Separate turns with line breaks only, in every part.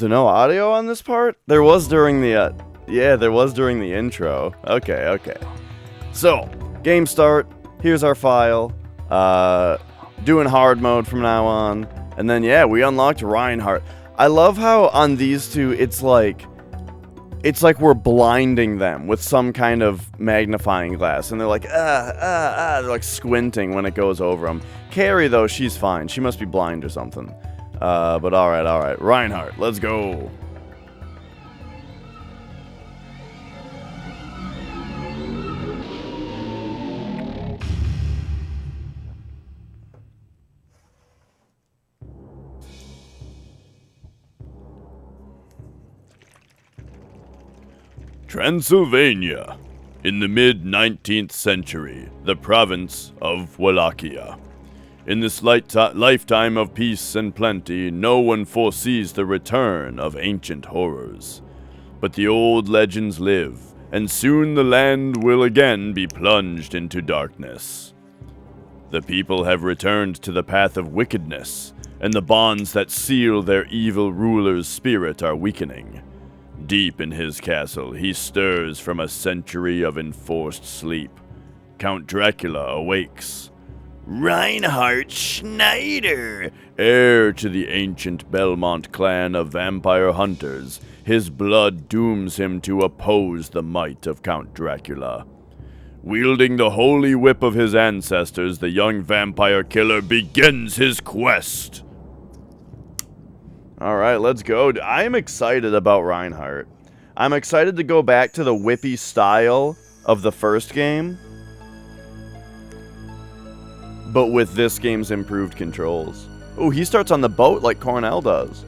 there no audio on this part? There was during the, yeah, there was during the intro. Okay, okay. So, game start. Here's our file. Doing hard mode from now on. And then, yeah, we unlocked Reinhardt. I love how on these two, it's like we're blinding them with some kind of magnifying glass. And they're like, they're like squinting when it goes over them. Carrie, though, she's fine. She must be blind or something. But alright. Reinhardt, let's go.
Transylvania. In the mid-19th century, the province of Wallachia. In this lifetime of peace and plenty, no one foresees the return of ancient horrors. But the old legends live, and soon the land will again be plunged into darkness. The people have returned to the path of wickedness, and the bonds that seal their evil ruler's spirit are weakening. Deep in his castle, he stirs from a century of enforced sleep. Count Dracula awakes. Reinhardt Schneider, heir to the ancient Belmont clan of vampire hunters, his blood dooms him to oppose the might of Count Dracula. Wielding the holy whip of his ancestors, the young vampire killer begins his quest.
Alright, let's go. I am excited about Reinhardt. I'm excited to go back to the whippy style of the first game, but with this game's improved controls. Oh, he starts on the boat like Cornell does.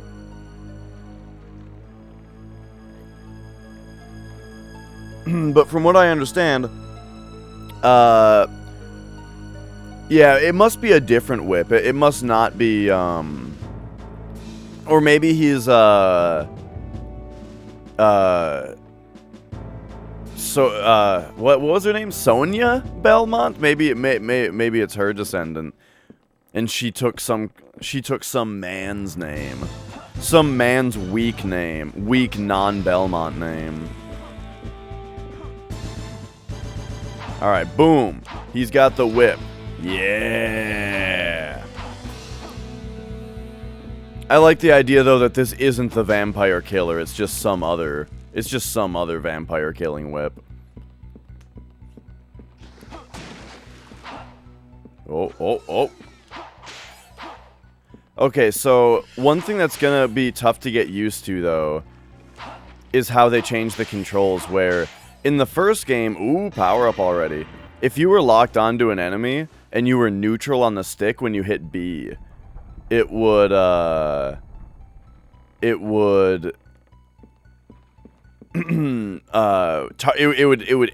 But from what I understand, yeah, it must be a different whip. It must not be, or maybe he's, what was her name? Sonia Belmont? Maybe it's her descendant. And she took some man's name. Some man's weak non-Belmont name. Alright, boom. He's got the whip. Yeah. I like the idea, though, that this isn't the vampire killer. It's just some other vampire killing whip. Oh. Okay, so one thing that's gonna be tough to get used to, though, is how they changed the controls, where in the first game, ooh, power up already. If you were locked onto an enemy and you were neutral on the stick when you hit B, it would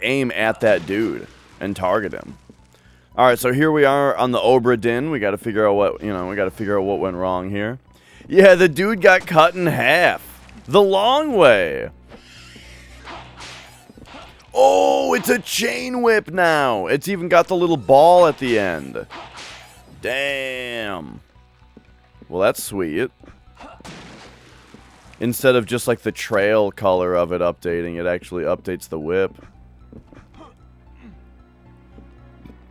aim at that dude and target him. All right, so here we are on the Obra Dinn. We got to figure out what went wrong here. Yeah, the dude got cut in half the long way. Oh, it's a chain whip now. It's even got the little ball at the end. Damn. Well, that's sweet. Instead of just like the trail color of it updating, it actually updates the whip.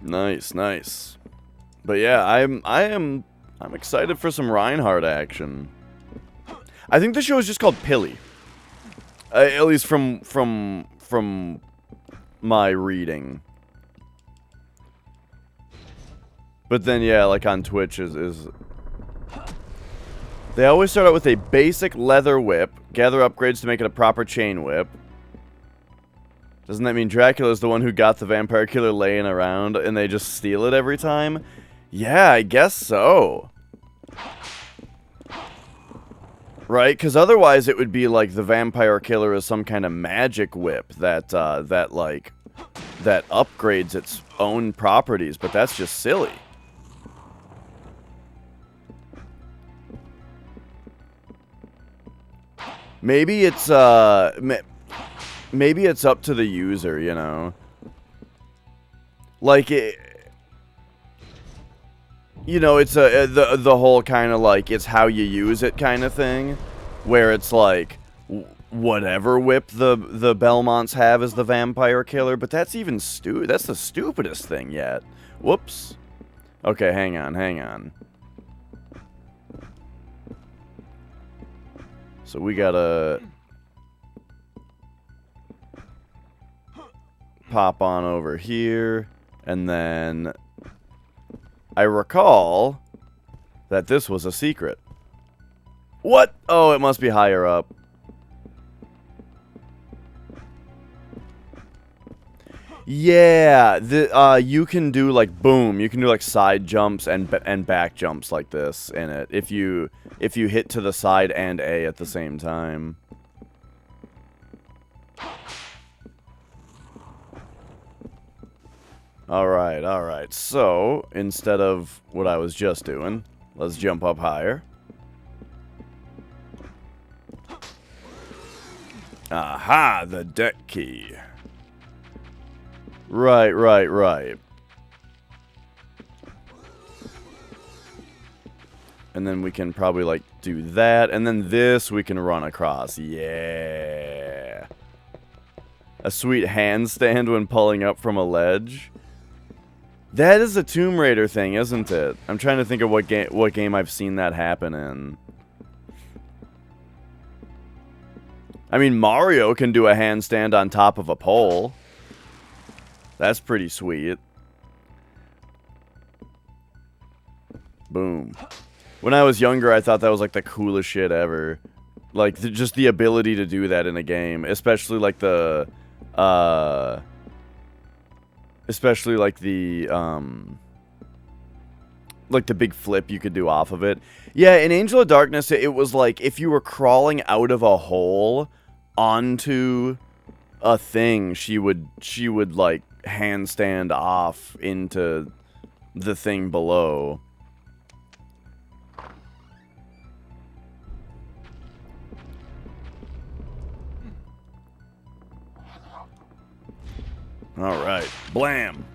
Nice. But yeah, I'm excited for some Reinhardt action. I think the show is just called Pilly. At least from my reading. But then yeah, like on Twitch is they always start out with a basic leather whip, gather upgrades to make it a proper chain whip. Doesn't that mean Dracula is the one who got the vampire killer laying around and they just steal it every time? Yeah, I guess so. Right? Because otherwise it would be like the vampire killer is some kind of magic whip that upgrades its own properties, but that's just silly. Maybe it's maybe it's up to the user, you know. Like it, you know, it's the whole kind of like it's how you use it kind of thing, where it's like whatever whip the Belmonts have is the vampire killer, but that's even that's the stupidest thing yet. Whoops. Okay, hang on. So we gotta pop on over here, and then I recall that this was a secret. What? Oh, it must be higher up. Yeah, you can do like boom. You can do like side jumps and back jumps like this in it if you hit to the side and A at the same time. All right. So instead of what I was just doing, let's jump up higher. Aha, the deck key. Right. And then we can probably, like, do that. And then this we can run across. Yeah. A sweet handstand when pulling up from a ledge. That is a Tomb Raider thing, isn't it? I'm trying to think of what game I've seen that happen in. I mean, Mario can do a handstand on top of a pole. That's pretty sweet. Boom. When I was younger, I thought that was like the coolest shit ever. Like, just the ability to do that in a game. Especially like the big flip you could do off of it. Yeah, in Angel of Darkness, it was like if you were crawling out of a hole onto a thing, she would like handstand off into the thing below. All right, blam.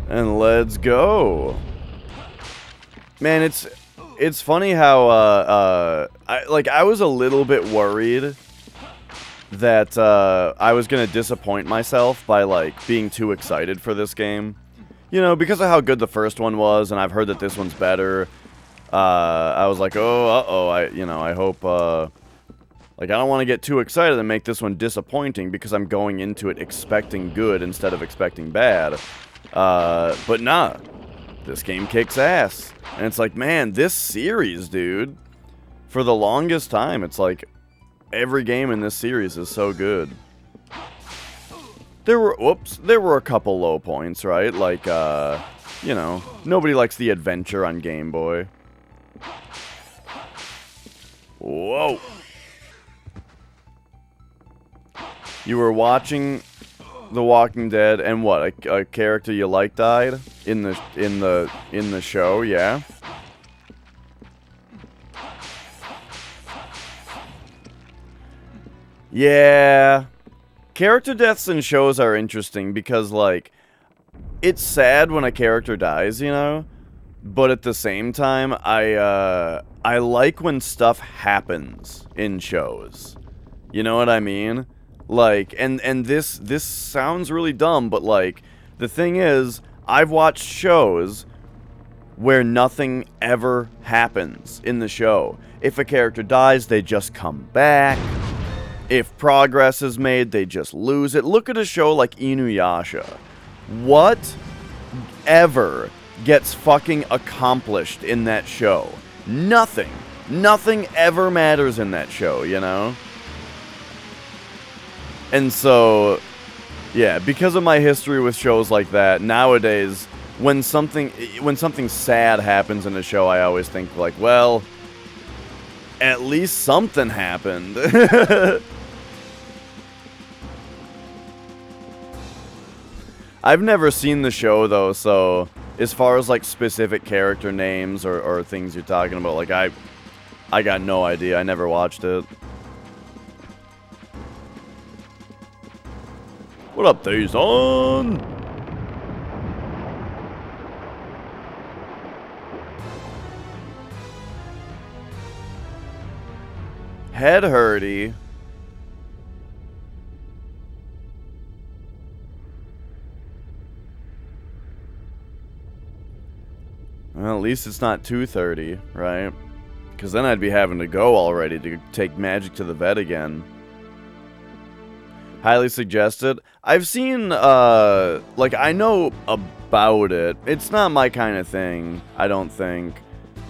And let's go. Man, it's funny how I was a little bit worried that I was gonna disappoint myself by like being too excited for this game. You know, because of how good the first one was, and I've heard that this one's better. I was like, oh, I hope, like, I don't want to get too excited and make this one disappointing because I'm going into it expecting good instead of expecting bad. But nah, this game kicks ass. And it's like, man, this series, dude, for the longest time, it's like, every game in this series is so good. There were a couple low points, right? Like, you know, nobody likes the adventure on Game Boy. Whoa. You were watching The Walking Dead, and what? A character you like died in the show, yeah? Yeah. Character deaths in shows are interesting because, like, it's sad when a character dies, you know? But at the same time, I like when stuff happens in shows. You know what I mean? Like, and this sounds really dumb, but like, the thing is, I've watched shows where nothing ever happens in the show. If a character dies, they just come back. If progress is made, they just lose it. Look at a show like Inuyasha. What ever gets fucking accomplished in that show? Nothing. Nothing ever matters in that show, you know? And so, yeah, because of my history with shows like that, nowadays, when something sad happens in a show, I always think like, well, at least something happened. I've never seen the show, though, so as far as, like, specific character names or things you're talking about, like, I got no idea. I never watched it. What up, Dazon? Head hurty. Well, at least it's not 2:30, right? Because then I'd be having to go already to take magic to the vet again. Highly suggested. I've seen, like, I know about it. It's not my kind of thing, I don't think.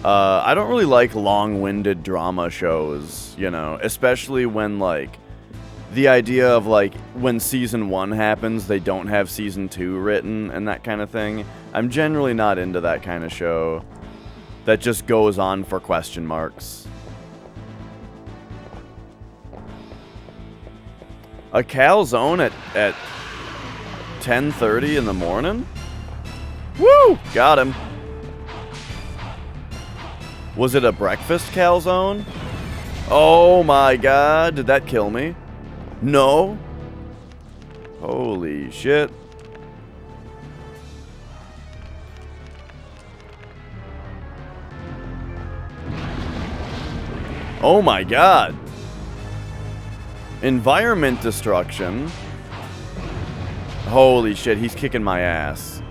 I don't really like long-winded drama shows, you know, especially when, like, the idea of, like, when Season 1 happens, they don't have Season 2 written and that kind of thing. I'm generally not into that kind of show that just goes on for question marks. A calzone at 10:30 in the morning? Woo! Got him. Was it a breakfast calzone? Oh my god, did that kill me? No. Holy shit. Oh my god. Environment destruction. Holy shit, he's kicking my ass.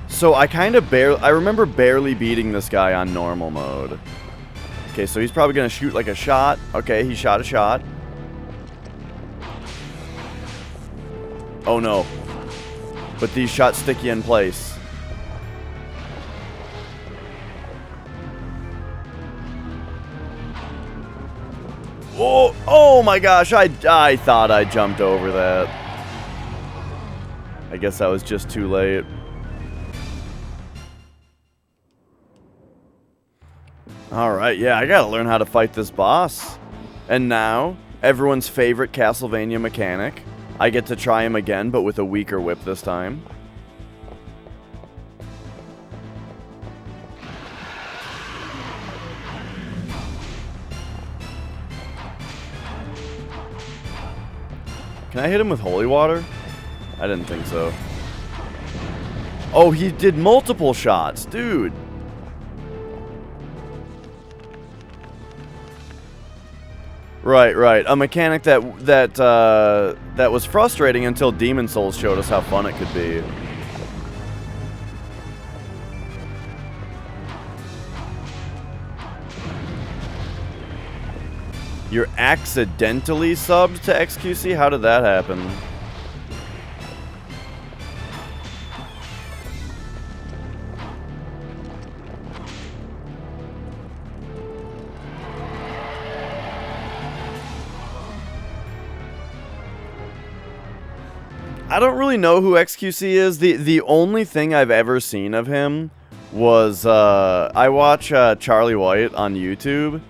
So I remember barely beating this guy on normal mode. Okay, so he's probably gonna shoot like a shot. Okay, he shot a shot. Oh no. But these shots stick you in place. Oh, oh my gosh, I thought I jumped over that. I guess I was just too late. Alright, yeah, I gotta learn how to fight this boss. And now, everyone's favorite Castlevania mechanic. I get to try him again, but with a weaker whip this time. Can I hit him with holy water? I didn't think so. Oh, he did multiple shots, dude. Right, right. A mechanic that was frustrating until Demon Souls showed us how fun it could be. You're accidentally subbed to XQC? How did that happen? I don't really know who XQC is. The only thing I've ever seen of him was I watch Charlie White on YouTube,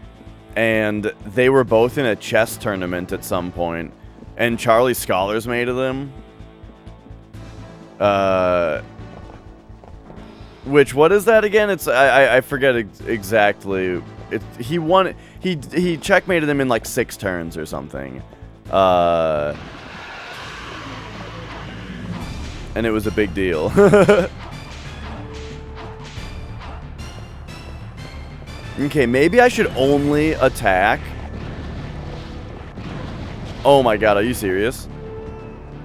and they were both in a chess tournament at some point, and Charlie Scholars made of them. Which, what is that again? It's I forget exactly. He won. He checkmated him in like 6 turns or something. And it was a big deal. Okay, maybe I should only attack. Oh my god, are you serious?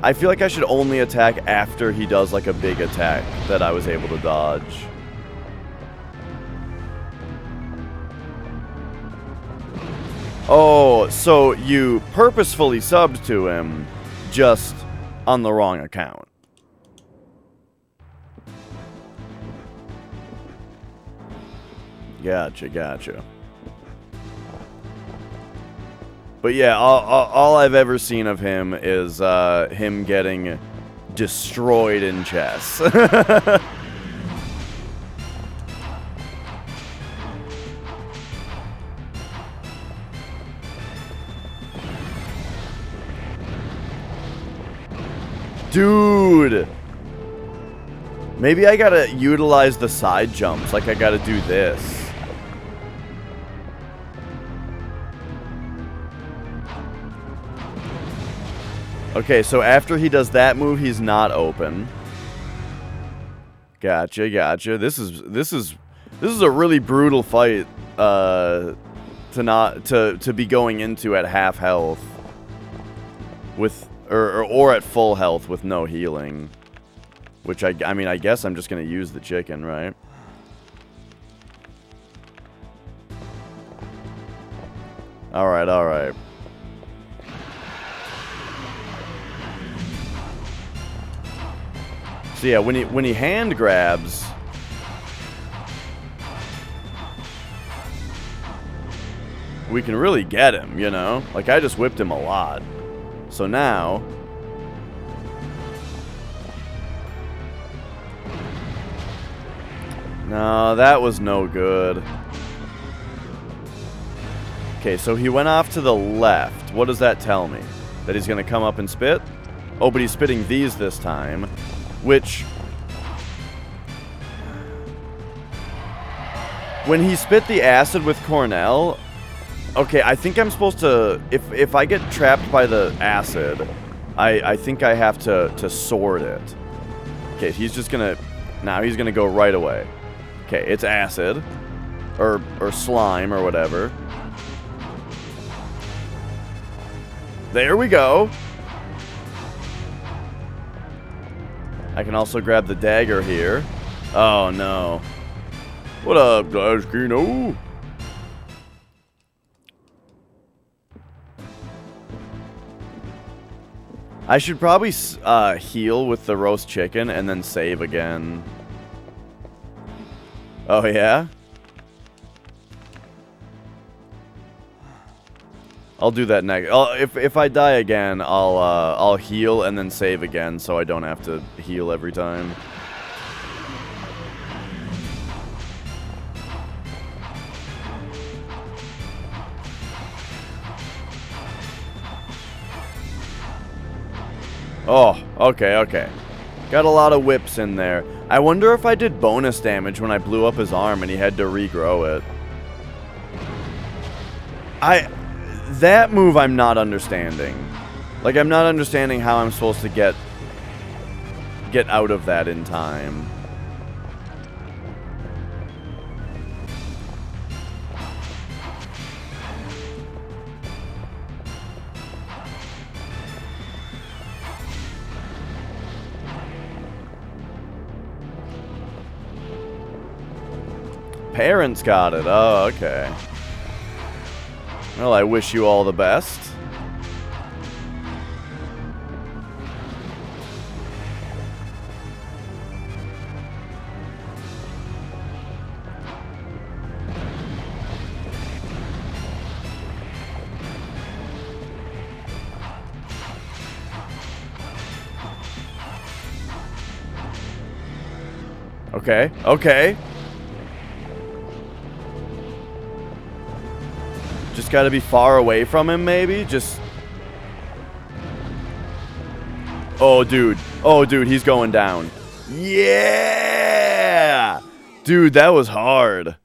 I feel like I should only attack after he does like a big attack that I was able to dodge. Oh, so you purposefully subbed to him, just on the wrong account. Gotcha, gotcha. But yeah, all I've ever seen of him is him getting destroyed in chess. Dude! Maybe I gotta utilize the side jumps, like I gotta do this. Okay, so after he does that move, he's not open. Gotcha, gotcha. This is a really brutal fight. to be going into at half health with or at full health with no healing. Which I mean, I guess I'm just gonna use the chicken, right? All right, all right. So yeah, when he hand grabs, we can really get him, you know? Like, I just whipped him a lot. So now... No, that was no good. Okay, so he went off to the left. What does that tell me? That he's gonna come up and spit? Oh, but he's spitting these this time. Which... When he spit the acid with Cornell... Okay, I think I'm supposed to... If I get trapped by the acid, I think I have to sword it. Okay, he's just gonna... Now he's gonna go right away. Okay, it's acid. Or slime, or whatever. There we go. I can also grab the dagger here. Oh, no. What up, Daskino? I should probably heal with the roast chicken and then save again. Oh, yeah? I'll do that next. If I die again, I'll heal and then save again, so I don't have to heal every time. Oh, okay, okay. Got a lot of whips in there. I wonder if I did bonus damage when I blew up his arm and he had to regrow it. That move I'm not understanding. Like, I'm not understanding how I'm supposed to get out of that in time. Parents got it. Oh, okay. Well, I wish you all the best. Okay, okay. Just gotta be far away from him, maybe? Just... Oh, dude. Oh, dude, he's going down. Yeah! Dude, that was hard.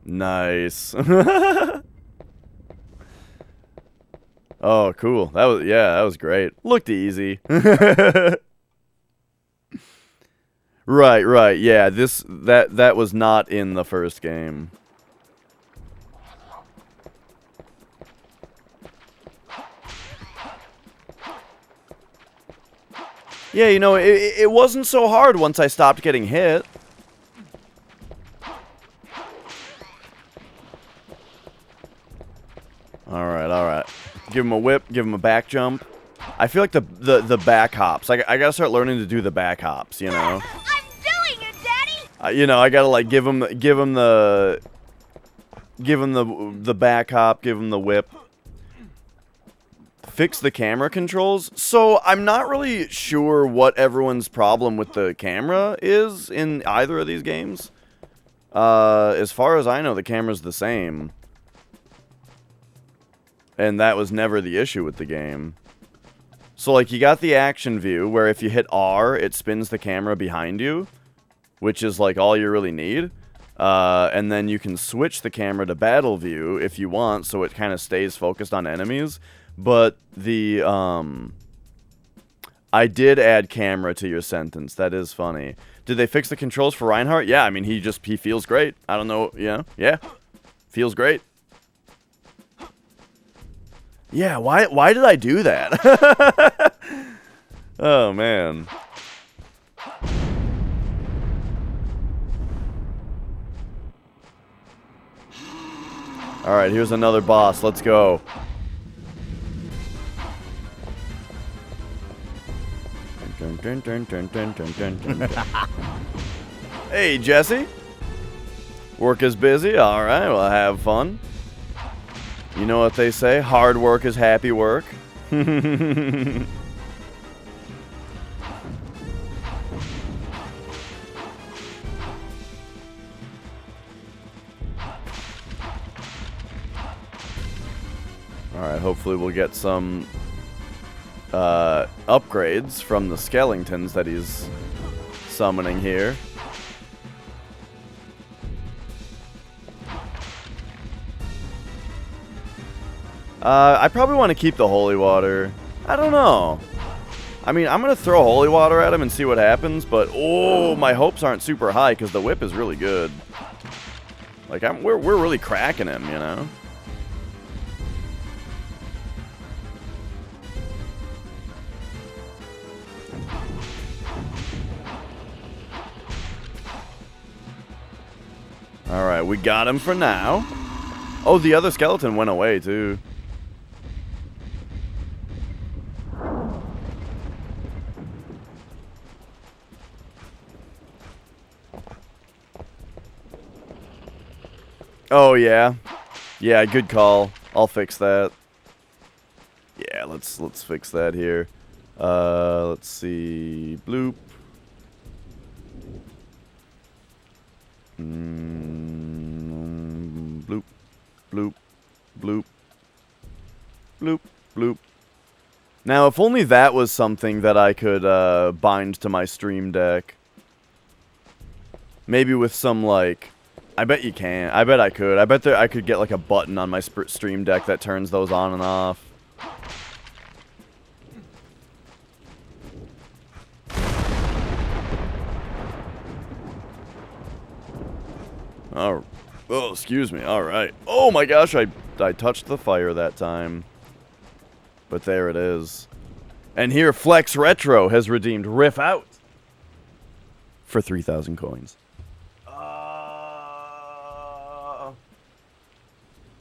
Nice. Oh, cool. That was, yeah, that was great. Looked easy. Right, right. Yeah, that was not in the first game. Yeah, you know, it wasn't so hard once I stopped getting hit. Alright, alright. Give him a whip, give him a back jump. I feel like the back hops. I gotta start learning to do the back hops, you know?
I'm doing it, Daddy!
You know, I gotta, like, give him the back hop, give him the whip. Fix the camera controls. So, I'm not really sure what everyone's problem with the camera is in either of these games. As far as I know, the camera's the same. And that was never the issue with the game. So, like, you got the action view, where if you hit R, it spins the camera behind you, which is, like, all you really need. And then you can switch the camera to battle view if you want, so it kind of stays focused on enemies. But I did add camera to your sentence. That is funny. Did they fix the controls for Reinhardt? Yeah, I mean, he feels great. I don't know, yeah. Feels great. Yeah, why did I do that? Oh, man. Alright, here's another boss. Let's go. Hey, Jesse. Work is busy? Alright, well, have fun. You know what they say? Hard work is happy work. Alright, hopefully we'll get some upgrades from the skeletons that he's summoning here. I probably want to keep the holy water. I don't know. I mean, I'm going to throw holy water at him and see what happens, but oh, my hopes aren't super high because the whip is really good. Like, we're really cracking him, you know? Alright, we got him for now. Oh, the other skeleton went away, too. Oh, yeah. Yeah, good call. I'll fix that. Yeah, let's fix that here. Let's see. Bloop. Bloop. Bloop. Bloop. Bloop. Bloop. Now, if only that was something that I could bind to my stream deck. Maybe with some, like... I bet you can. I bet I could. I bet I could get, like, a button on my stream deck that turns those on and off. Oh, excuse me. All right. Oh, my gosh. I touched the fire that time. But there it is. And here, Flex Retro has redeemed Riff Out for 3,000 coins.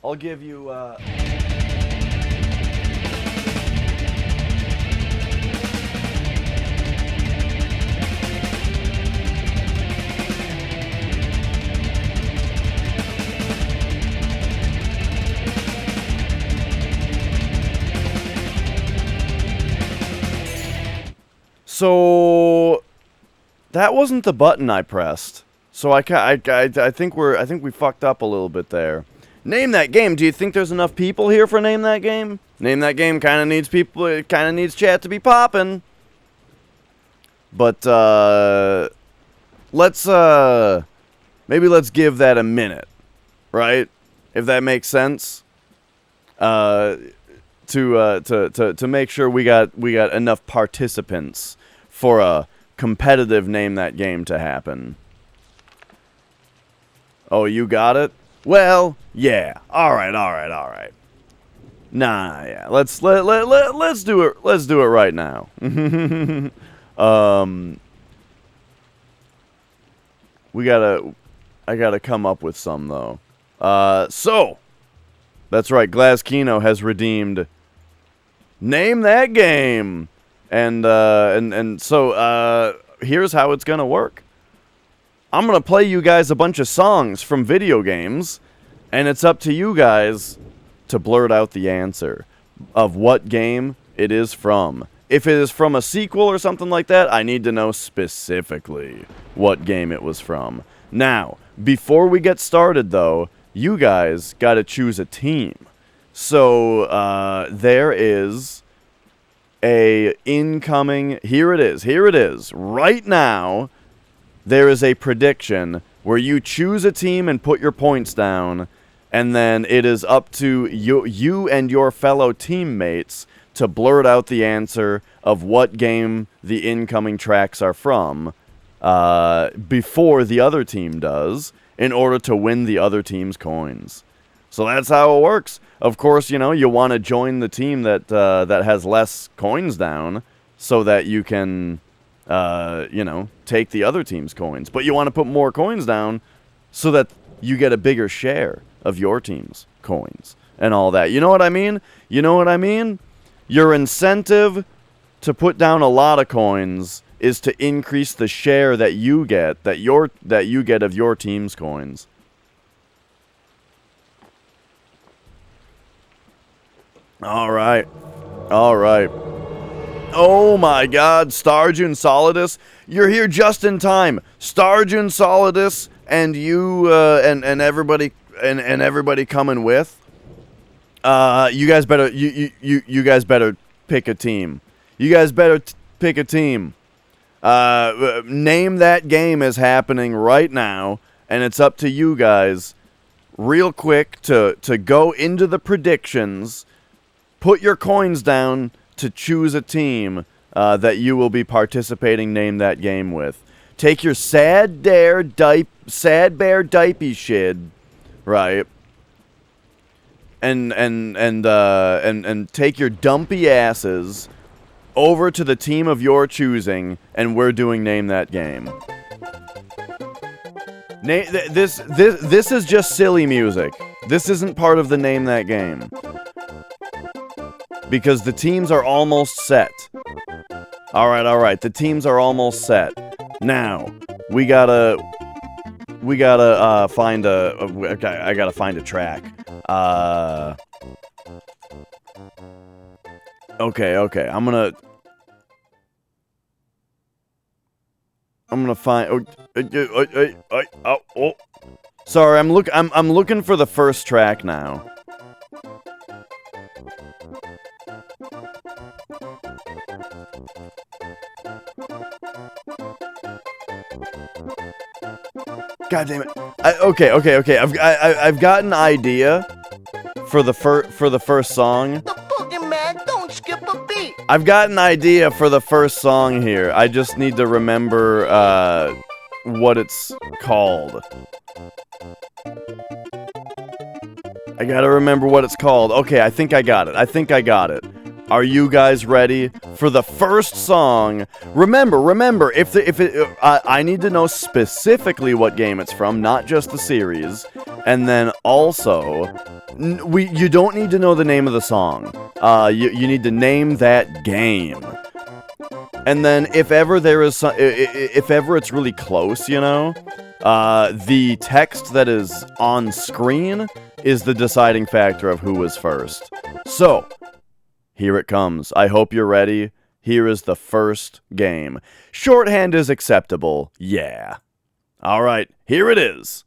I'll give you, So that wasn't the button I pressed. So I think we fucked up a little bit there. Name That Game. Do you think there's enough people here for Name That Game? Name That Game kind of needs people. It kind of needs chat to be popping. But maybe let's give that a minute, right? If that makes sense. To make sure we got enough participants for a competitive Name That Game to happen. Oh, you got it? Well, yeah. All right. Nah, yeah. Let's do it. Let's do it right now. I gotta come up with some though. So that's right. Glaskino has redeemed Name That Game, and so here's how it's gonna work. I'm going to play you guys a bunch of songs from video games, and it's up to you guys to blurt out the answer of what game it is from. If it is from a sequel or something like that, I need to know specifically what game it was from. Now, before we get started, though, you guys got to choose a team. So, there is a incoming... Here it is. Right now... There is a prediction where you choose a team and put your points down, and then it is up to you and your fellow teammates to blurt out the answer of what game the incoming tracks are from. before the other team does in order to win the other team's coins. So that's how it works. Of course, you know, you want to join the team that that has less coins down so that you can, you know, take the other team's coins. But you want to put more coins down so that you get a bigger share of your team's coins and all that. You know what I mean? You know what I mean? Your incentive to put down a lot of coins is to increase the share that you get, that you get of your team's coins. All right. All right. Oh my God, Starjun Solidus, you're here just in time. Starjun Solidus and you and everybody and everybody coming with. You guys better you guys better pick a team. You guys better pick a team. Name That Game is happening right now, and it's up to you guys real quick to go into the predictions, put your coins down to choose a team that you will be participating Name That Game with. Take your sad bear dipey shid, right? And take your dumpy asses over to the team of your choosing, and we're doing Name That Game. This is just silly music. This isn't part of the Name That Game. Because the teams are almost set. Alright, the teams are almost set. Now, we gotta find I gotta find a track. Okay, I'm gonna find Sorry, I'm looking for the first track now. God damn it. Okay. I've got an idea for the first song.
The boogeyman don't skip a beat.
I've got an idea for the first song here. I just need to remember what it's called. I gotta remember what it's called. Okay, I think I got it. Are you guys ready for the first song? Remember, I need to know specifically what game it's from, not just the series. And then also, you don't need to know the name of the song. You need to name that game. And then if ever it's really close, you know, the text that is on screen is the deciding factor of who was first. So, here it comes. I hope you're ready. Here is the first game. Shorthand is acceptable. Yeah. All right, here it is.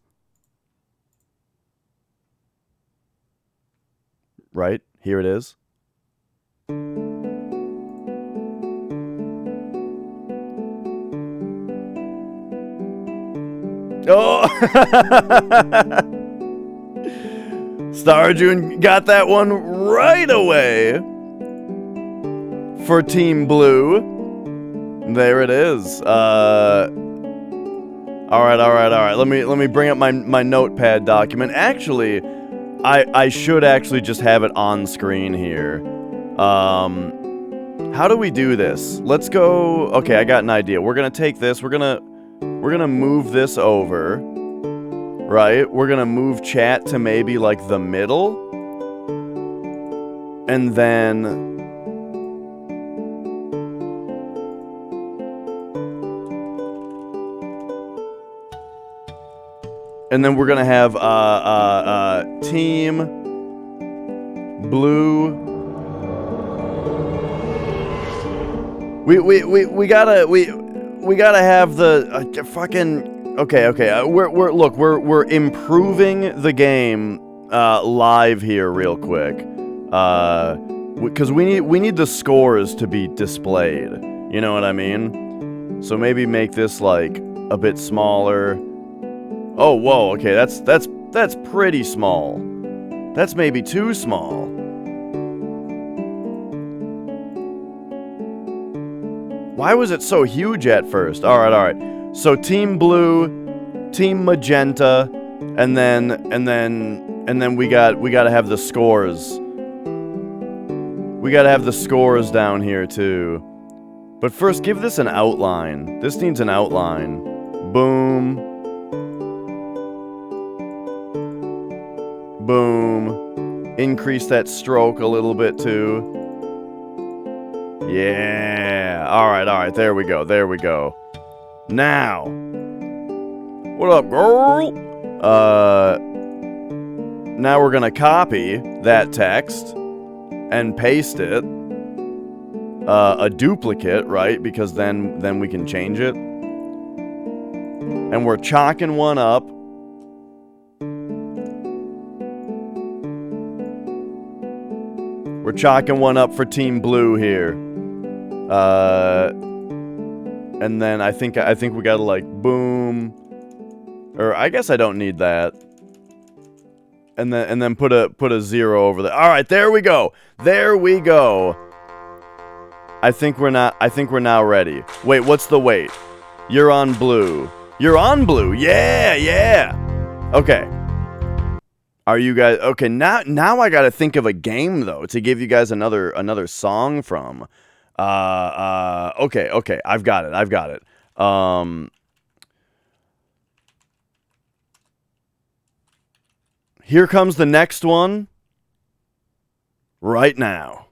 Right? Here it is. Oh! Starjun got that one right away for Team Blue. There it is. All right. Let me bring up my notepad document. Actually, I should actually just have it on screen here. How do we do this? Let's go. Okay, I got an idea. We're gonna take this. We're gonna move this over. Right? We're gonna move chat to maybe like the middle. And then we're gonna have Team Blue. We gotta have the fucking. Okay. We're improving the game live here real quick. Because we need the scores to be displayed. You know what I mean? So maybe make this like a bit smaller. Oh, whoa. Okay, that's pretty small. That's maybe too small. Why was it so huge at first? All right. So Team Blue, Team Magenta, and then we gotta have the scores. We gotta have the scores down here too. But first, give this an outline. This needs an outline. Boom. Boom. Increase that stroke a little bit too. Yeah. Alright, there we go. Now. What up, girl? Now we're gonna copy that text and paste it. A duplicate, right? Because then we can change it. And we're chalking one up. We're chalking one up for Team Blue here. And then I think we gotta like boom. Or I guess I don't need that. And then put a 0 over there. All right, there we go. I think we're now ready. Wait, what's the wait? You're on blue. Yeah. Okay. Are you guys okay? Now I gotta think of a game though to give you guys another song from. Okay. I've got it. Here comes the next one. Right now.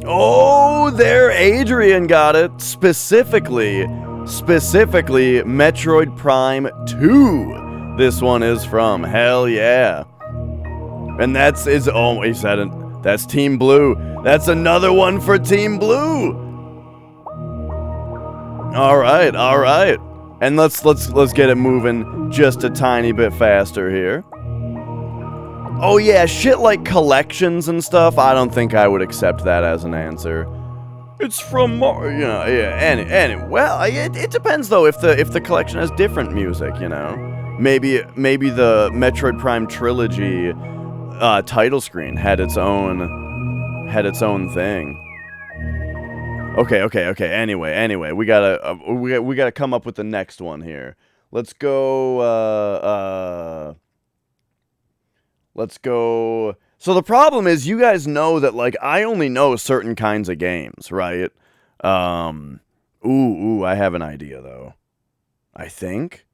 Oh, there Adrian got it. Specifically Metroid Prime 2. This one is from. Hell yeah. And oh, he said it. That's Team Blue. That's another one for Team Blue. All right. And let's get it moving just a tiny bit faster here. Oh yeah, shit like collections and stuff, I don't think I would accept that as an answer. It's from Mario, yeah, well, it depends though if the collection has different music, you know. Maybe the Metroid Prime trilogy title screen had its own thing. Okay. Anyway, we gotta come up with the next one here. Let's go. So the problem is, you guys know that like I only know certain kinds of games, right? Ooh, I have an idea though. I think.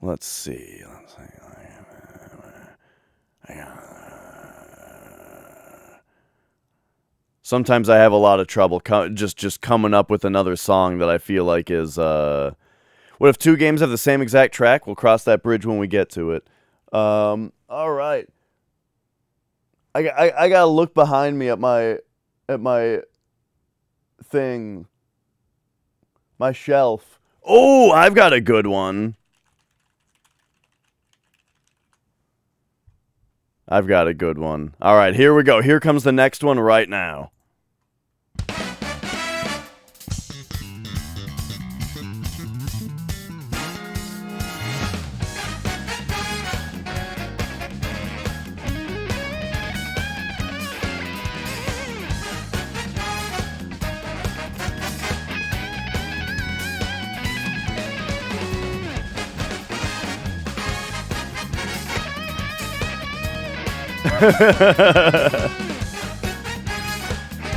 Let's see. Sometimes I have a lot of trouble just coming up with another song that I feel like is. What if two games have the same exact track? We'll cross that bridge when we get to it. All right. I gotta look behind me at my thing, my shelf. Oh, I've got a good one. All right, here we go. Here comes the next one right now.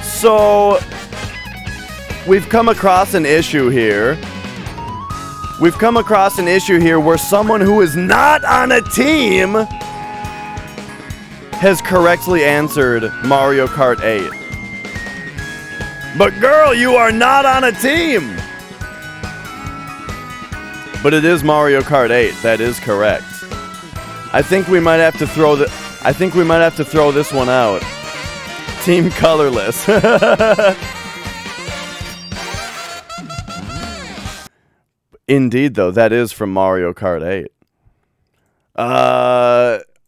So, we've come across an issue here. Where someone who is not on a team has correctly answered Mario Kart 8. But girl, you are not on a team! But it is Mario Kart 8, that is correct. I think we might have to throw this one out. Team Colorless. Indeed, though, that is from Mario Kart 8.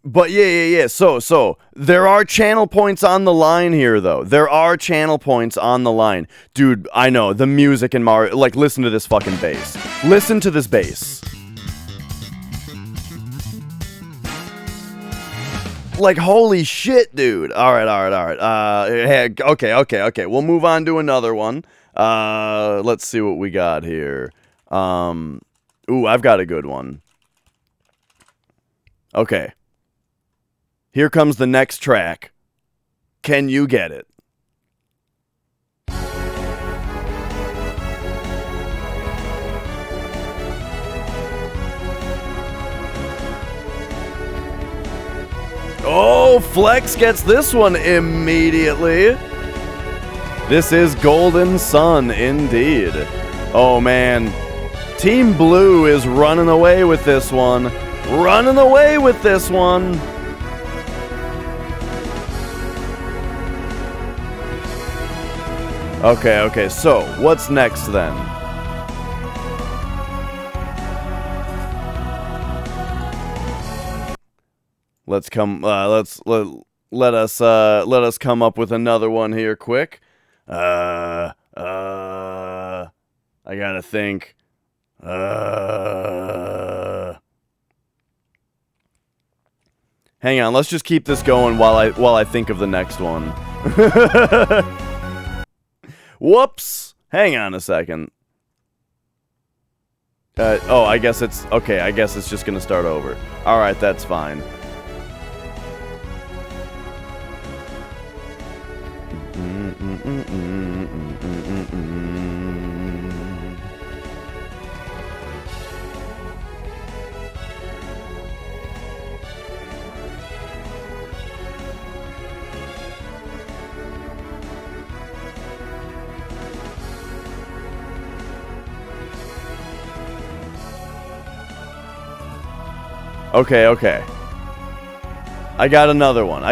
But yeah. So there are channel points on the line here, though. Dude, I know the music in Mario. Like, listen to this fucking bass. Listen to this bass. Like, holy shit, dude. Alright. Okay. We'll move on to another one. Let's see what we got here. Ooh, I've got a good one. Okay. Here comes the next track. Can you get it? Oh, Flex gets this one immediately. This is Golden Sun, indeed. Oh, man. Team Blue is running away with this one. Running away with this one. Okay, so what's next then? Let us come up with another one here quick. I gotta think. Hang on, let's just keep this going while I think of the next one. Whoops! Hang on a second. Oh, I guess it's okay. I guess it's just gonna start over. All right, that's fine. Okay. I got another one.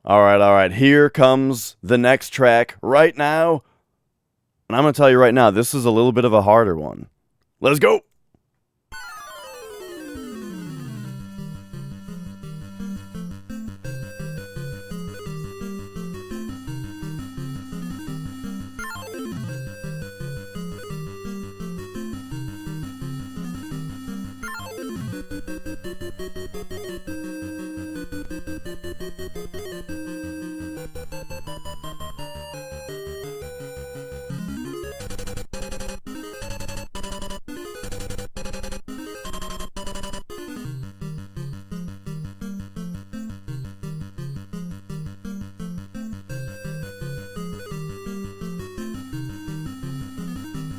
All right. Here comes the next track right now. And I'm going to tell you right now, this is a little bit of a harder one. Let's go.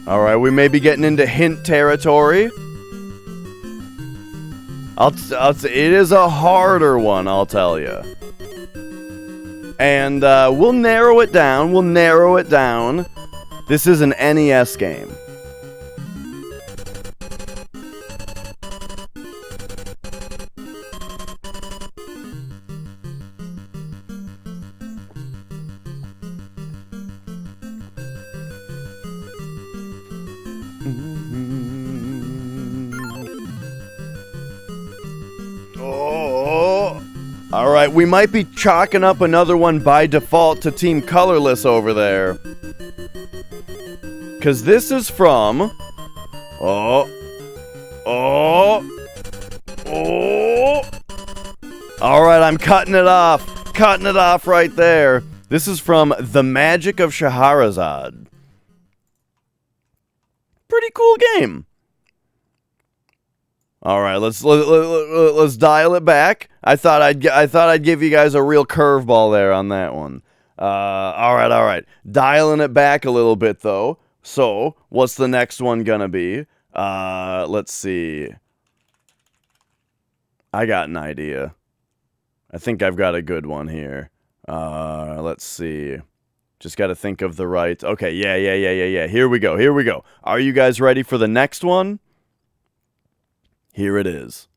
All right, we may be getting into hint territory. It is a harder one, I'll tell you. And we'll narrow it down. This is an NES game. Alright, we might be chalking up another one by default to Team Colorless over there. Because this is from... Alright, I'm cutting it off right there. This is from The Magic of Scheherazade. Pretty cool game. All right, let's dial it back. I thought I'd give you guys a real curveball there on that one. All right. Dialing it back a little bit though. So, what's the next one gonna be? Let's see. I got an idea. I think I've got a good one here. Let's see. Just got to think of the right. Okay, yeah. Here we go. Are you guys ready for the next one? Here it is.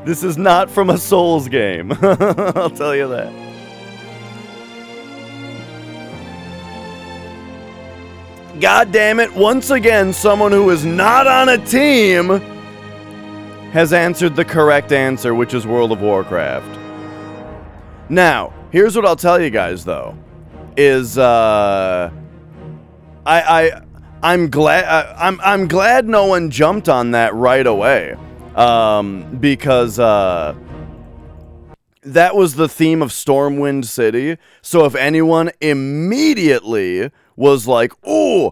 This is not from a Souls game. I'll tell you that. God damn it, once again, someone who is not on a team has answered the correct answer, which is World of Warcraft. Now, here's what I'll tell you guys, though, is, I'm glad no one jumped on that right away, because, that was the theme of Stormwind City, so if anyone immediately was like, "Ooh,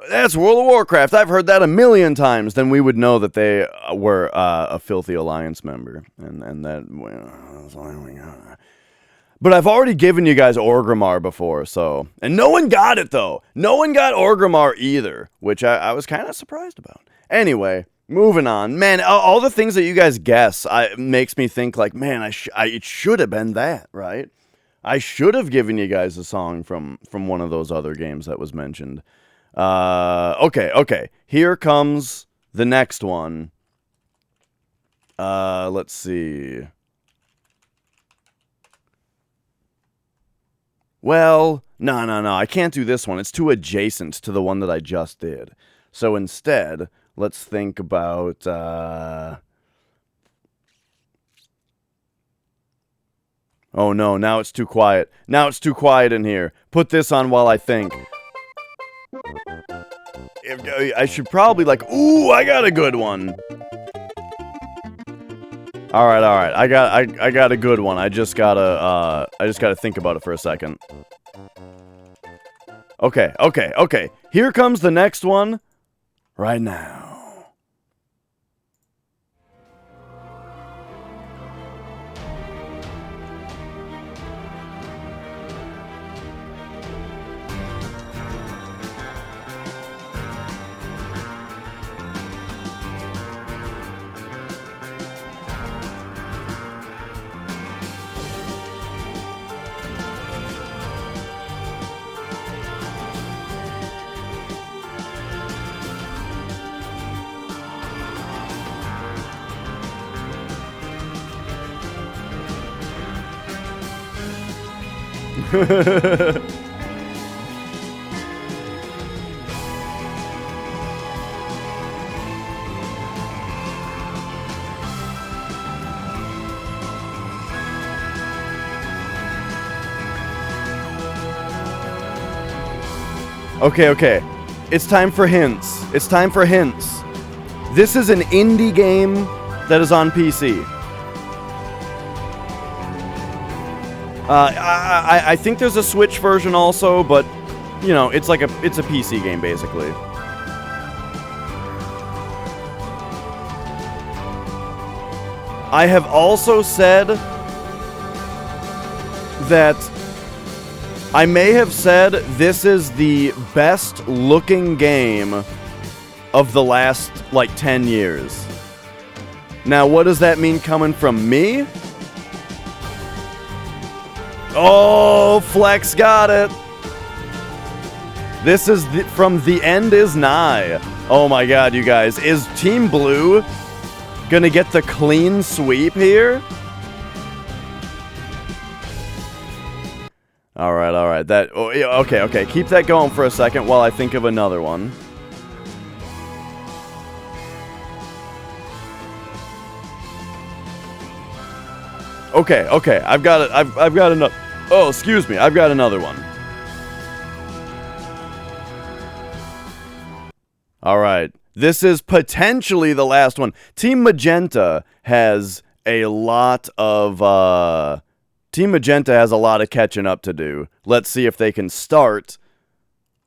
that's World of Warcraft, I've heard that a million times," then we would know that they were a Filthy Alliance member, and that, but I've already given you guys Orgrimmar before, so, and no one got it, though. No one got Orgrimmar either, which I was kind of surprised about. Anyway, moving on. Man, all the things that you guys guess makes me think, like, man, it should have been that, right? I should have given you guys a song from one of those other games that was mentioned. Okay. Here comes the next one. Let's see. Well, no. I can't do this one. It's too adjacent to the one that I just did. So instead, let's think about... Oh no, now it's too quiet. Now it's too quiet in here. Put this on while I think. I should probably ooh, I got a good one. All right. I got a good one. I just gotta think about it for a second. Okay. Here comes the next one right now. Okay. It's time for hints. This is an indie game that is on PC. I think there's a Switch version also, but, you know, it's a PC game, basically. I have also said that I may have said this is the best looking game of the last, 10 years. Now, what does that mean coming from me? Oh, Flex got it. This is from The End Is Nigh. Oh my god, you guys. Is Team Blue gonna get the clean sweep here? Alright. Okay. Keep that going for a second while I think of another one. Okay. I've got it. I've got another. Oh, excuse me. I've got another one. Alright. This is potentially the last one. Team Magenta has a lot of catching up to do. Let's see if they can start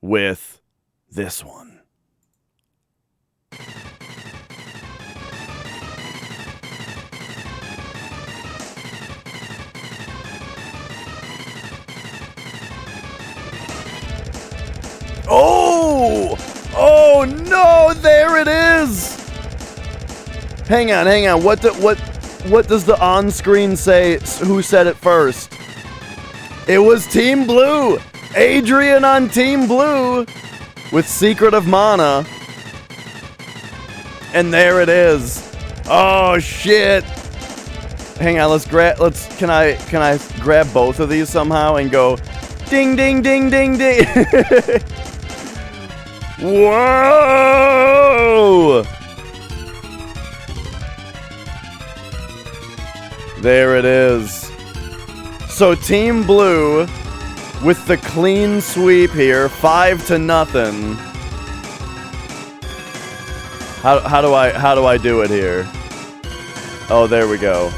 with this one. Oh no, there it is. Hang on. What does the on-screen say? Who said it first? It was Team Blue. Adrian on Team Blue with Secret of Mana. And there it is. Oh shit. Hang on, can I grab both of these somehow and go ding ding ding ding ding. Whoa! There it is. So Team Blue with the clean sweep here, 5-0. How do I do it here? Oh, there we go.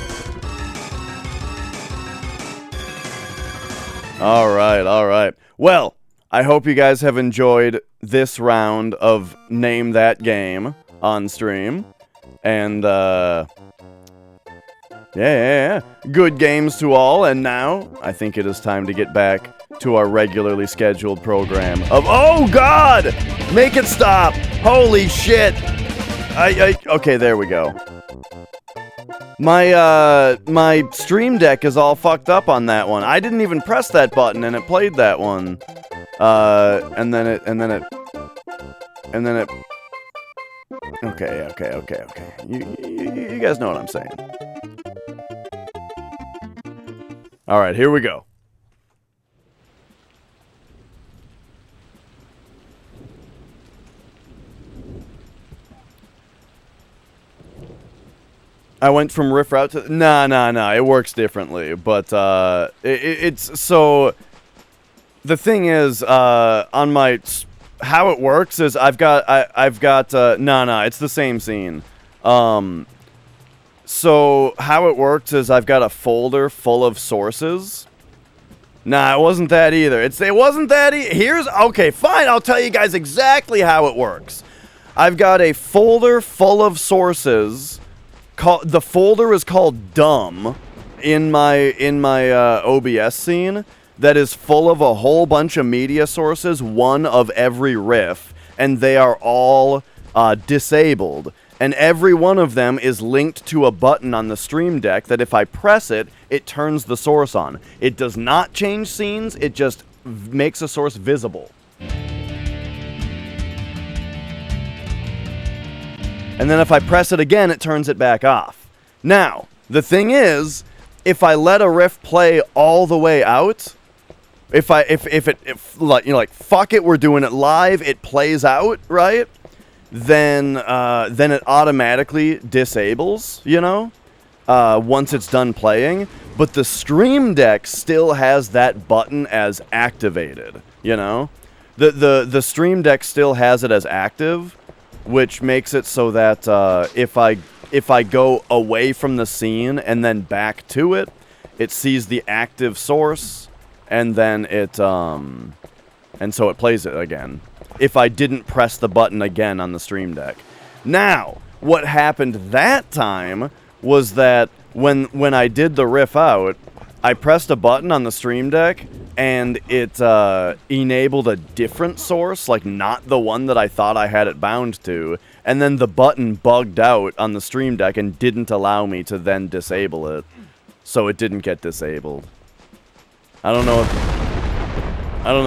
All right. Well, I hope you guys have enjoyed this round of Name That Game on stream. And, yeah. Good games to all. And now, I think it is time to get back to our regularly scheduled program of... Oh, God! Make it stop! Holy shit! Okay, there we go. My stream deck is all fucked up on that one. I didn't even press that button and it played that one. And then it. Okay. You guys know what I'm saying. Alright, here we go. I went from riff route to... Nah. It works differently. But, it's... So, the thing is, on my... How it works is I've got... it's the same scene. So, how it works is I've got a folder full of sources. Nah, it wasn't that either. It wasn't that Here's... Okay, fine. I'll tell you guys exactly how it works. I've got a folder full of sources... The folder is called Dumb in my OBS scene that is full of a whole bunch of media sources, one of every riff, and they are all disabled. And every one of them is linked to a button on the stream deck that if I press it, it turns the source on. It does not change scenes, it just makes a source visible. And then if I press it again, it turns it back off. Now, the thing is, if I let a riff play all the way out, if fuck it, we're doing it live, it plays out, right? Then it automatically disables, once it's done playing. But the stream deck still has that button as activated, The stream deck still has it as active, which makes it so that if I go away from the scene and then back to it, it sees the active source, and then and so it plays it again. If I didn't press the button again on the stream deck. Now, what happened that time was that when I did the riff out, I pressed a button on the stream deck, and it enabled a different source, like not the one that I thought I had it bound to, and then the button bugged out on the stream deck and didn't allow me to then disable it, so it didn't get disabled. I don't know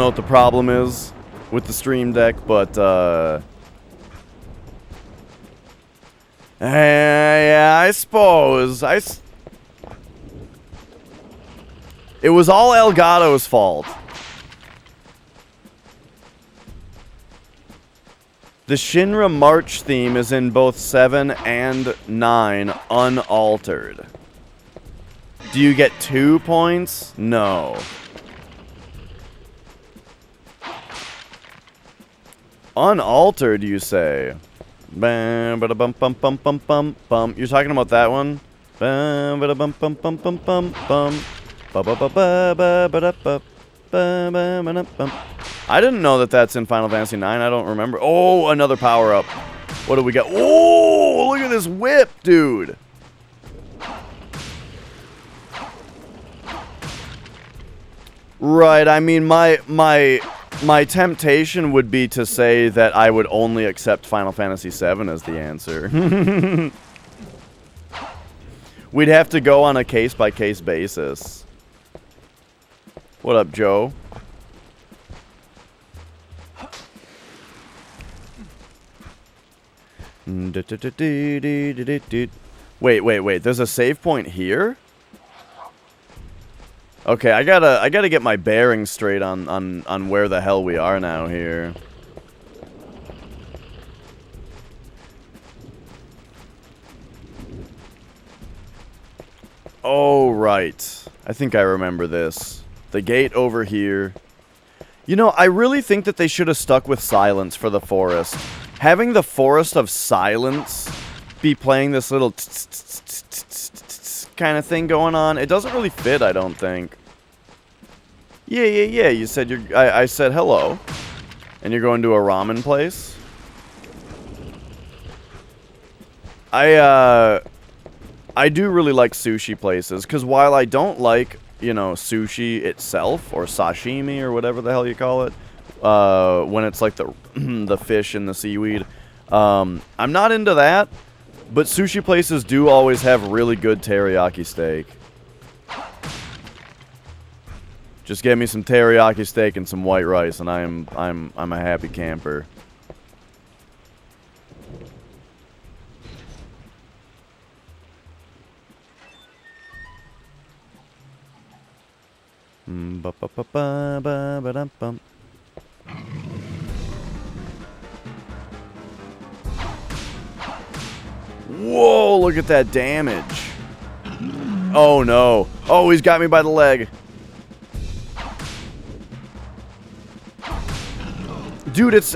what the problem is with the stream deck, but yeah, I suppose it was all Elgato's fault. The Shinra March theme is in both 7 and 9 unaltered. Do you get 2 points? No. Unaltered, you say? Bam, bada bum bum bum bum bum bum. You're talking about that one? Bam, bada bum bum bum bum bum bum. I didn't know that that's in Final Fantasy IX. I don't remember. Oh, another power-up. What do we got? Oh, look at this whip, dude. Right, I mean, my temptation would be to say that I would only accept Final Fantasy VII as the answer. We'd have to go on a case-by-case basis. What up, Joe? Wait. There's a save point here? Okay, I gotta get my bearings straight on where the hell we are now here. Oh, right. I think I remember this. The gate over here. You know, I really think that they should have stuck with silence for the forest. Having the Forest of Silence be playing this little kind of thing going on, it doesn't really fit, I don't think. Yeah, you said I said hello. And you're going to a ramen place? I do really like sushi places, because while I don't like, you know, sushi itself, or sashimi, or whatever the hell you call it, when it's like the fish and the seaweed, I'm not into that, but sushi places do always have really good teriyaki steak. Just get me some teriyaki steak and some white rice, and I'm a happy camper. Whoa, look at that damage. Oh no. Oh, he's got me by the leg. Dude, it's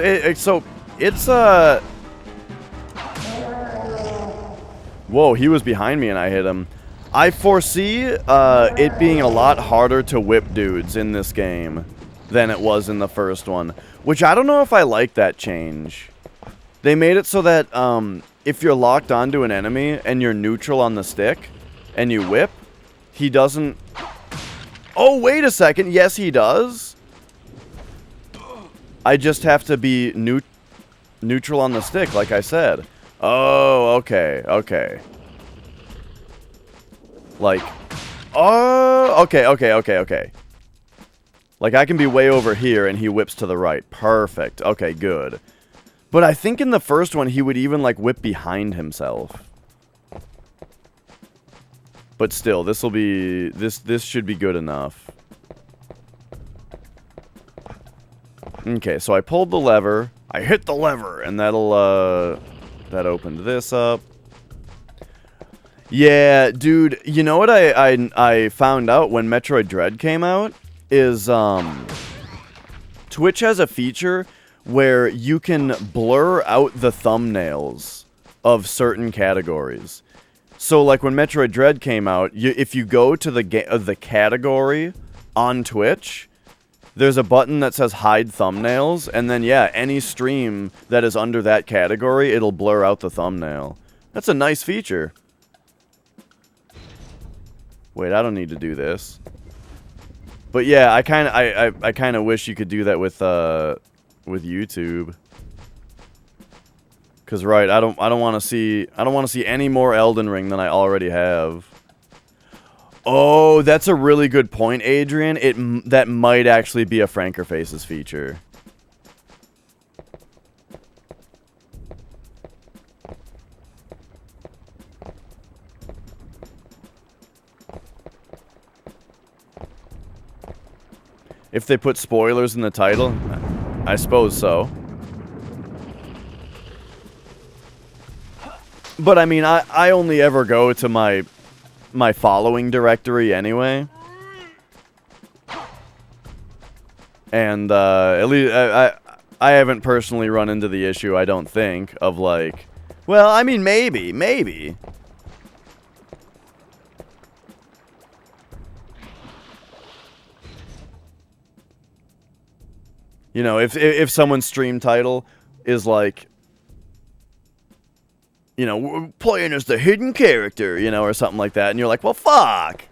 whoa, he was behind me and I hit him. I foresee it being a lot harder to whip dudes in this game than it was in the first one, which I don't know if I like that change. They made it so that if you're locked onto an enemy and you're neutral on the stick and you whip, he doesn't... Oh, wait a second. Yes, he does. I just have to be neutral on the stick, like I said. Oh, okay. Like, oh, okay. Like, I can be way over here, and he whips to the right. Perfect. Okay, good. But I think in the first one, he would even, like, whip behind himself. But still, this should be good enough. Okay, so I pulled the lever. I hit the lever, and that opened this up. Yeah, dude, you know what I found out when Metroid Dread came out? Is, Twitch has a feature where you can blur out the thumbnails of certain categories. So, like, when Metroid Dread came out, if you go to the category on Twitch, there's a button that says hide thumbnails, and then, yeah, any stream that is under that category, it'll blur out the thumbnail. That's a nice feature. Wait, I don't need to do this. But yeah, I kind of wish you could do that with YouTube. Cause right, I don't want to see any more Elden Ring than I already have. Oh, that's a really good point, Adrian. That might actually be a Franker Faces feature. If they put spoilers in the title, I suppose so. But I mean, I only ever go to my following directory anyway. And at least I haven't personally run into the issue, I don't think, of like, well, I mean, maybe. You know, if someone's stream title is like, you know, we're playing as the hidden character, you know, or something like that, and you're like, well, fuck.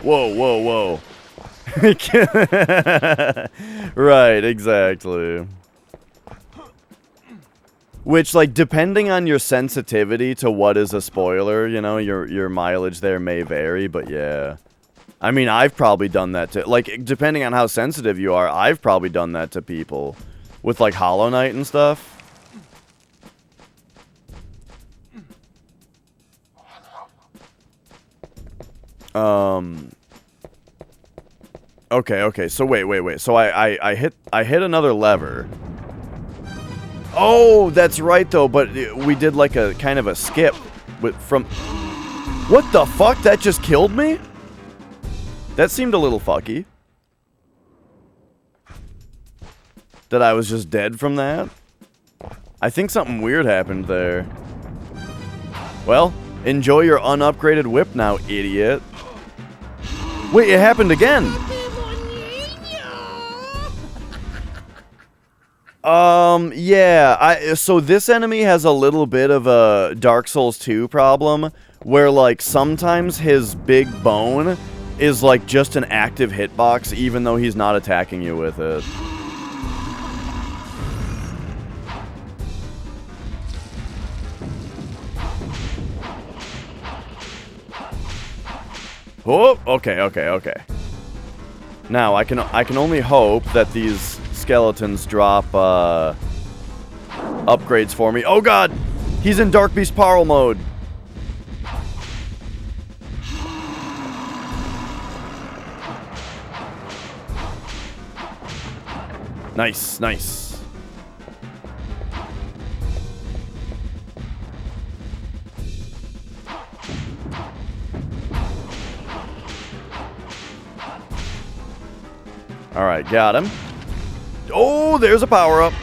Whoa. Right, exactly. Which, like, depending on your sensitivity to what is a spoiler, you know, your mileage there may vary, but yeah. I mean, I've probably done that to, like, depending on how sensitive you are, I've probably done that to people with, like, Hollow Knight and stuff. Okay, so wait. So I hit another lever. Oh, that's right, though, but we did, like, a kind of a skip from... What the fuck? That just killed me? That seemed a little fucky. That I was just dead from that? I think something weird happened there. Well, enjoy your unupgraded whip now, idiot. Wait, it happened again! Yeah, so this enemy has a little bit of a Dark Souls 2 problem, where, like, sometimes his big bone is, like, just an active hitbox, even though he's not attacking you with it. Oh, okay. Now, I can only hope that these skeletons drop, upgrades for me. Oh god! He's in Dark Beast Parl mode! Nice. Alright, got him. Oh, there's a power-up.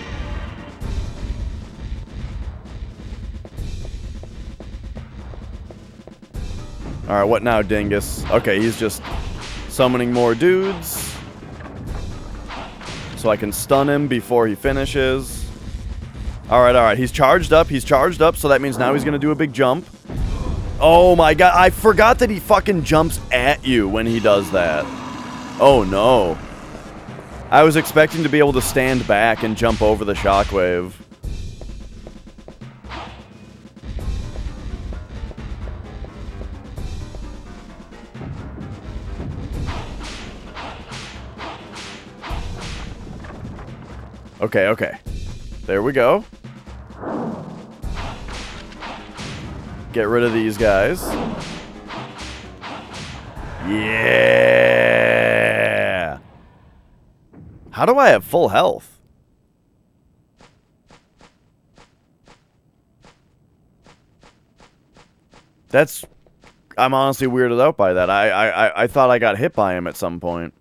Alright, what now, dingus? Okay, he's just summoning more dudes. So I can stun him before he finishes. Alright. He's charged up, so that means now he's gonna do a big jump. Oh my god, I forgot that he fucking jumps at you when he does that. Oh no. I was expecting to be able to stand back and jump over the shockwave. Okay. There we go. Get rid of these guys. Yeah! How do I have full health? I'm honestly weirded out by that. I thought I got hit by him at some point.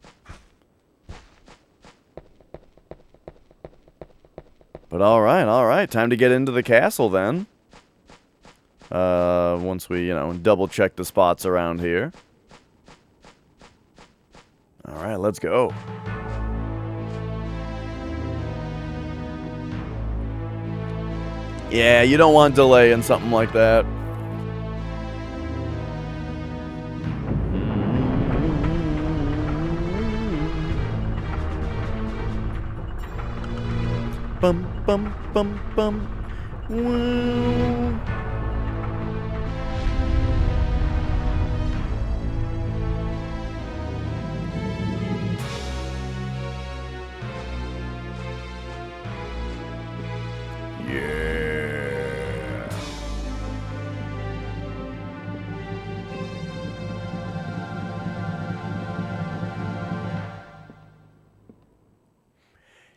But alright. Time to get into the castle then. Once we, double check the spots around here. Alright, let's go. Yeah, you don't want delay in something like that. Bum. Woo.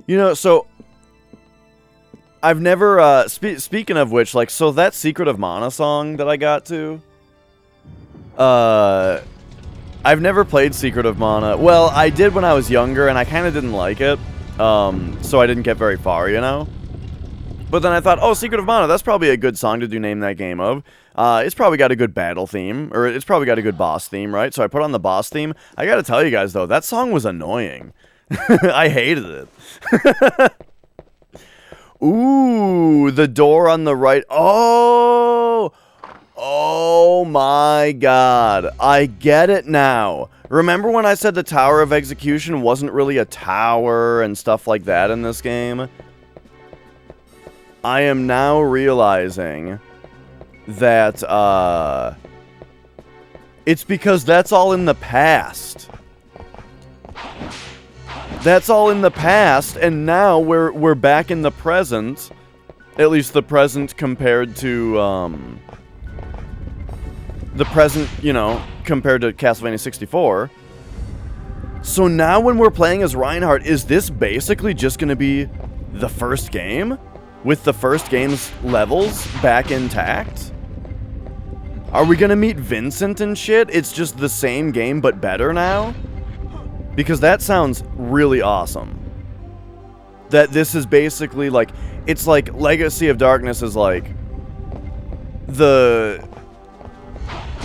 Yeah. So I've never, speaking of which, like, so that Secret of Mana song that I got to, I've never played Secret of Mana. Well, I did when I was younger, and I kind of didn't like it, so I didn't get very far, But then I thought, oh, Secret of Mana, that's probably a good song to do Name That Game of. It's probably got a good battle theme, or it's probably got a good boss theme, right? So I put on the boss theme. I gotta tell you guys, though, that song was annoying. I hated it. Ooh, the door on the right. Oh my god. I get it now. Remember when I said the Tower of Execution wasn't really a tower and stuff like that in this game? I am now realizing that, it's because that's all in the past. That's all in the past, and now we're back in the present. At least the present compared to, the present, you know, compared to Castlevania 64. So now when we're playing as Reinhardt, is this basically just going to be the first game? With the first game's levels back intact? Are we going to meet Vincent and shit? It's just the same game but better now? Because that sounds really awesome. That this is basically like, it's like Legacy of Darkness is like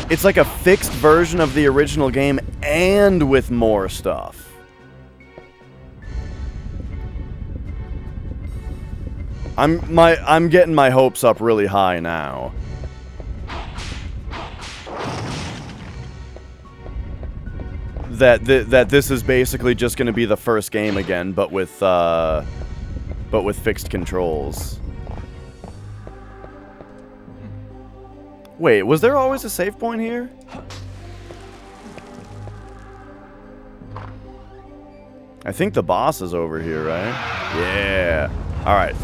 it's like a fixed version of the original game and with more stuff. I'm getting my hopes up really high now. That this is basically just going to be the first game again, but with fixed controls. Wait, was there always a save point here? I think the boss is over here, right? Yeah. All right.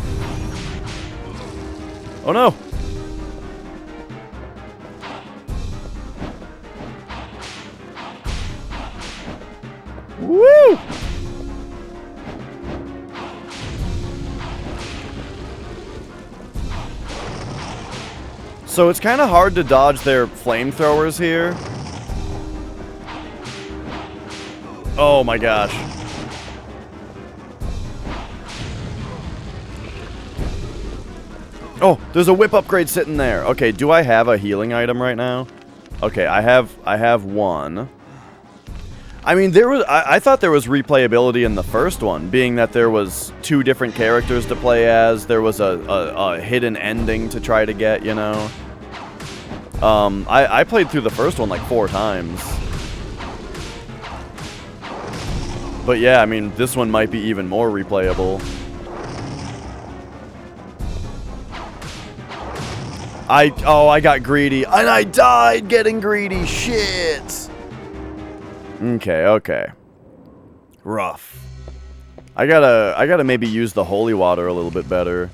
Oh no. Woo! So it's kind of hard to dodge their flamethrowers here. Oh my gosh. Oh, there's a whip upgrade sitting there. Okay, do I have a healing item right now? Okay, I have one. I mean, I thought there was replayability in the first one, being that there was 2 different characters to play as. There was a hidden ending to try to get, you know. I played through the first one like 4 times. But yeah, I mean, this one might be even more replayable. I got greedy, and I died getting greedy. Shit. Okay. Rough. I gotta maybe use the holy water a little bit better.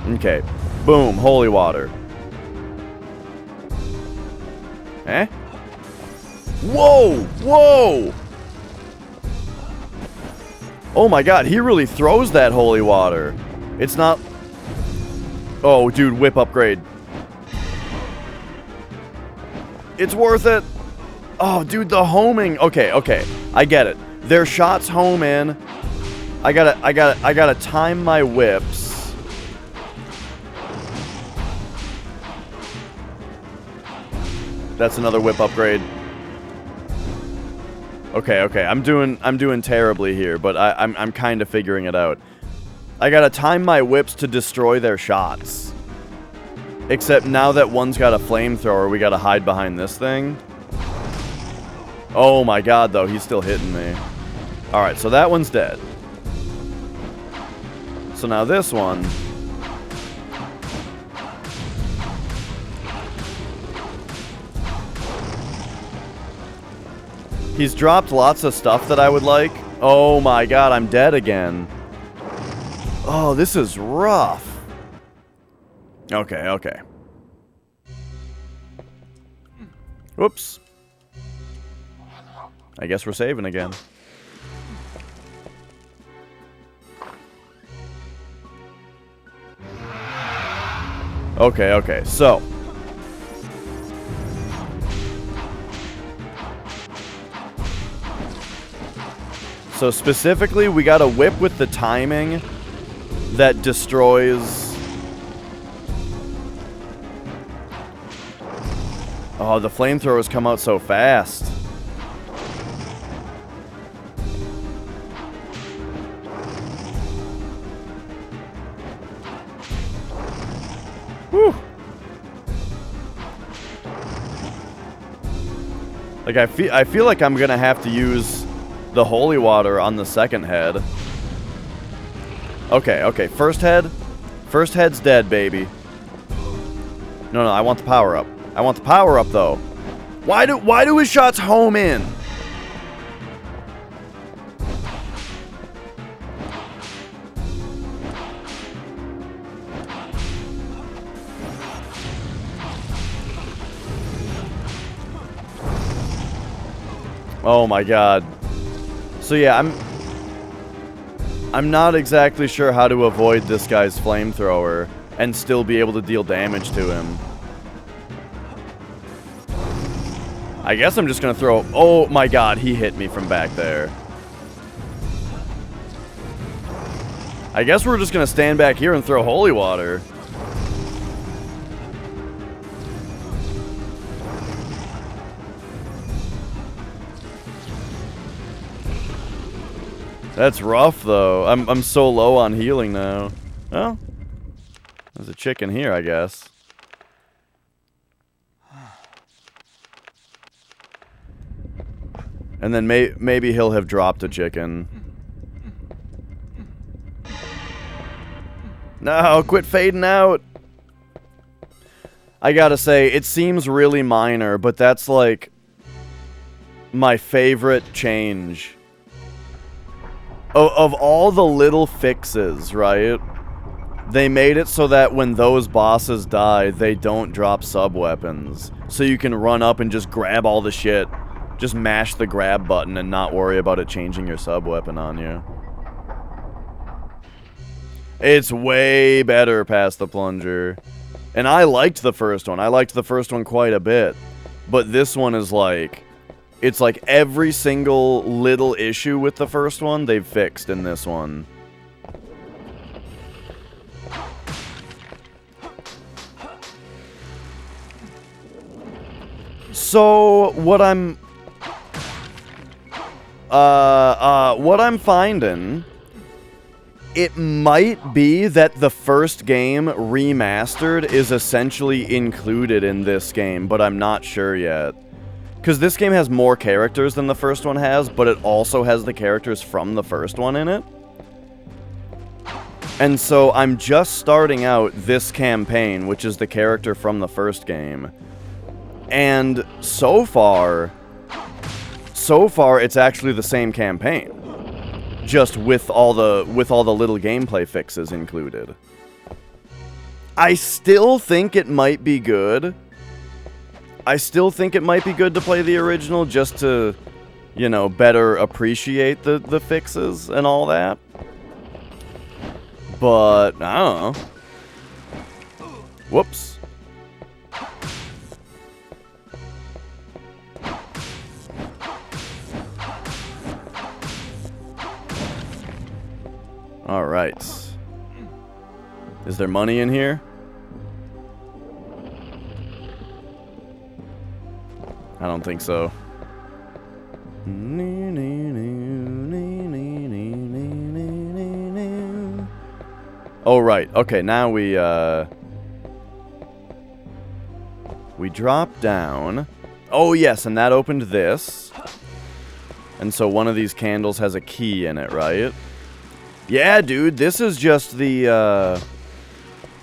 Okay. Boom, holy water. Eh? Whoa! Oh my god, he really throws that holy water. It's not... Oh, dude, whip upgrade. It's worth it. Oh, dude, the homing. Okay. I get it. Their shots home in. I gotta time my whips. That's another whip upgrade. Okay. I'm doing terribly here, but I'm kind of figuring it out. I gotta time my whips to destroy their shots. Except now that one's got a flamethrower, we gotta hide behind this thing. Oh my god, though, he's still hitting me. Alright, so that one's dead. So now this one... He's dropped lots of stuff that I would like. Oh my god, I'm dead again. Oh, this is rough. Okay. Whoops. I guess we're saving again. Okay, so... So specifically, we got a whip with the timing that destroys... Oh, the flamethrowers come out so fast. Whew. Like, I feel like I'm gonna have to use the holy water on the second head. Okay, first head's dead, baby. No, I want the power up. I want the power up, though. Why do his shots home in? Oh my god. So yeah, I'm not exactly sure how to avoid this guy's flamethrower and still be able to deal damage to him. I guess I'm just gonna throw... Oh my god, he hit me from back there. I guess we're just gonna stand back here and throw holy water. That's rough, though. I'm so low on healing now. Well, there's a chicken here, I guess. And then maybe he'll have dropped a chicken. No, quit fading out. I gotta say, it seems really minor, but that's like my favorite change. Of all the little fixes, right? They made it so that when those bosses die, they don't drop sub-weapons. So you can run up and just grab all the shit. Just mash the grab button and not worry about it changing your sub-weapon on you. It's way better past the plunger. And I liked the first one. I liked the first one quite a bit. But this one is like... It's like every single little issue with the first one, they've fixed in this one. So, what I'm finding, it might be that the first game remastered is essentially included in this game, but I'm not sure yet. Because this game has more characters than the first one has, but it also has the characters from the first one in it. And so I'm just starting out this campaign, which is the character from the first game. And so far it's actually the same campaign. Just with all the little gameplay fixes included. I still think it might be good. I still think it might be good to play the original just to, you know, better appreciate the fixes and all that. But, I don't know. Whoops. Alright. Is there money in here? I don't think so. Oh, right. Okay, now we drop down. Oh, yes, and that opened this. And so one of these candles has a key in it, right? Yeah, dude, this is just the,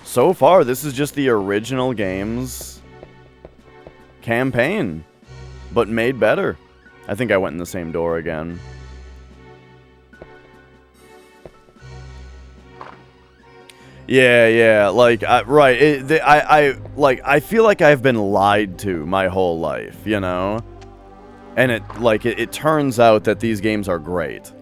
so far, this is just the original game's campaign. But made better. I think I went in the same door again. Yeah, like, right. I feel like I've been lied to my whole life, you know? And it turns out that these games are great.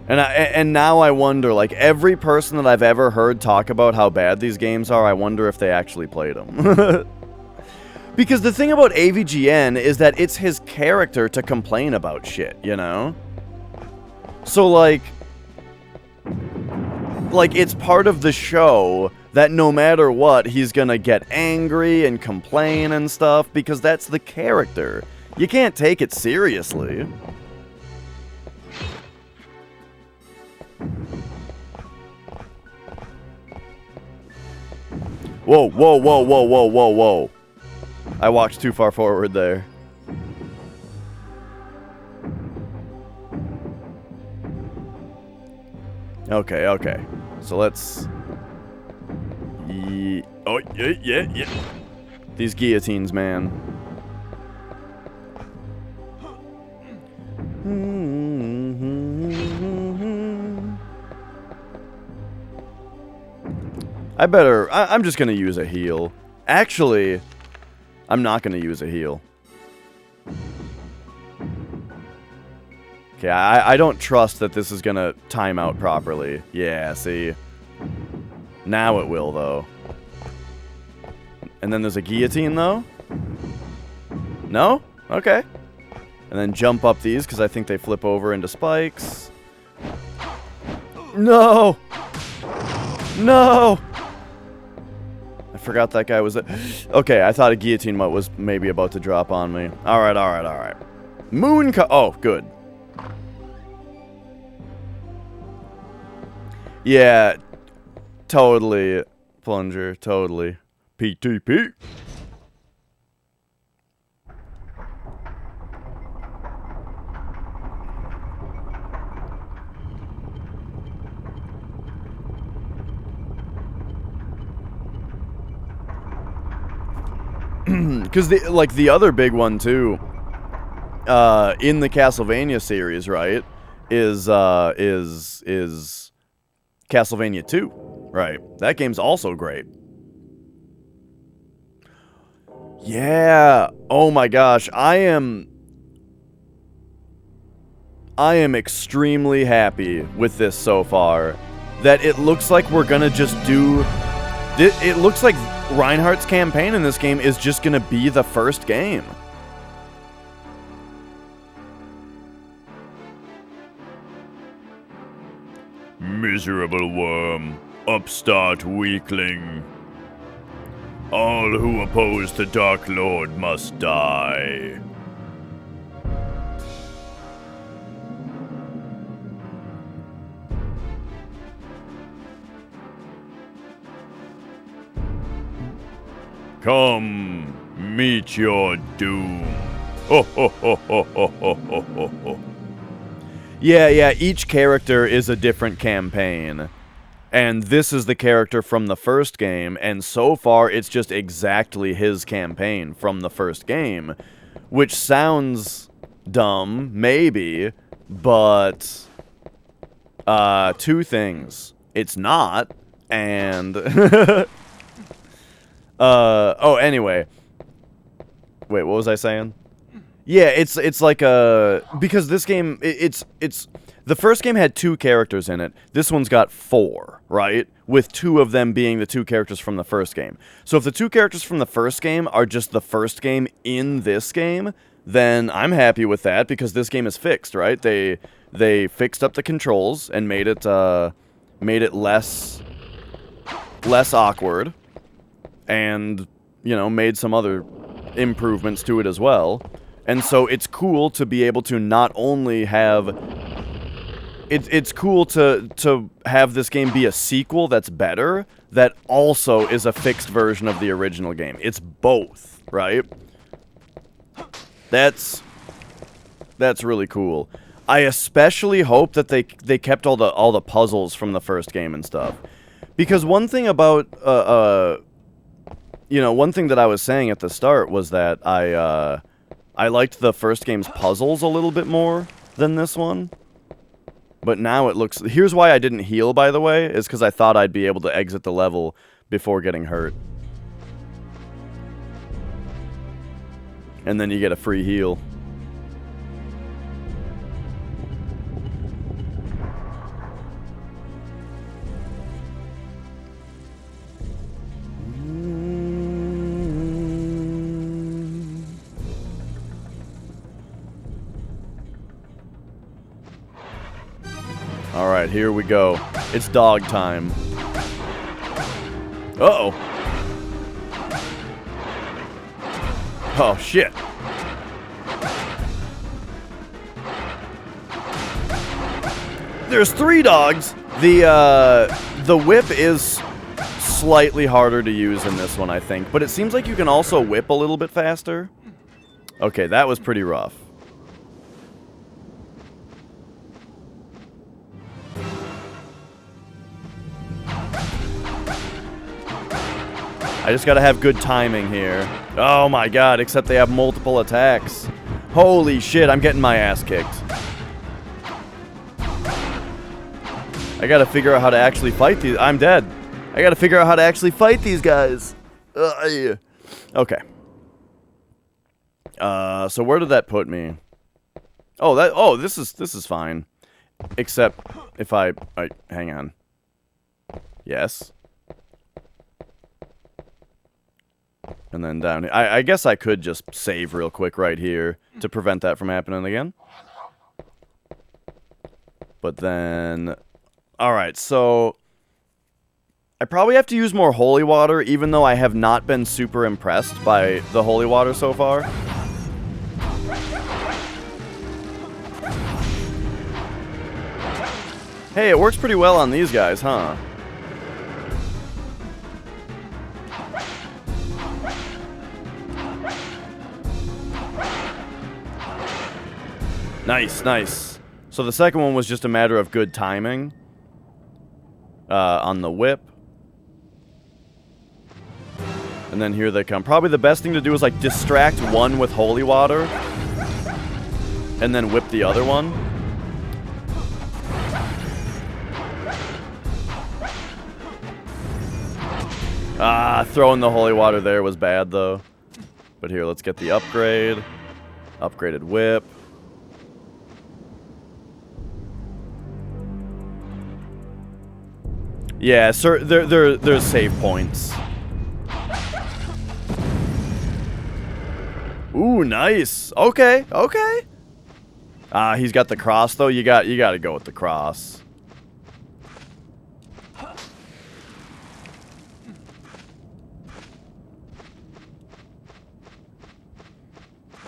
And now I wonder, like, every person that I've ever heard talk about how bad these games are, I wonder if they actually played them. Because the thing about AVGN is that it's his character to complain about shit, you know? So, like, it's part of the show that no matter what, he's gonna get angry and complain and stuff, because that's the character. You can't take it seriously. Whoa, whoa, whoa, whoa, whoa, whoa, whoa. I walked too far forward there. Okay. So let's... Oh, yeah. These guillotines, man. I'm just gonna use a heal. Actually, I'm not gonna use a heal. Okay, I don't trust that this is gonna time out properly. Yeah, see? Now it will, though. And then there's a guillotine, though? No? Okay. And then jump up these, because I think they flip over into spikes. No! No! I forgot that guy was... Okay, I thought a guillotine was maybe about to drop on me. Alright, alright, alright. Moon oh, good. Yeah, totally. Plunger, totally. PTP. Because the other big one too, in the Castlevania series, right, is Castlevania 2, right? That game's also great. Yeah. Oh my gosh, I am extremely happy with this so far. That it looks like we're gonna just do. It looks like Reinhardt's campaign in this game is just gonna be the first game.
Miserable worm, upstart weakling. All who oppose the Dark Lord must die. Come, meet your doom. Ho ho ho ho ho ho ho ho ho.
Yeah, each character is a different campaign. And this is the character from the first game, and so far it's just exactly his campaign from the first game. Which sounds dumb, maybe, but... two things. It's not, and... oh, anyway. Wait, what was I saying? Yeah, it's like a... Because this game, it's... The first game had 2 characters in it. This one's got 4, right? With 2 of them being the 2 characters from the first game. So if the 2 characters from the first game are just the first game in this game, then I'm happy with that because this game is fixed, right? They fixed up the controls and made it less awkward. And, you know, made some other improvements to it as well. And so it's cool to be able to not only have... It's cool to have this game be a sequel that's better, that also is a fixed version of the original game. It's both, right? That's really cool. I especially hope that they kept all the puzzles from the first game and stuff. Because one thing about... you know, one thing that I was saying at the start was that I liked the first game's puzzles a little bit more than this one. But now it looks... Here's why I didn't heal, by the way, is because I thought I'd be able to exit the level before getting hurt. And then you get a free heal. Alright, here we go. It's dog time. Uh-oh. Oh, shit. There's 3 dogs. The whip is slightly harder to use in this one, I think. But it seems like you can also whip a little bit faster. Okay, that was pretty rough. I just gotta have good timing here. Oh my god, except they have multiple attacks. Holy shit, I'm getting my ass kicked. I gotta figure out how to actually fight these. I'm dead. I gotta figure out how to actually fight these guys. Yeah. Okay. So where did that put me? Oh, this is fine. Except if I hang on. Yes. And then down here. I guess I could just save real quick right here to prevent that from happening again. But then... Alright, so... I probably have to use more holy water, even though I have not been super impressed by the holy water so far. Hey, it works pretty well on these guys, huh? Nice, nice. So the second one was just a matter of good timing. On the whip. And then here they come. Probably the best thing to do is like distract one with holy water. And then whip the other one. Throwing the holy water there was bad though. But here, let's get the upgrade. Upgraded whip. Yeah, sir, there's save points. Ooh, nice. Okay, okay. He's got the cross though. You got to go with the cross.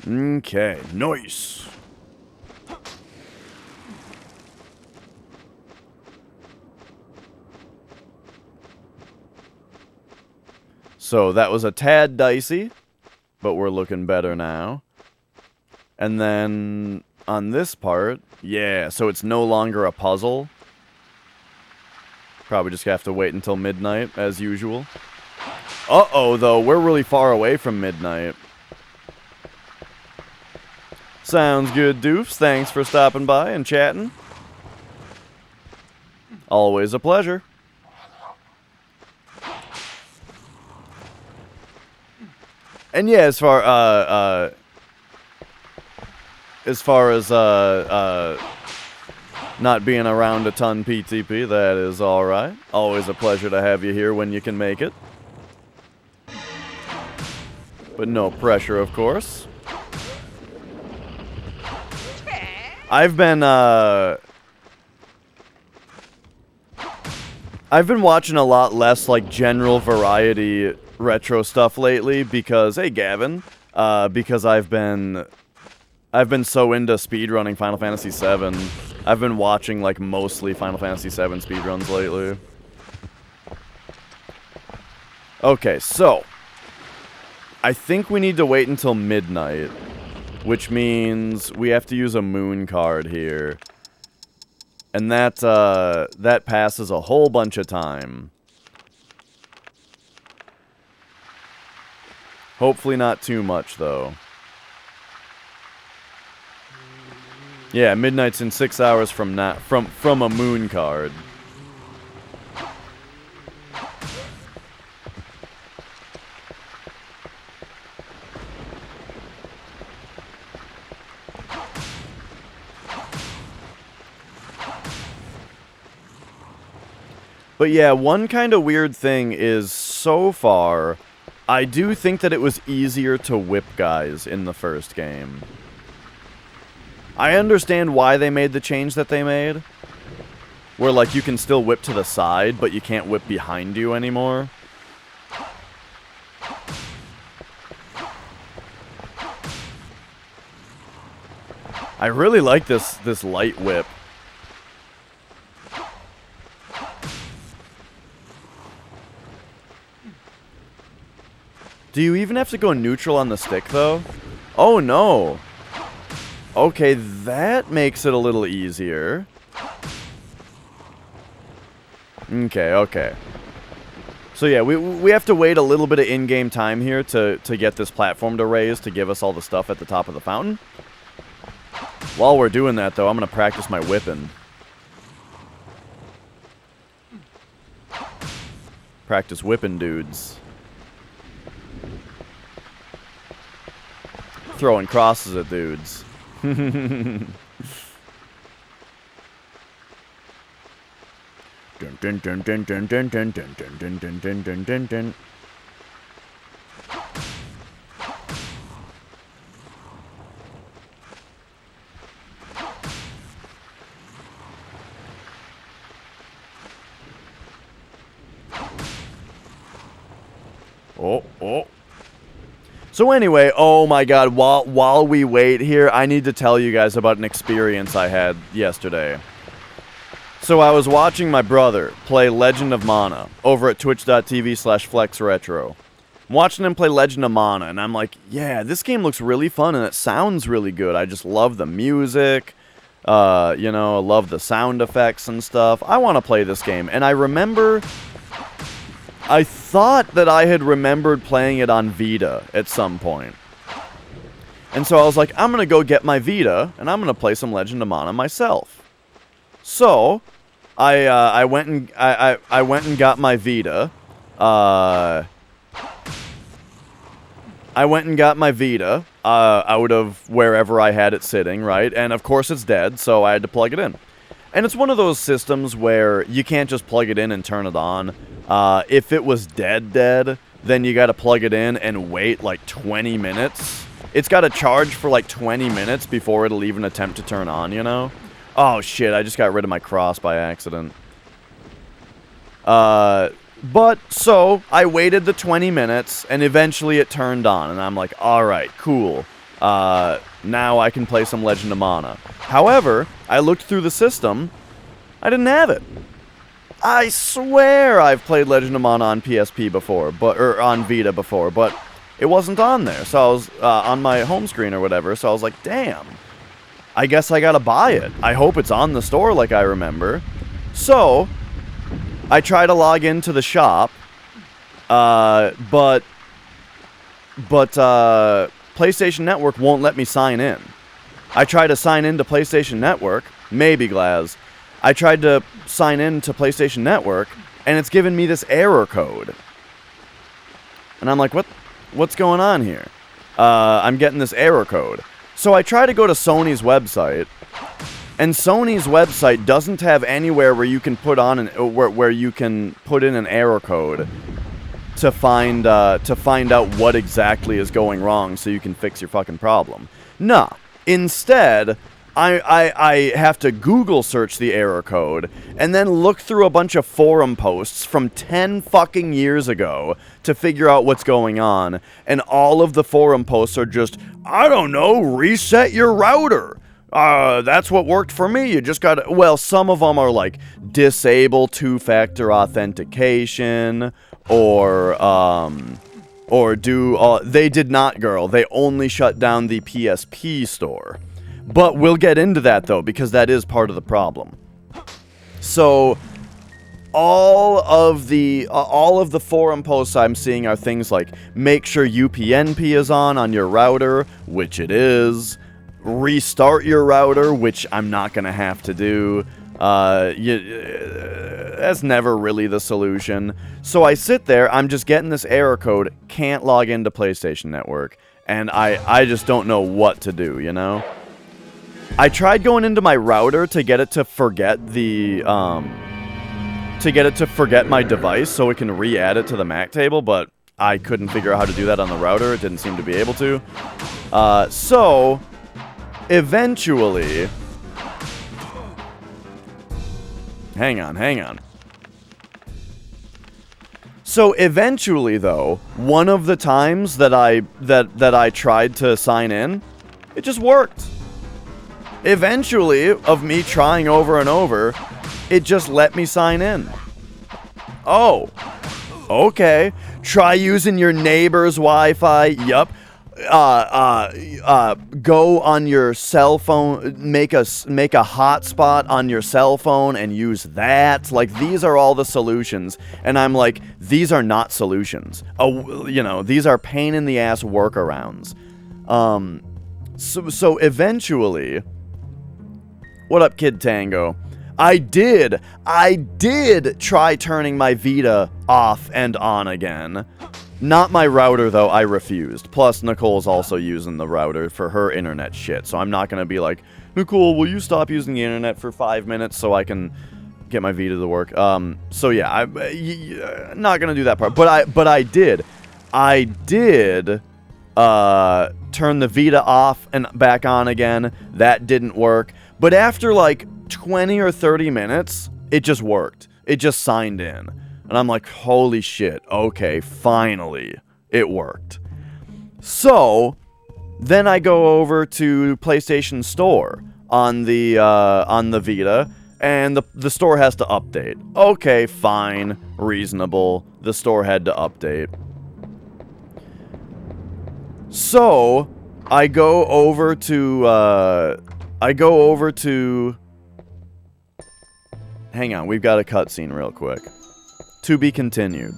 Okay, nice. So that was a tad dicey, but we're looking better now. And then on this part, yeah, so it's no longer a puzzle. Probably just have to wait until midnight, as usual. Uh-oh, though, we're really far away from midnight. Sounds good, Doofs. Thanks for stopping by and chatting. Always a pleasure. And yeah, as far as not being around a ton PTP, that is alright. Always a pleasure to have you here when you can make it. But no pressure, of course. I've been watching a lot less like general variety retro stuff lately because, hey Gavin, because I've been so into speedrunning Final Fantasy VII. I've been watching like mostly Final Fantasy VII speedruns lately. Okay, so I think we need to wait until midnight, which means we have to use a moon card here. And that passes a whole bunch of time. Hopefully not too much, though. Yeah, midnight's in 6 hours from a moon card. But yeah, one kind of weird thing is, so far, I do think that it was easier to whip guys in the first game. I understand why they made the change that they made. Where, like, you can still whip to the side, but you can't whip behind you anymore. I really like this light whip. Do you even have to go neutral on the stick, though? Oh, no. Okay, that makes it a little easier. Okay, okay. So yeah, we have to wait a little bit of in-game time here to get this platform to raise to give us all the stuff at the top of the fountain. While we're doing that, though, I'm going to practice my whipping. Practice whipping dudes. Throwing crosses at dudes. Dun dun dun dun dun dun dun dun dun dun dun dun dun dun. Oh. So anyway, oh my god, while we wait here, I need to tell you guys about an experience I had yesterday. So I was watching my brother play Legend of Mana over at twitch.tv/flexretro. I'm watching him play Legend of Mana, and I'm like, yeah, this game looks really fun, and it sounds really good. I just love the music, I love the sound effects and stuff. I want to play this game, and I thought that I had remembered playing it on Vita at some point. And so I was like, I'm going to go get my Vita, and I'm going to play some Legend of Mana myself. So, I went and got my Vita. I went and got my Vita out of wherever I had it sitting, right? And of course it's dead, so I had to plug it in. And it's one of those systems where you can't just plug it in and turn it on. If it was dead, then you gotta plug it in and wait like 20 minutes. It's gotta charge for like 20 minutes before it'll even attempt to turn on, you know? Oh shit, I just got rid of my cross by accident. But, so, I waited the 20 minutes, and eventually it turned on, and I'm like, alright, cool. Now I can play some Legend of Mana. However, I looked through the system, I didn't have it. I swear I've played Legend of Mana on PSP before, or on Vita before, but it wasn't on there. So I was on my home screen or whatever, so I was like, damn. I guess I gotta buy it. I hope it's on the store like I remember. So, I try to log into the shop, but PlayStation Network won't let me sign in. I try to sign into PlayStation Network, maybe Glaz. I tried to sign in to PlayStation Network, and it's giving me this error code. And I'm like, what's going on here? I'm getting this error code. So I try to go to Sony's website, and Sony's website doesn't have anywhere where you can put on where you can put in an error code to find out what exactly is going wrong so you can fix your fucking problem. Nah. Instead, I have to Google search the error code and then look through a bunch of forum posts from 10 fucking years ago to figure out what's going on. And all of the forum posts are just, I don't know, reset your router. That's what worked for me. You just gotta, well, some of them are like disable two-factor authentication or do, they did not, girl. They only shut down the PSP store. But we'll get into that, though, because that is part of the problem. So, all of the forum posts I'm seeing are things like, make sure UPnP is on your router, which it is. Restart your router, which I'm not going to have to do. That's never really the solution. So I sit there, I'm just getting this error code, can't log into PlayStation Network, and I just don't know what to do, you know? I tried going into my router to get it to forget my device so it can re-add it to the MAC table, but I couldn't figure out how to do that on the router. It didn't seem to be able to. So, eventually... Hang on. So, eventually, though, one of the times that I tried to sign in, it just worked. Eventually, of me trying over and over, it just let me sign in. Oh, okay. Try using your neighbor's Wi-Fi. Yup. Go on your cell phone, make a hotspot on your cell phone and use that. Like, these are all the solutions. And I'm like, these are not solutions. Oh, you know, these are pain in the ass workarounds. So eventually... What up, Kid Tango? I did try turning my Vita off and on again. Not my router, though. I refused. Plus, Nicole's also using the router for her internet shit, so I'm not going to be like, Nicole, will you stop using the internet for 5 minutes so I can get my Vita to work? So yeah, I'm not going to do that part. But I did. I did turn the Vita off and back on again. That didn't work. But after like 20 or 30 minutes, it just worked. It just signed in. And I'm like, holy shit, okay, finally, it worked. So, then I go over to PlayStation Store on the Vita, and the store has to update. Okay, fine, reasonable. The store had to update. So, I go over to, hang on, we've got a cutscene real quick. To be continued.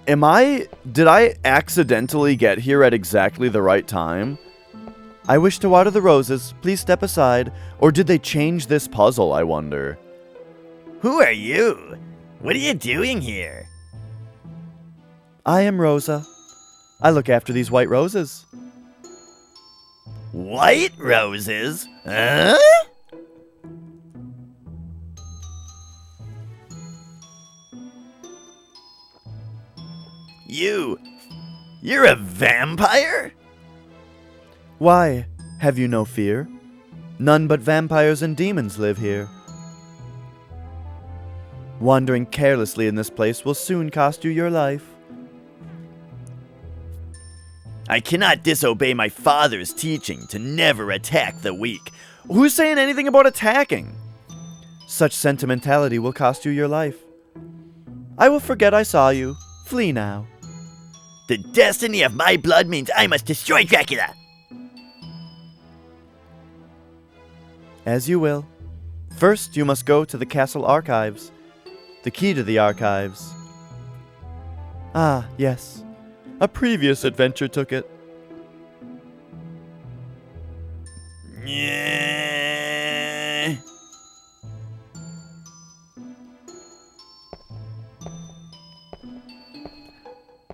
Did I accidentally get here at exactly the right time? I wish to water the roses. Please step aside. Or did they change this puzzle, I wonder?
Who are you? What are you doing here?
I am Rosa. I look after these white roses.
White roses? Huh? You're a vampire?
Why, have you no fear? None but vampires and demons live here. Wandering carelessly in this place will soon cost you your life.
I cannot disobey my father's teaching to never attack the weak.
Who's saying anything about attacking? Such sentimentality will cost you your life. I will forget I saw you. Flee now.
The destiny of my blood means I must destroy Dracula.
As you will. First, you must go to the castle archives. The key to the archives. Ah, yes. A previous adventure took it.
Yeah.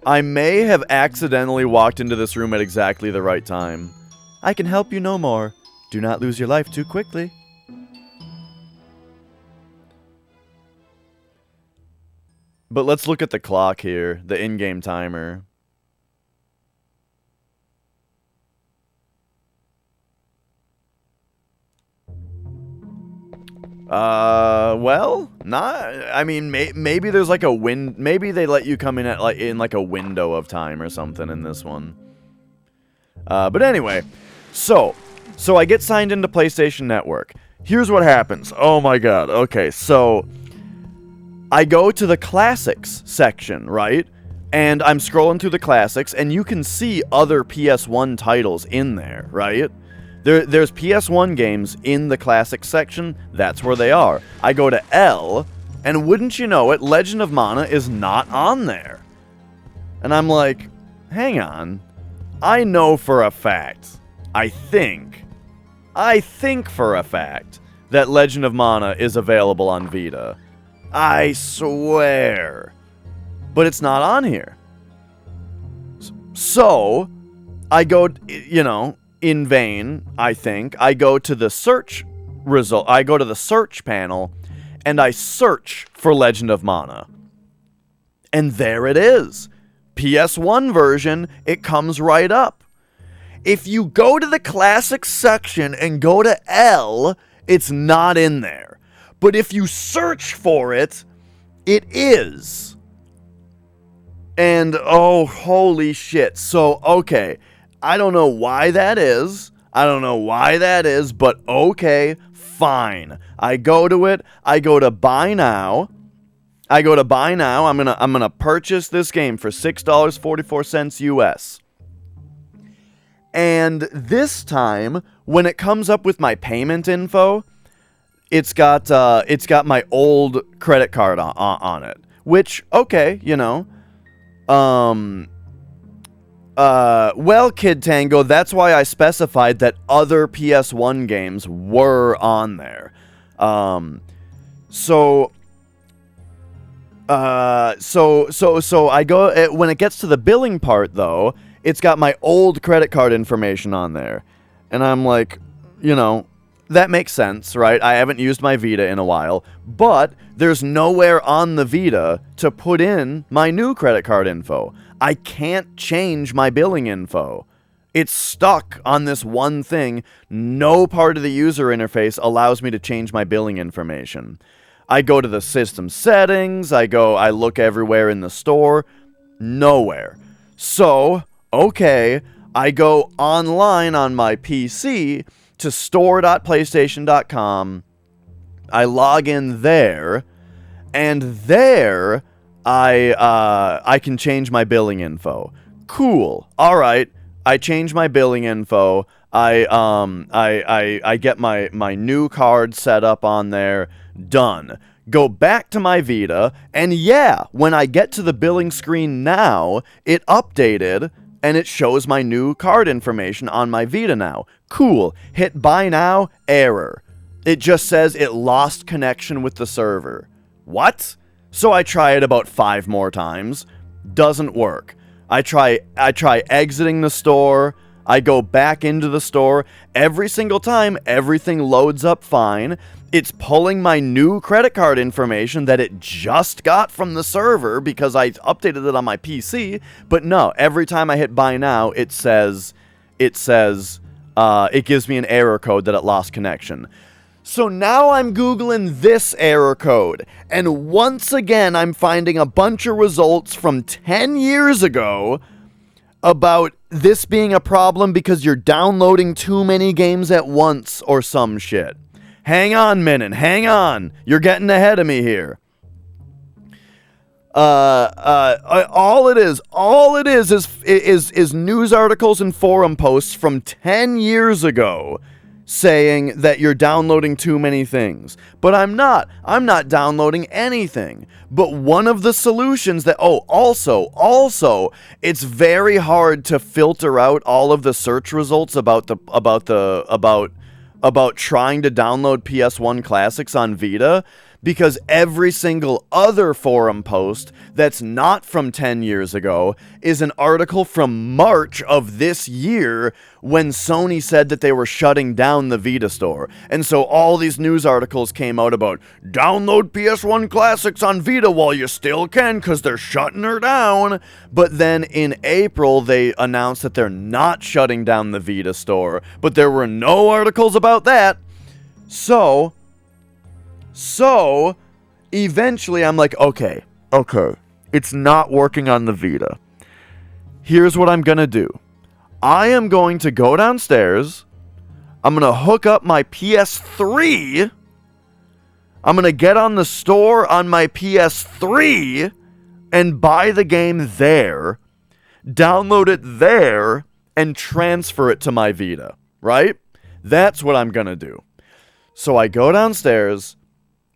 I may have accidentally walked into this room at exactly the right time. I can help you no more. Do not lose your life too quickly. But let's look at the clock here, the in-game timer. Well, I mean, maybe there's like a maybe they let you come in at like a window of time or something in this one. But anyway, so I get signed into PlayStation Network. Here's what happens. Oh my god. Okay, so I go to the classics section, right? And I'm scrolling through the classics, and you can see other PS1 titles in there, right? There's PS1 games in the classics section. That's where they are. I go to L, and wouldn't you know it, Legend of Mana is not on there. And I'm like, hang on. I know for a fact, I think for a fact that Legend of Mana is available on Vita. I swear. But it's not on here. So, I go, you know, in vain, I think. I go to the search result. I go to the search panel, and I search for Legend of Mana. And there it is. PS1 version, it comes right up. If you go to the classics section and go to L, it's not in there. But if you search for it, it is. And, oh, holy shit. So, okay. I don't know why that is. But okay, fine. I go to it. I go to buy now. I'm gonna purchase this game for $6.44 US. And this time, when it comes up with my payment info, it's got my old credit card on it, which, okay, you know. Well, Kid Tango, that's why I specified that other PS1 games were on there. So I go, when it gets to the billing part, though, it's got my old credit card information on there. And I'm like, you know, that makes sense, right? I haven't used my Vita in a while, but there's nowhere on the Vita to put in my new credit card info. I can't change my billing info. It's stuck on this one thing. No part of the user interface allows me to change my billing information. I go to the system settings, I look everywhere in the store, nowhere. So, okay, I go online on my PC to store.playstation.com. I log in there, and there I can change my billing info. Cool. All right. I change my billing info. I get my new card set up on there. Done. Go back to my Vita, and yeah, when I get to the billing screen now, it updated, and it shows my new card information on my Vita now. Cool. Hit buy now, error. It just says it lost connection with the server. What? So I try it about 5 more times. Doesn't work. I try exiting the store. I go back into the store. Every single time, everything loads up fine. It's pulling my new credit card information that it just got from the server because I updated it on my PC. But no, every time I hit buy now, it gives me an error code that it lost connection. So now I'm Googling this error code, and once again I'm finding a bunch of results from 10 years ago about this being a problem because you're downloading too many games at once or some shit. Hang on, Minin, hang on. You're getting ahead of me here. All it is news articles and forum posts from 10 years ago saying that you're downloading too many things. But I'm not downloading anything. But one of the solutions that, also, it's very hard to filter out all of the search results about trying to download PS1 classics on Vita, because every single other forum post that's not from 10 years ago is an article from March of this year when Sony said that they were shutting down the Vita store. And so all these news articles came out about download PS1 classics on Vita while you still can because they're shutting her down. But then in April they announced that they're not shutting down the Vita store, but there were no articles about that. So eventually I'm like, okay, it's not working on the Vita. Here's what I'm gonna do. I am going to go downstairs. I'm gonna hook up my PS3. I'm gonna get on the store on my PS3 and buy the game there, download it there, and transfer it to my Vita, right? That's what I'm gonna do. So I go downstairs,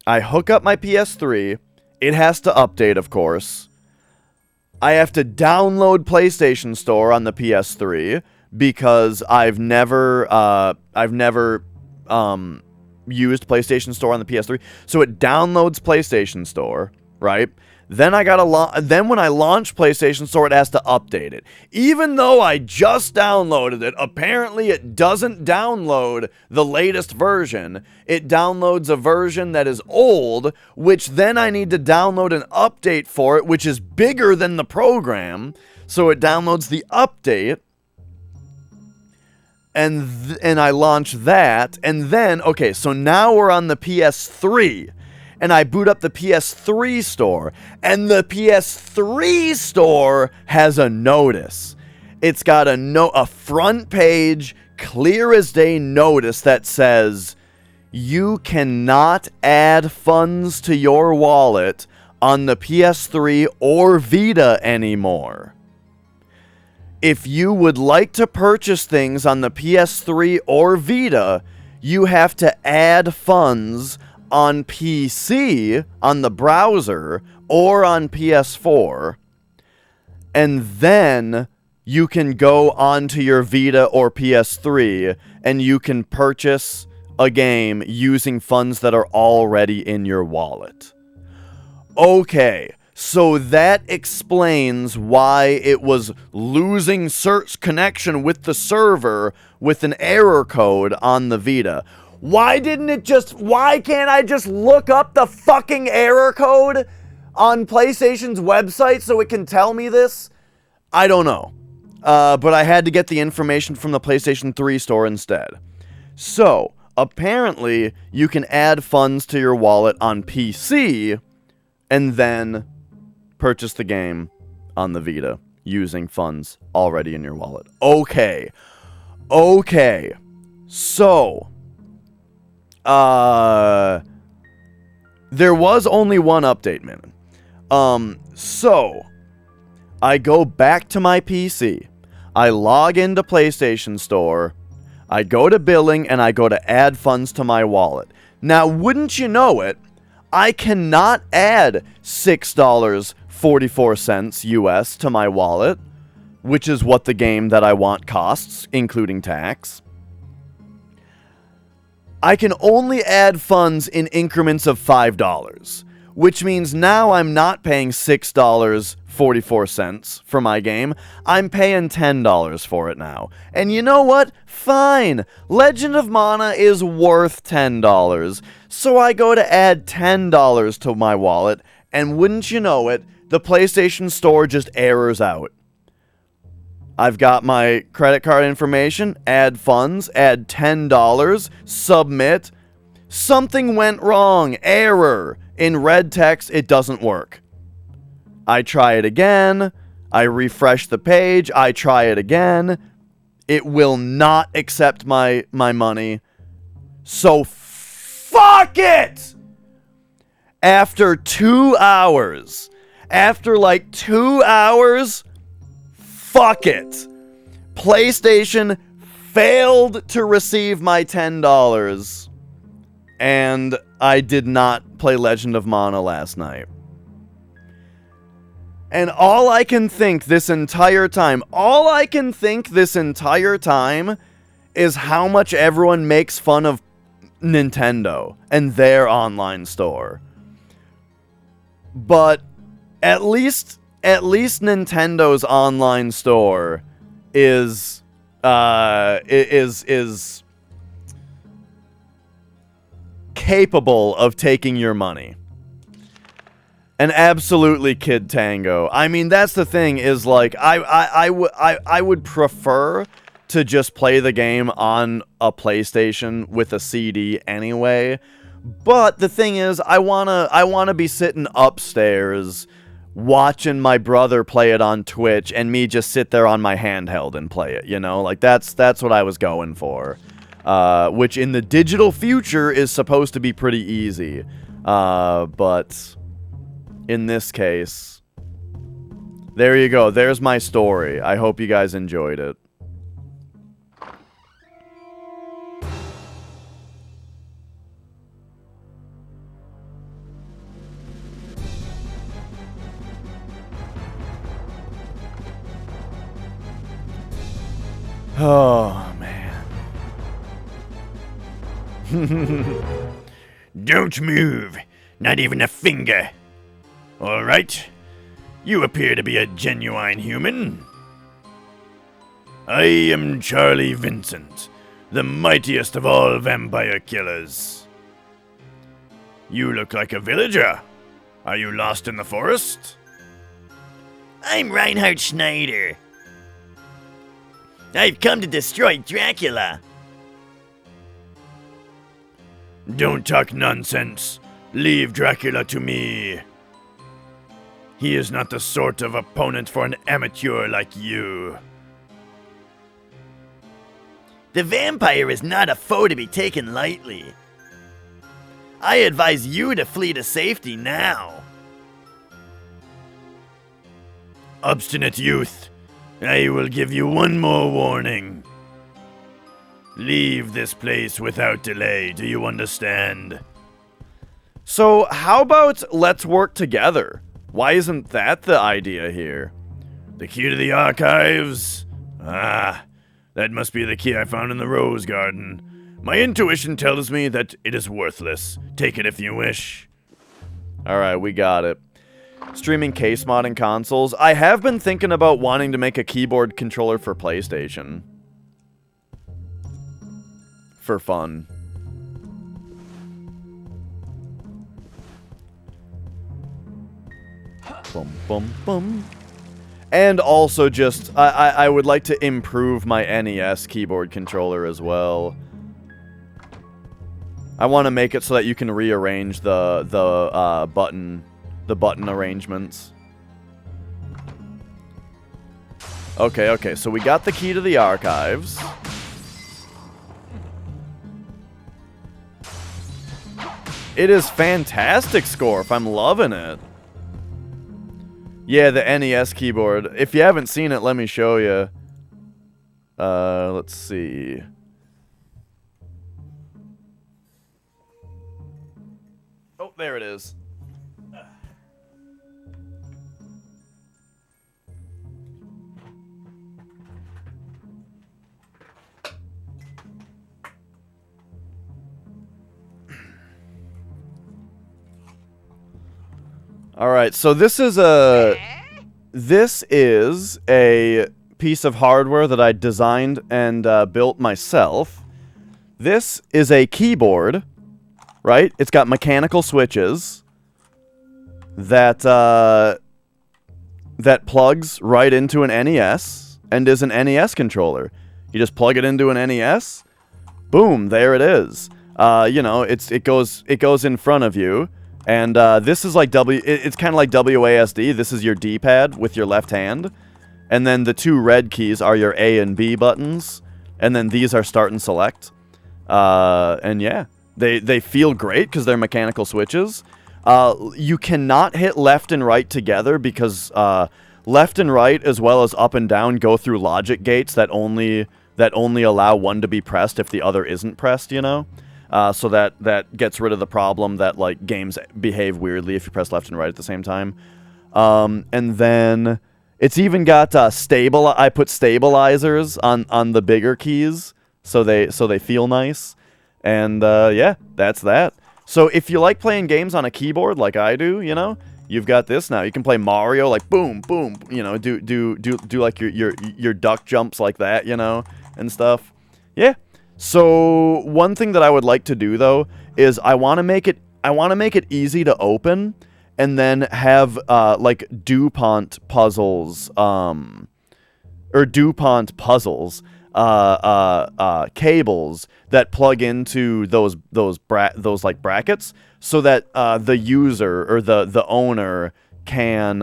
I hook up my PS3. It has to update, of course. I have to download PlayStation Store on the PS3 because I've never used PlayStation Store on the PS3. So it downloads PlayStation Store, right? Then then when I launch PlayStation Store, it has to update it. Even though I just downloaded it, apparently it doesn't download the latest version. It downloads a version that is old, which then I need to download an update for it, which is bigger than the program. So it downloads the update, and I launch that, and then, okay, so now we're on the PS3. And I boot up the PS3 store, and the PS3 store has a notice. It's got a front page, clear as day notice that says, you cannot add funds to your wallet on the PS3 or Vita anymore. If you would like to purchase things on the PS3 or Vita, you have to add funds on PC, on the browser, or on PS4, and then you can go onto your Vita or PS3 and you can purchase a game using funds that are already in your wallet. Okay, so that explains why it was losing search connection with the server with an error code on the Vita. Why can't I just look up the fucking error code on PlayStation's website so it can tell me this? I don't know. But I had to get the information from the PlayStation 3 store instead. So, apparently, you can add funds to your wallet on PC and then purchase the game on the Vita using funds already in your wallet. Okay. So, there was only one update, man. So, I go back to my PC. I log into PlayStation Store. I go to billing and I go to add funds to my wallet. Now, wouldn't you know it, I cannot add $6.44 US to my wallet, which is what the game that I want costs, including tax. I can only add funds in increments of $5, which means now I'm not paying $6.44 for my game. I'm paying $10 for it now. And you know what? Fine. Legend of Mana is worth $10. So I go to add $10 to my wallet, and wouldn't you know it, the PlayStation Store just errors out. I've got my credit card information, add funds, add $10, submit. Something went wrong, error. In red text, it doesn't work. I try it again, I refresh the page, I try it again. It will not accept my money. So fuck it! After 2 hours, fuck it. PlayStation failed to receive my $10, and I did not play Legend of Mana last night. And all I can think this entire time is how much everyone makes fun of Nintendo and their online store. But at least Nintendo's online store is capable of taking your money. And absolutely, Kid Tango. I mean, that's the thing, is like, I would prefer to just play the game on a PlayStation with a CD anyway. But the thing is, I wanna be sitting upstairs watching my brother play it on Twitch and me just sit there on my handheld and play it, you know? Like, that's what I was going for. Which in the digital future is supposed to be pretty easy. But in this case, there you go. There's my story. I hope you guys enjoyed it. Oh, man.
Don't move. Not even a finger. All right. You appear to be a genuine human. I am Charlie Vincent, the mightiest of all vampire killers. You look like a villager. Are you lost in the forest? I'm Reinhard Schneider. I've come to destroy Dracula. Don't talk nonsense. Leave Dracula to me. He is not the sort of opponent for an amateur like you. The vampire is not a foe to be taken lightly. I advise you to flee to safety now. Obstinate youth, I will give you one more warning. leave this place without delay. Do you understand?
So, how about let's work together? Why isn't that the idea here?
The key to the archives? Ah, that must be the key I found in the rose garden. My intuition tells me that it is worthless. Take it if you wish.
Alright, we got it. Streaming case modding consoles. I have been thinking about wanting to make a keyboard controller for PlayStation. For fun. Bum, bum, bum. And also just, I would like to improve my NES keyboard controller as well. I want to make it so that you can rearrange the button arrangements. Okay, so we got the key to the archives. It is fantastic, Scorp. I'm loving it. Yeah, the NES keyboard. If you haven't seen it, let me show you. Let's see. Oh, there it is. All right, so this is a piece of hardware that I designed and built myself. This is a keyboard, right? It's got mechanical switches that that plugs right into an NES and is an NES controller. You just plug it into an NES, boom, there it is. You know, it goes in front of you. And this is like it's kind of like WASD. This is your D-pad with your left hand. And then the two red keys are your A and B buttons. And then these are start and select. And yeah, they feel great because they're mechanical switches. You cannot hit left and right together because left and right as well as up and down go through logic gates that only allow one to be pressed if the other isn't pressed, you know? So that gets rid of the problem that, like, games behave weirdly if you press left and right at the same time. And then it's even got I put stabilizers on the bigger keys so they feel nice. And yeah, that's that. So if you like playing games on a keyboard like I do, you know, you've got this now. You can play Mario like boom, boom, you know, do like your duck jumps like that, you know, and stuff. Yeah. So one thing that I would like to do though is I want to make it easy to open and then have like DuPont puzzles cables that plug into those like brackets so that the user or the owner can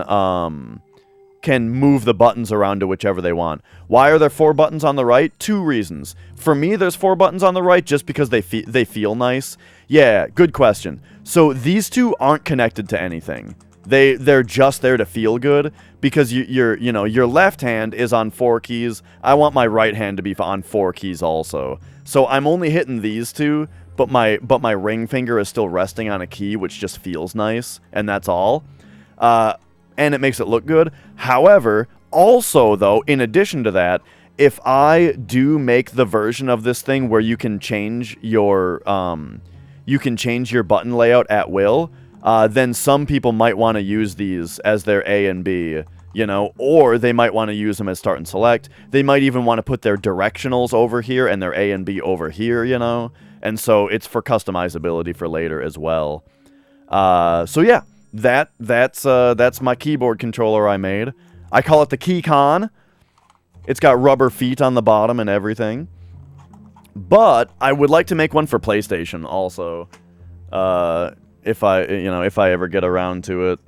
move the buttons around to whichever they want. Why are there 4 buttons on the right? 2 reasons. For me, there's 4 buttons on the right just because they feel nice. Yeah, good question. So these 2 aren't connected to anything. They're just there to feel good because your left hand is on 4 keys. I want my right hand to be on 4 keys also. So I'm only hitting these 2, but my ring finger is still resting on a key, which just feels nice, and that's all. And it makes it look good. However, also though, in addition to that, if I do make the version of this thing where you can change your button layout at will, then some people might want to use these as their A and B, you know, or they might want to use them as start and select. They might even want to put their directionals over here and their A and B over here, you know, and so it's for customizability for later as well. So yeah. That's my keyboard controller I made. I call it the KeyCon. It's got rubber feet on the bottom and everything. But I would like to make one for PlayStation also. If I ever get around to it.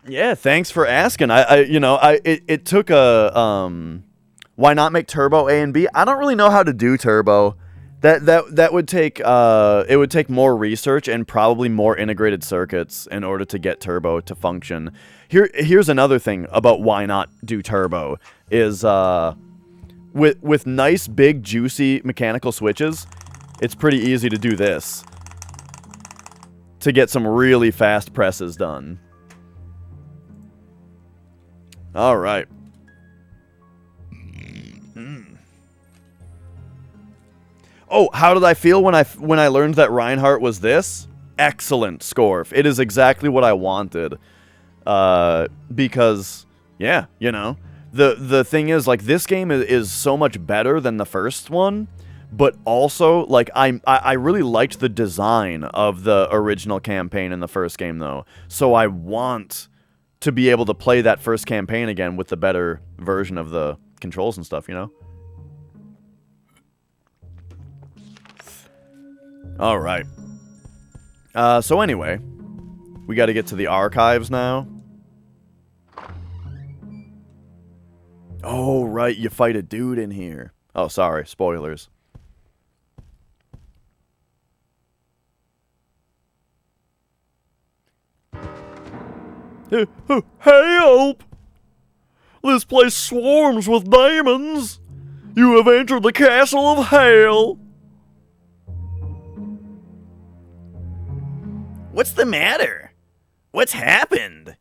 Yeah, thanks for asking. It took a why not make Turbo A and B? I don't really know how to do Turbo. That would take it would take more research and probably more integrated circuits in order to get Turbo to function. Here's another thing about why not do Turbo is well, with nice, big, juicy mechanical switches, it's pretty easy to do this. To get some really fast presses done. Alright. Oh, how did I feel when I learned that Reinhardt was this? Excellent, Scorf. It is exactly what I wanted. Because, yeah, you know. The thing is, like, this game is so much better than the first one, but also, like, I really liked the design of the original campaign in the first game, though. So I want to be able to play that first campaign again with the better version of the controls and stuff, you know? Alright. So anyway, we gotta get to the archives now. Oh, right, you fight a dude in here. Oh, sorry, spoilers. Help! This place swarms with demons! You have entered the castle of hell!
What's the matter? What's happened?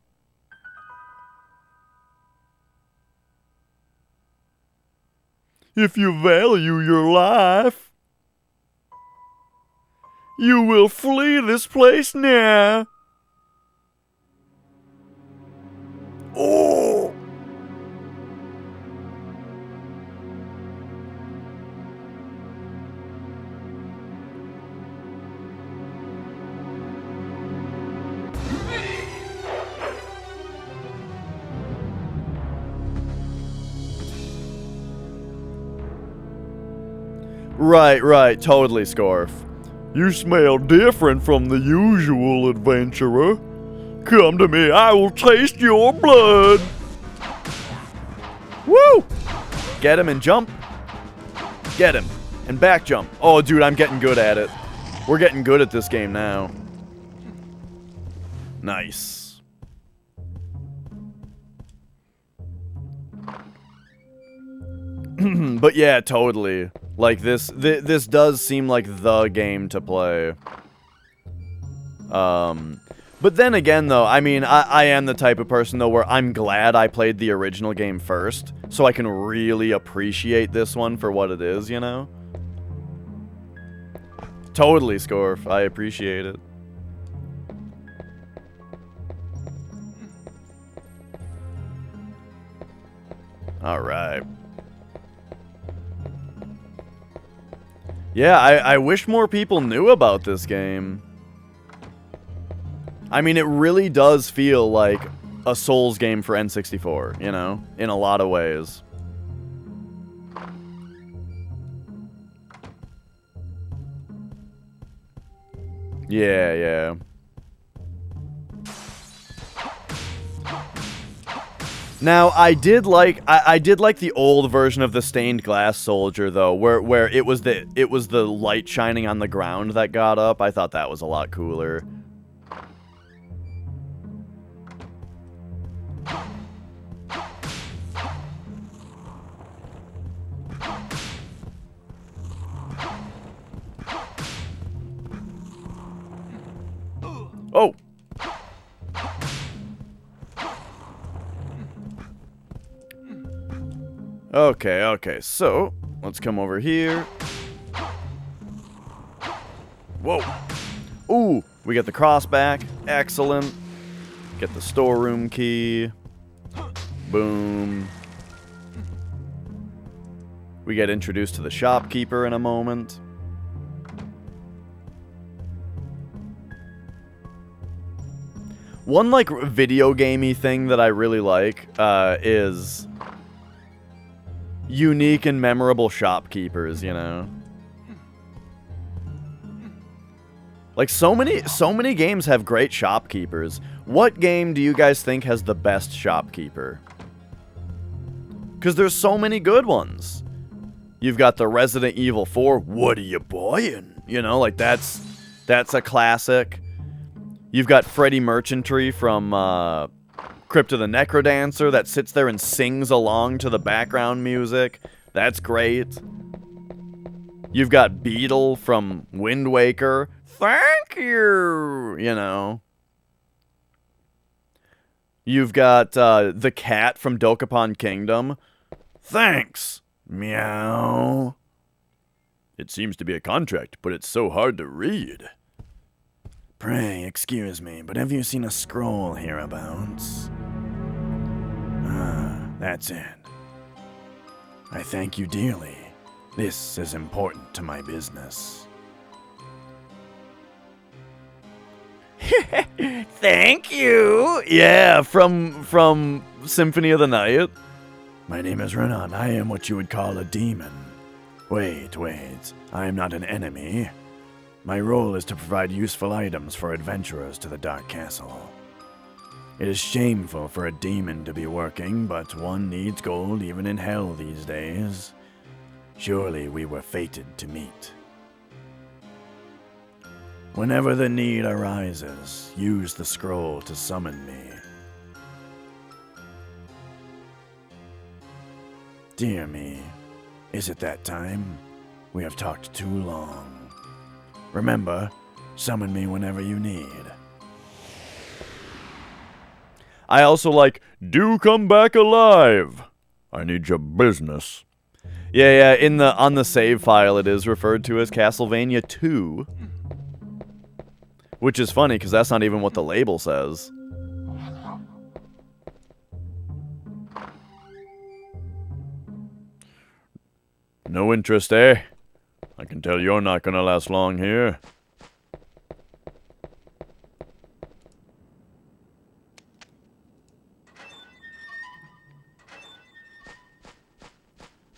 If you value your life, you will flee this place now. Oh! Right, totally, Scarf. You smell different from the usual, adventurer. Come to me, I will taste your blood. Woo! Get him and jump. Get him. And back jump. Oh, dude, I'm getting good at it. We're getting good at this game now. Nice. But yeah, totally. Like, this does seem like the game to play. But then again, though, I mean, I am the type of person, though, where I'm glad I played the original game first, so I can really appreciate this one for what it is, you know? Totally, Scorf. I appreciate it. Alright. Yeah, I wish more people knew about this game. I mean, it really does feel like a Souls game for N64, you know? In a lot of ways. Yeah. Now, I did like the old version of the stained glass soldier, though, where it was the light shining on the ground that got up. I thought that was a lot cooler. Oh! Okay, so, let's come over here. Whoa! Ooh, we get the cross back. Excellent. Get the storeroom key. Boom. We get introduced to the shopkeeper in a moment. One, like, video gamey thing that I really like, is unique and memorable shopkeepers, you know? Like, so many games have great shopkeepers. What game do you guys think has the best shopkeeper? Because there's so many good ones. You've got the Resident Evil 4, what are you buying? You know, like, that's a classic. You've got Freddy Merchantry from Crypt of the Necrodancer that sits there and sings along to the background music. That's great. You've got Beetle from Wind Waker. Thank you, you know. You've got the cat from Dokapon Kingdom. Thanks. Meow.
It seems to be a contract, but it's so hard to read.
Pray, excuse me, but have you seen a scroll hereabouts? Ah, that's it. I thank you dearly. This is important to my business.
Thank you. Yeah, from Symphony of the Night.
My name is Renan. I am what you would call a demon. Wait. I am not an enemy. My role is to provide useful items for adventurers to the Dark Castle. It is shameful for a demon to be working, but one needs gold even in hell these days. Surely we were fated to meet. Whenever the need arises, use the scroll to summon me. Dear me, is it that time? We have talked too long. Remember, summon me whenever you need.
I also like,
Do come back alive. I need your business.
yeah, on the save file it is referred to as Castlevania 2. Which is funny, because that's not even what the label says.
No interest, eh? I can tell you're not gonna last long here.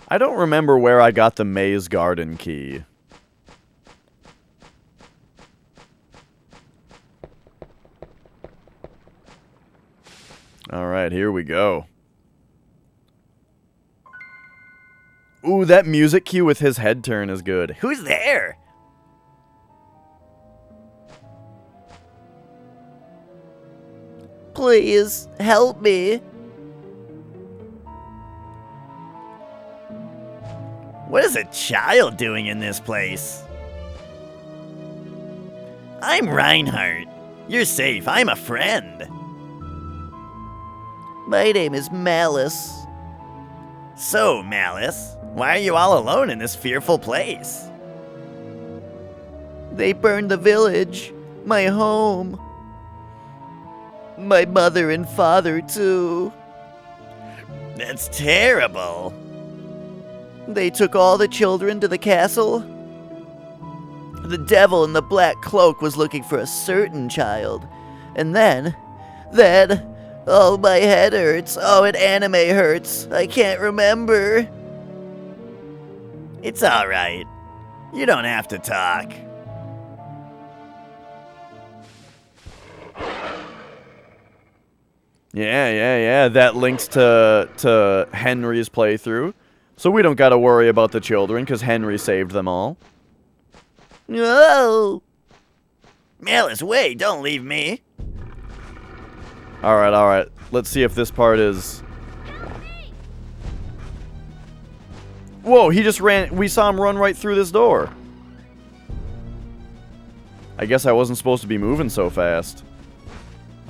I don't remember where I got the Maze Garden key. Alright, here we go. Ooh, that music cue with his head turn is good. Who's there?
Please, help me.
What is a child doing in this place? I'm Reinhardt. You're safe. I'm a friend.
My name is Malice.
So, Malice, why are you all alone in this fearful place?
They burned the village, my home, my mother and father, too.
That's terrible.
They took all the children to the castle. The devil in the black cloak was looking for a certain child. And then, oh, my head hurts. Oh, and anime hurts. I can't remember.
It's alright. You don't have to talk.
Yeah. That links to Henry's playthrough. So we don't gotta worry about the children, because Henry saved them all.
No!
Malice, wait, don't leave me.
Alright. Let's see if this part is... Whoa, he just ran... We saw him run right through this door. I guess I wasn't supposed to be moving so fast.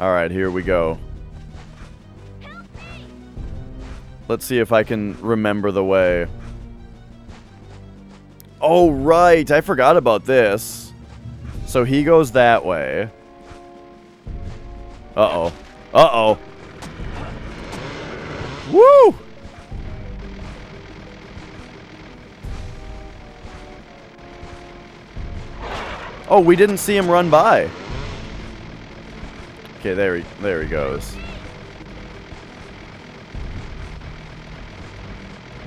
Alright, here we go. Let's see if I can remember the way. Oh, right. I forgot about this. So he goes that way. Uh-oh. Woo! Oh, we didn't see him run by. Okay, there he goes.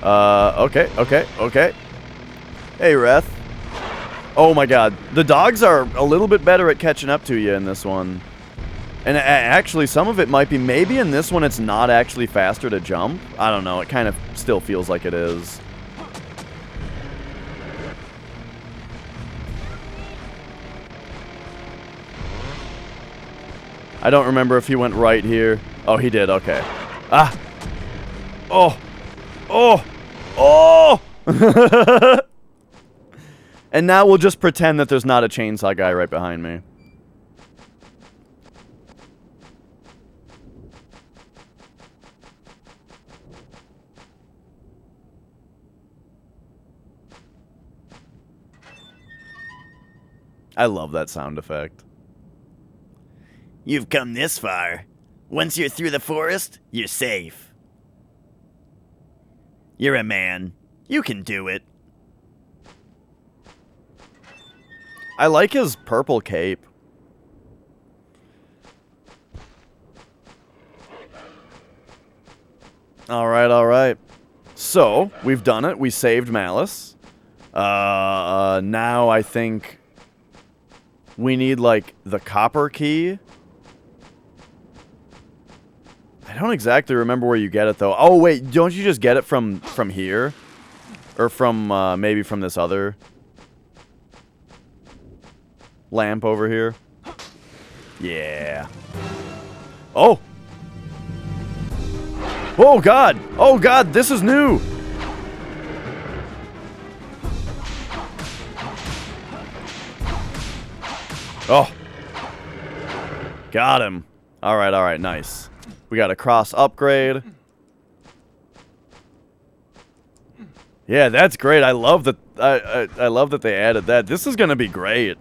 Okay. Hey, Reth. Oh my god. The dogs are a little bit better at catching up to you in this one. And actually, some of it might be... Maybe in this one it's not actually faster to jump. I don't know. It kind of still feels like it is. I don't remember if he went right here. Oh, he did. Okay. Ah! Oh! Oh! And now we'll just pretend that there's not a chainsaw guy right behind me. I love that sound effect.
You've come this far. Once you're through the forest, you're safe. You're a man. You can do it.
I like his purple cape. Alright, alright. So, we've done it. We saved Malice. Now I think we need, like, the copper key. I don't exactly remember where you get it, though. Oh, wait, don't you just get it from here? Or from, maybe from this other lamp over here? Yeah. Oh! Oh, God! Oh, God, this is new! Oh. Got him. Alright, nice. We got a cross upgrade. Yeah, that's great. I love that. I love that they added that. This is gonna be great.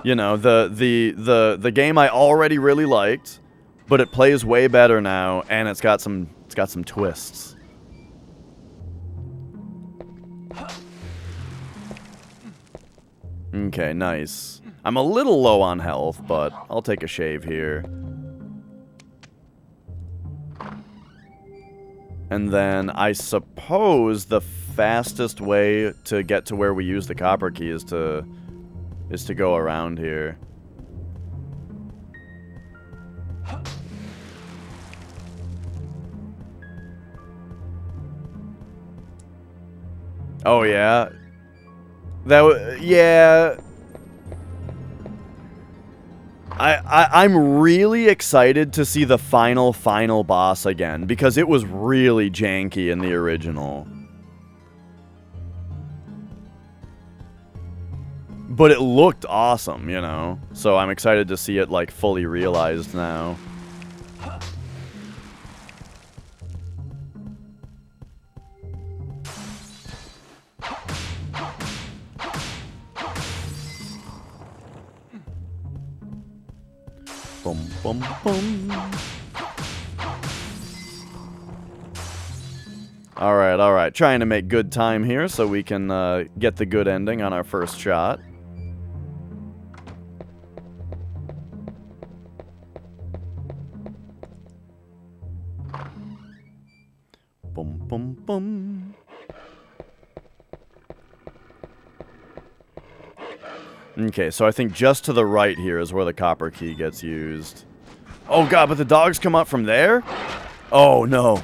You know, the game I already really liked, but it plays way better now, and it's got some twists. Okay, nice. I'm a little low on health, but I'll take a shave here. And then I suppose the fastest way to get to where we use the copper key is to go around here. Oh yeah. Yeah. I'm really excited to see the final boss again, because it was really janky in the original. But it looked awesome, you know? So I'm excited to see it, like, fully realized now. Bum, bum, bum. Alright. Trying to make good time here so we can get the good ending on our first shot. Bum, bum, bum. Okay, so I think just to the right here is where the copper key gets used. Oh god, but the dogs come up from there? Oh no.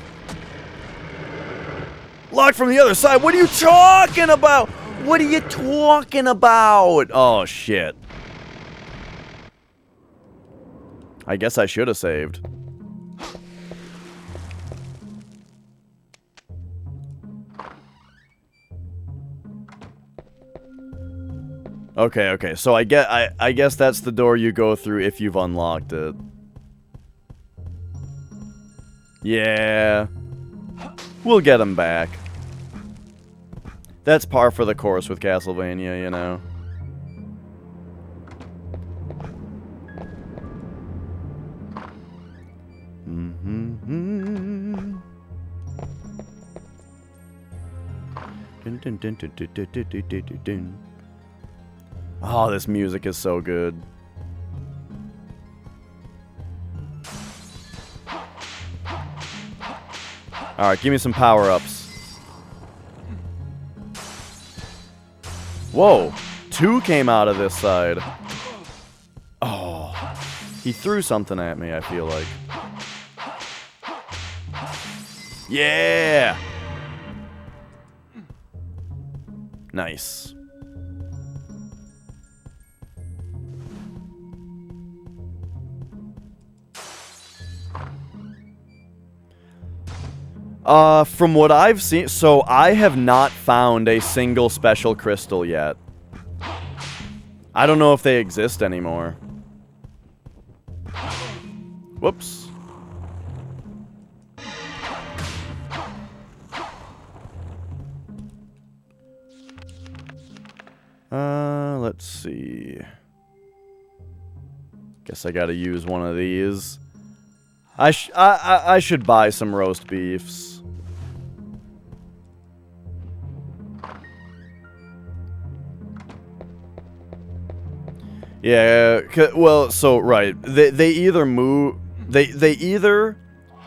Locked from the other side? What are you talking about? What are you talking about? Oh shit. I guess I should have saved. Okay, so I guess that's the door you go through if you've unlocked it. Yeah. We'll get him back. That's par for the course with Castlevania, you know. Oh, this music is so good. Alright, give me some power-ups. Whoa! 2 came out of this side. Oh. He threw something at me, I feel like. Yeah! Nice. From what I've seen, so I have not found a single special crystal yet. I don't know if they exist anymore. Whoops. Let's see. Guess I gotta use one of these. I should buy some roast beefs. Yeah, well, so right, they either they either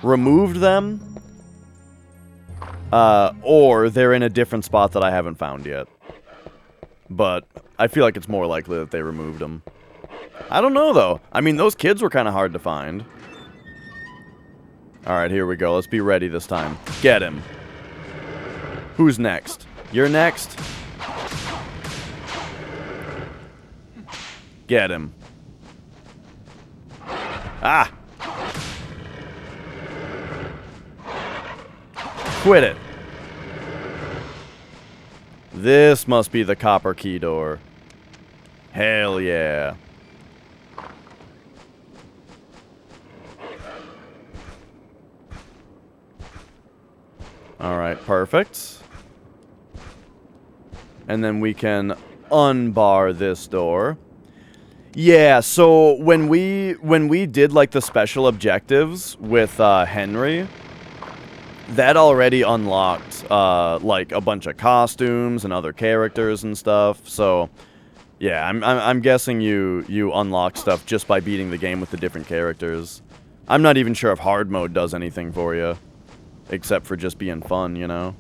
removed them, or they're in a different spot that I haven't found yet. But I feel like it's more likely that they removed them. I don't know though. I mean, those kids were kind of hard to find. All right, here we go. Let's be ready this time. Get him. Who's next? You're next. Get him. Ah! Quit it. This must be the copper key door. Hell yeah. Alright, perfect. And then we can unbar this door. Yeah, so when we did like the special objectives with Henry, that already unlocked like a bunch of costumes and other characters and stuff. So yeah, I'm guessing you unlock stuff just by beating the game with the different characters. I'm not even sure if hard mode does anything for you, except for just being fun, you know.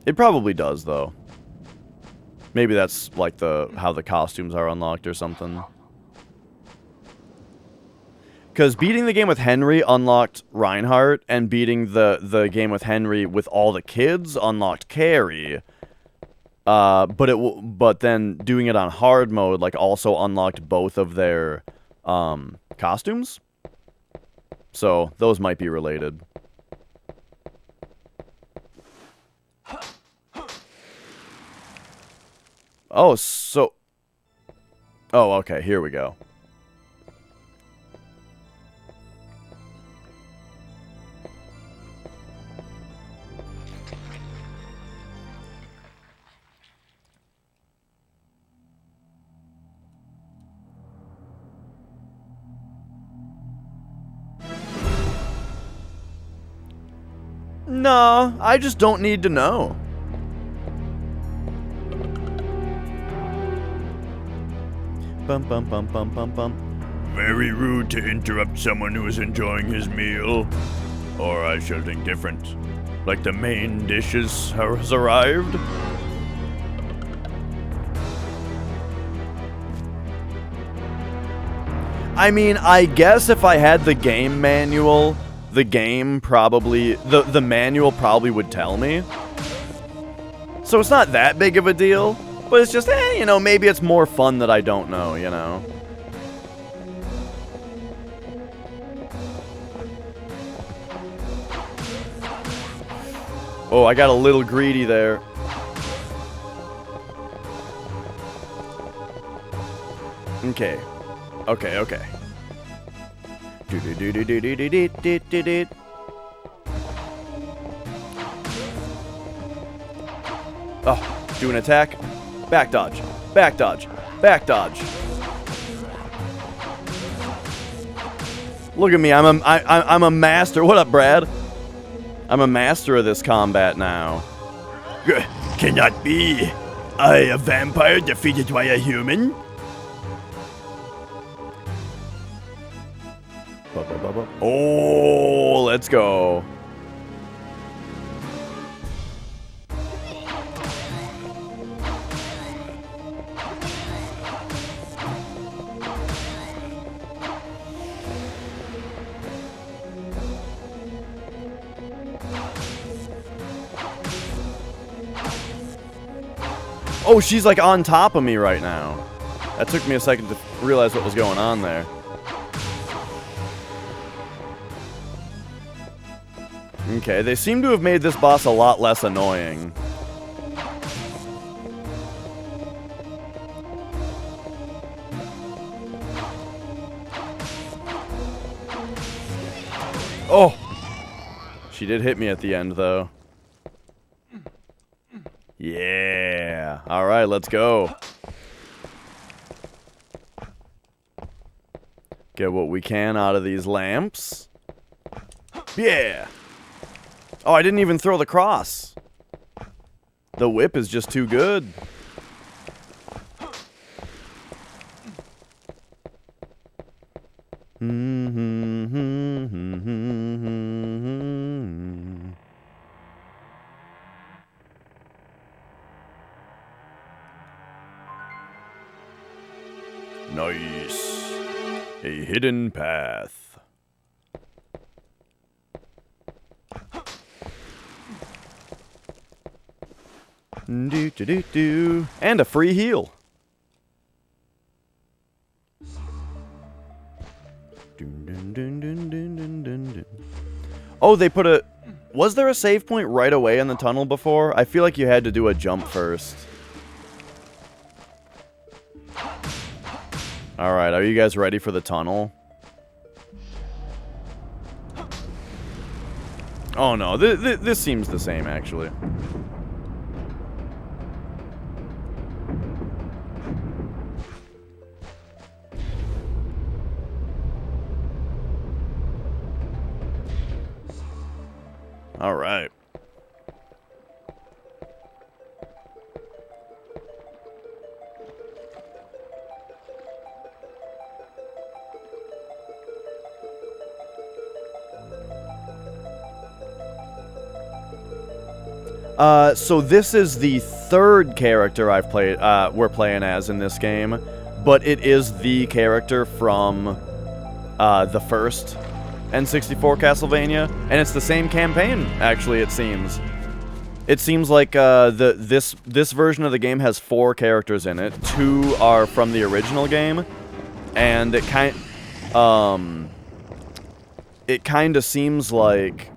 It probably does though. Maybe that's like how the costumes are unlocked or something. Because beating the game with Henry unlocked Reinhardt, and beating the game with Henry with all the kids unlocked Carrie. But then doing it on hard mode like also unlocked both of their costumes. So those might be related. Oh, so... Oh, okay, here we go. No, I just don't need to know. Bum bum bum bum bum bum.
Very rude to interrupt someone who is enjoying his meal. Or I shall think different. Like the main dish has arrived.
I mean, I guess if I had the game manual, the game probably... The manual probably would tell me. So it's not that big of a deal. But it's just, you know, maybe it's more fun that I don't know, you know. Oh, I got a little greedy there. Okay. Okay. Oh, do an attack. Back dodge. Back dodge. Back dodge. Look at me. I'm a master. What up, Brad? I'm a master of this combat now.
Cannot be. I, a vampire, defeated by a human?
Oh, let's go. Oh, she's like on top of me right now. That took me a second to realize what was going on there. Okay, they seem to have made this boss a lot less annoying. Oh! She did hit me at the end, though. Yeah! Alright, let's go. Get what we can out of these lamps. Yeah! Oh, I didn't even throw the cross. The whip is just too good.
Nice. A hidden path.
And a free heal. Oh, they put a... Was there a save point right away in the tunnel before? I feel like you had to do a jump first. Alright, are you guys ready for the tunnel? Oh no, this seems the same actually. Alright. So this is the third character I've played, we're playing as in this game, but it is the character from, the first N64 Castlevania, and it's the same campaign, actually, it seems. It seems like, this version of the game has 4 characters in it. 2 are from the original game, and it kind of seems like...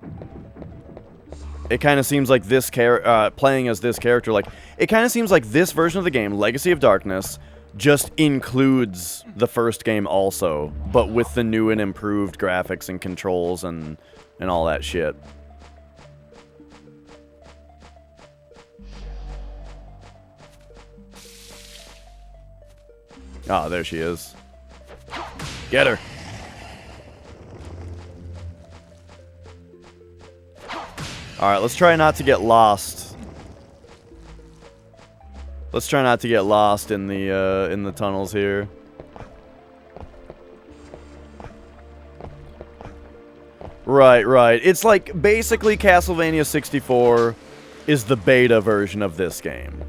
It kind of seems like this playing as this character, like, it kind of seems like this version of the game, Legacy of Darkness, just includes the first game also, but with the new and improved graphics and controls and all that shit. Ah, there she is. Get her. Alright, let's try not to get lost. Let's try not to get lost in the tunnels here. Right. It's like, basically Castlevania 64 is the beta version of this game.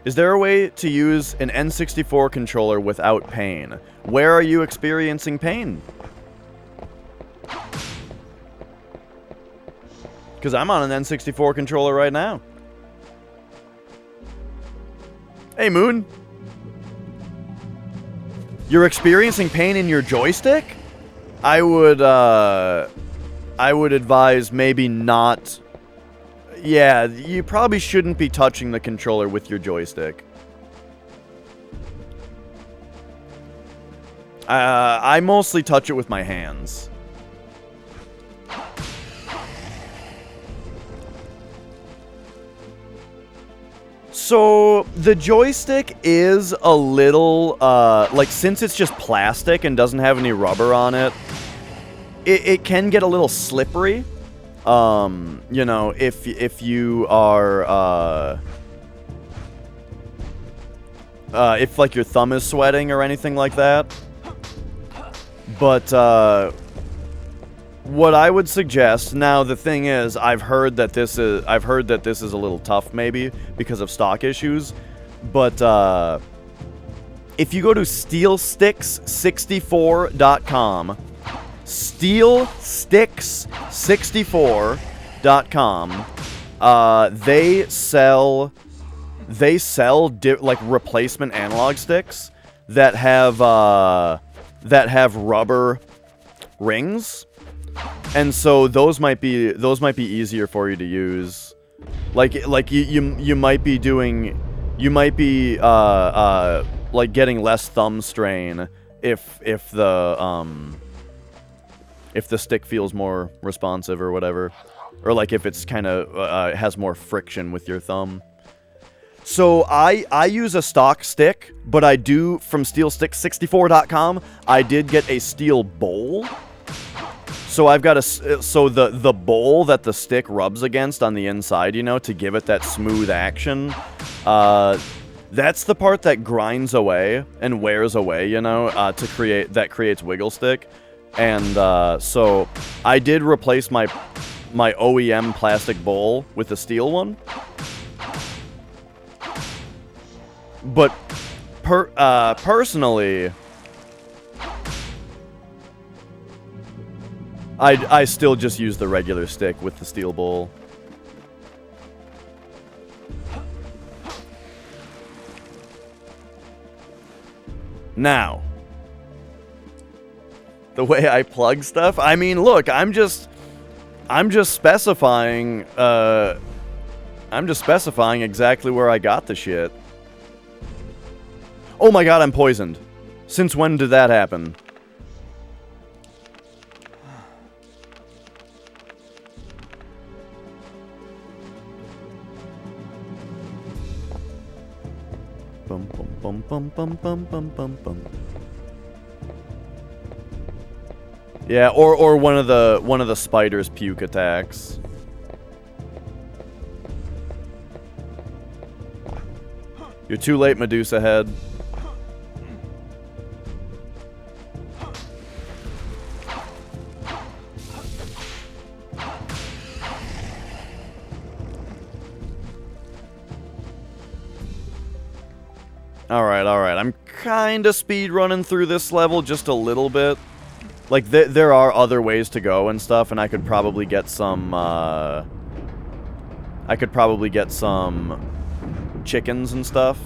Is there a way to use an N64 controller without pain? Where are you experiencing pain? Because I'm on an N64 controller right now. Hey, Moon. You're experiencing pain in your joystick? I would advise maybe not... Yeah, you probably shouldn't be touching the controller with your joystick. I mostly touch it with my hands. So, the joystick is a little, like, since it's just plastic and doesn't have any rubber on it, it can get a little slippery. You know, if you are, if, like, your thumb is sweating or anything like that. But, what I would suggest, now the thing is, I've heard that this is a little tough maybe because of stock issues, but if you go to steelsticks64.com, steelsticks64.com, they sell like replacement analog sticks that have rubber rings. And so those might be easier for you to use. Like you might be doing, like getting less thumb strain if the stick feels more responsive or whatever, or like if it's kind of has more friction with your thumb. So I use a stock stick, but I do, from SteelStick64.com, I did get a steel bowl. So I've got the bowl that the stick rubs against on the inside, you know, to give it that smooth action. That's the part that grinds away and wears away, you know, that creates wiggle stick. And so I did replace my OEM plastic bowl with a steel one. But personally, I still just use the regular stick with the steel bowl. Now, the way I plug stuff, I mean, look, I'm just specifying exactly where I got the shit. Oh my god, I'm poisoned. Since when did that happen? Bum bum bum bum bum bum bum bum. Yeah, or one of the spider's puke attacks. You're too late, Medusa head. Alright. I'm kinda speed running through this level just a little bit. Like, there are other ways to go and stuff, and I could probably get some, chickens and stuff.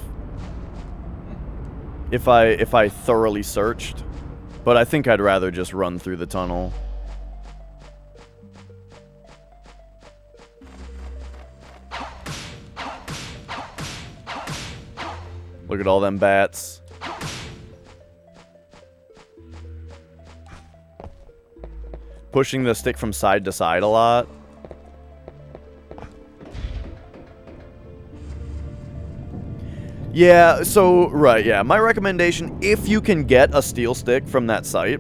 If I thoroughly searched. But I think I'd rather just run through the tunnel. Look at all them bats. Pushing the stick from side to side a lot. Yeah, so, right, yeah. My recommendation, if you can get a steel stick from that site,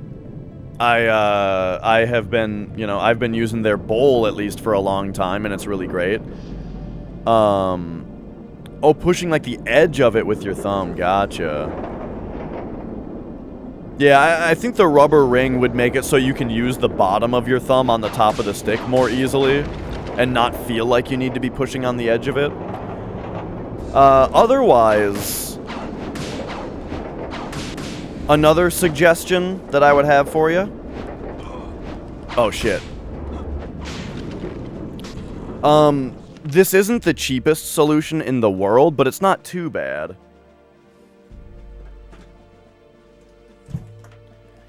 I have been, you know, I've been using their bowl at least for a long time, and it's really great. Oh, pushing, like, the edge of it with your thumb. Gotcha. Yeah, I think the rubber ring would make it so you can use the bottom of your thumb on the top of the stick more easily and not feel like you need to be pushing on the edge of it. Otherwise, another suggestion that I would have for you. Oh, shit. This isn't the cheapest solution in the world, but it's not too bad.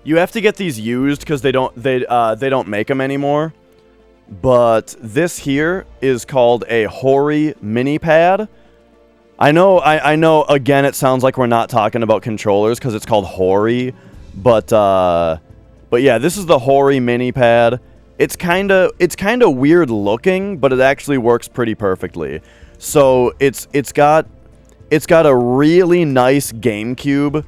You have to get these used because they don't make them anymore. But this here is called a Hori mini pad. I know. Again, it sounds like we're not talking about controllers because it's called Hori, but yeah, this is the Hori mini pad. It's kind of weird looking, but it actually works pretty perfectly. So it's got a really nice GameCube.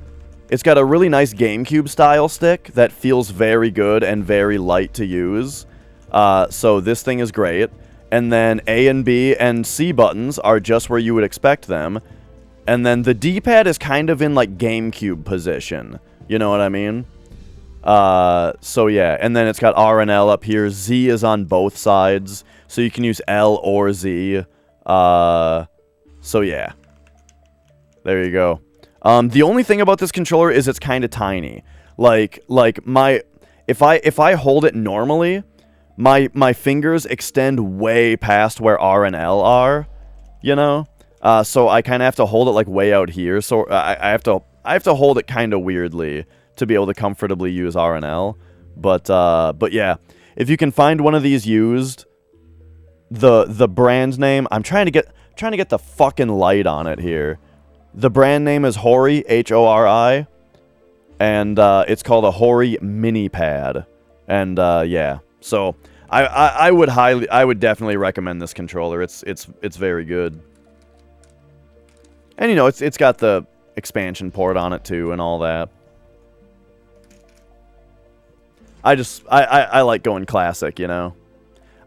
It's got a really nice GameCube style stick that feels very good and very light to use. So this thing is great. And then A and B and C buttons are just where you would expect them. And then the D-pad is kind of in like GameCube position. You know what I mean? So yeah, and then it's got R and L up here. Z is on both sides, so you can use L or Z. So yeah. There you go. The only thing about this controller is it's kind of tiny. Like if I hold it normally, my fingers extend way past where R and L are, you know? So I kind of have to hold it like way out here. So I have to hold it kind of weirdly to be able to comfortably use R and L. But yeah, If you can find one of these used, the brand name, I'm trying to get the fucking light on it here. The brand name is Hori, Hori, and it's called a Hori mini pad. And yeah, so I would definitely recommend this controller. It's very good. And you know, it's got the expansion port on it too and all that. I like going classic, you know.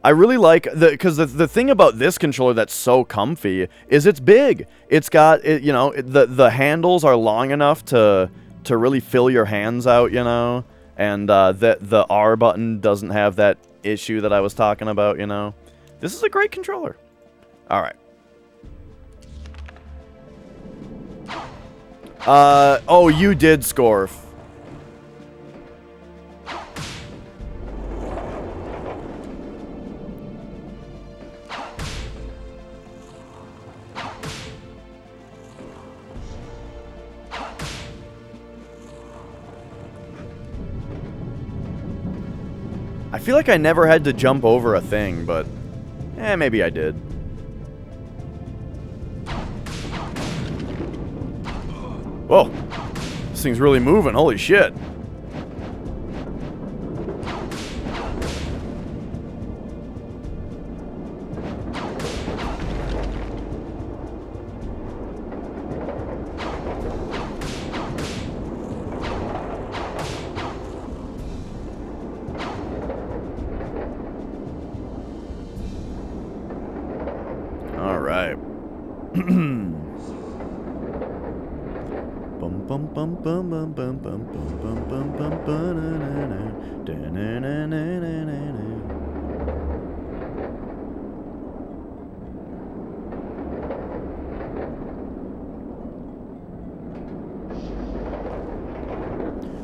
I really like because the thing about this controller that's so comfy is it's big. It's got you know, the handles are long enough to really fill your hands out, you know, and the R button doesn't have that issue that I was talking about, you know. This is a great controller. All right. Oh, you did Scorf. I feel like I never had to jump over a thing, but maybe I did. Whoa, this thing's really moving, holy shit. All right.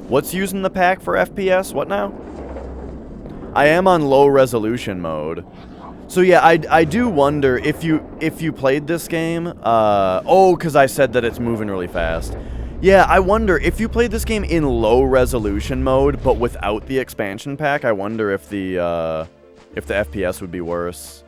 What's using the pack for FPS? What now? I am on low resolution mode. So yeah, I do wonder if you played this game, oh, because I said that it's moving really fast. Yeah, I wonder if you played this game in low resolution mode, but without the expansion pack, I wonder if the FPS would be worse.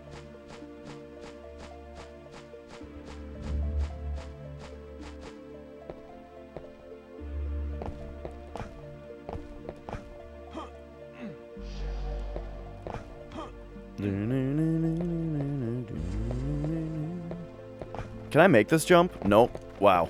Can I make this jump? Nope. Wow.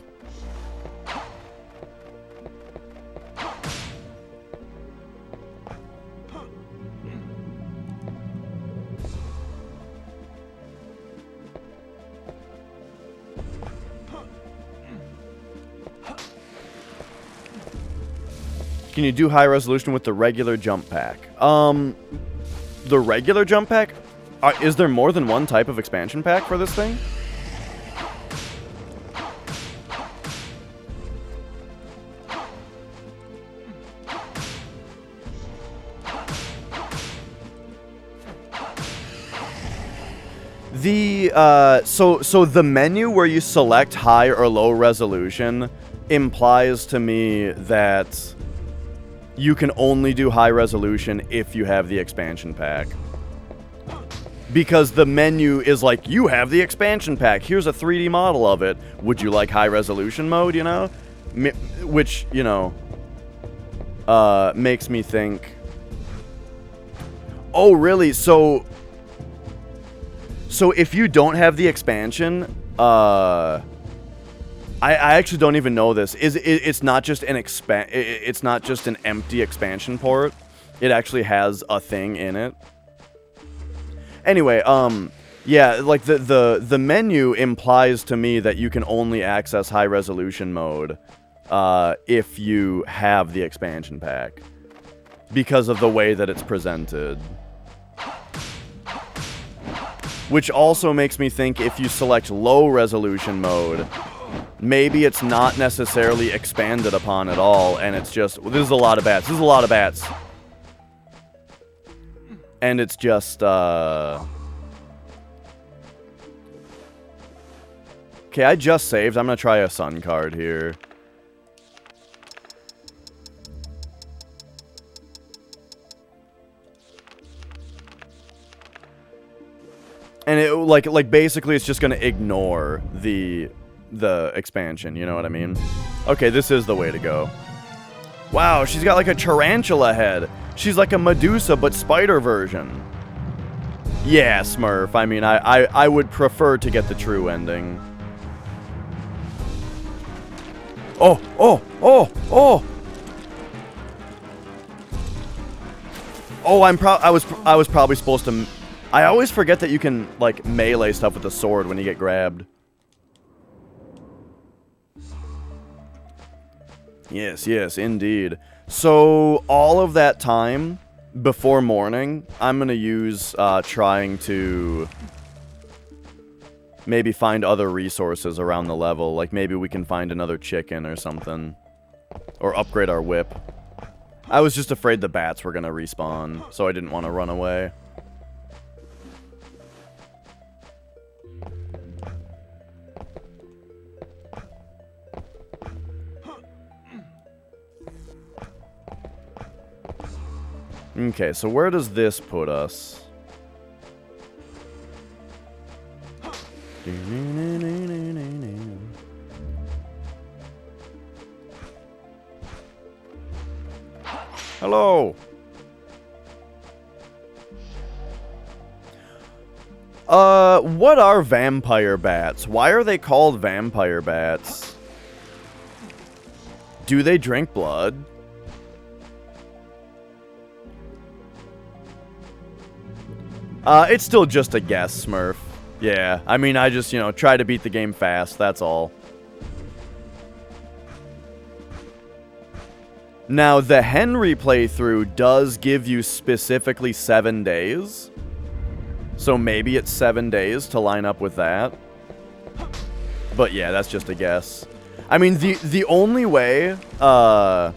Can you do high resolution with the regular jump pack? The regular jump pack? Is there more than one type of expansion pack for this thing? So the menu where you select high or low resolution implies to me that you can only do high resolution if you have the expansion pack. Because the menu is like, you have the expansion pack, here's a 3D model of it. Would you like high resolution mode, you know? Which, you know, makes me think, oh, really? So if you don't have the expansion, I actually don't even know this. It's not just an it's not just an empty expansion port. It actually has a thing in it. Anyway, yeah, like the menu implies to me that you can only access high resolution mode if you have the expansion pack, because of the way that it's presented. Which also makes me think if you select low resolution mode, maybe it's not necessarily expanded upon at all, and it's just, well, this is a lot of bats. This is a lot of bats. And it's just, okay, I just saved. I'm gonna try a sun card here. And it like basically it's just gonna ignore the expansion, you know what I mean? Okay, this is the way to go. Wow, she's got like a tarantula head. She's like a Medusa but spider version. Yeah, Smurf. I mean, I would prefer to get the true ending. Oh, oh, oh, oh. Oh, I was probably supposed to. I always forget that you can like melee stuff with the sword when you get grabbed. Yes, yes, indeed. So all of that time before morning, I'm gonna use trying to maybe find other resources around the level. Like maybe we can find another chicken or something, or upgrade our whip. I was just afraid the bats were gonna respawn, so I didn't want to run away. Okay, so where does this put us? Hello. What are vampire bats? Why are they called vampire bats? Do they drink blood? It's still just a guess, Smurf. Yeah, I mean, I just, you know, try to beat the game fast, that's all. Now, the Henry playthrough does give you specifically 7 days. So maybe it's 7 days to line up with that. But yeah, that's just a guess. I mean, the only way that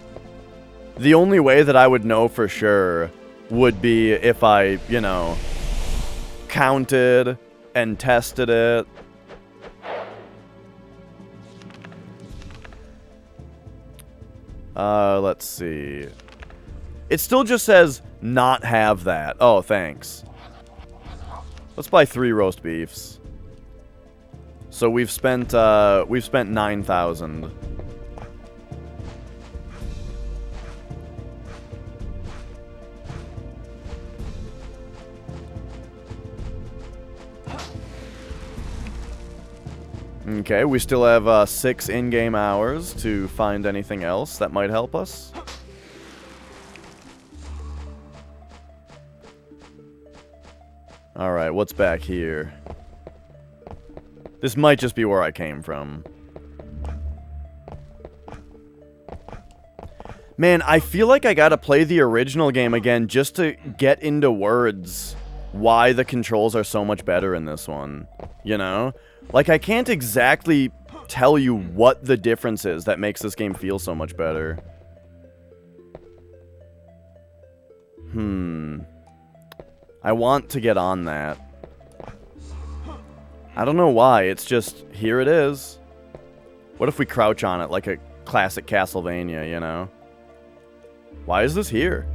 I would know for sure would be if I, you know, counted and tested it. Let's see. It still just says not have that. Oh, thanks. Let's buy 3 roast beefs. So we've spent 9,000. Okay, we still have 6 in-game hours to find anything else that might help us. Alright, what's back here? This might just be where I came from. Man, I feel like I gotta play the original game again just to get into words why the controls are so much better in this one. You know? Like, I can't exactly tell you what the difference is that makes this game feel so much better. I want to get on that. I don't know why, it's just, here it is. What if we crouch on it like a classic Castlevania, you know? Why is this here?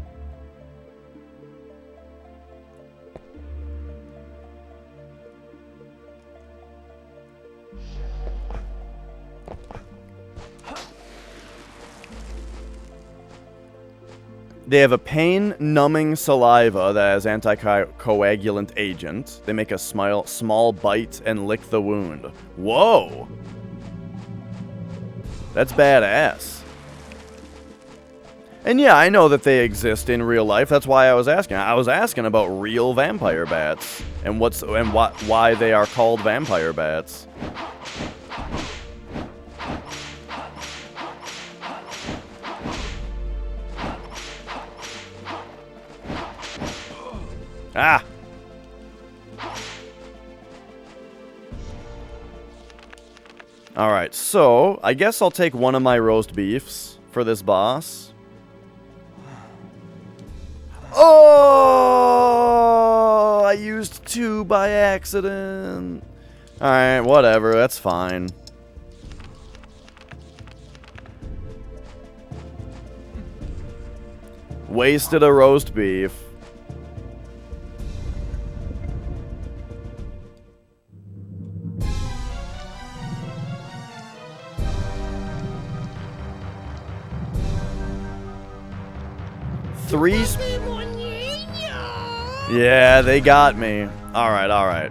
They have a pain-numbing saliva that has anticoagulant agent. They make a small bite and lick the wound. Whoa! That's badass. And yeah, I know that they exist in real life. That's why I was asking. I was asking about real vampire bats and why they are called vampire bats. Ah! Alright, so I guess I'll take one of my roast beefs for this boss. Oh! I used 2 by accident. Alright, whatever, that's fine. Wasted a roast beef. 3... Yeah, they got me. Alright, alright.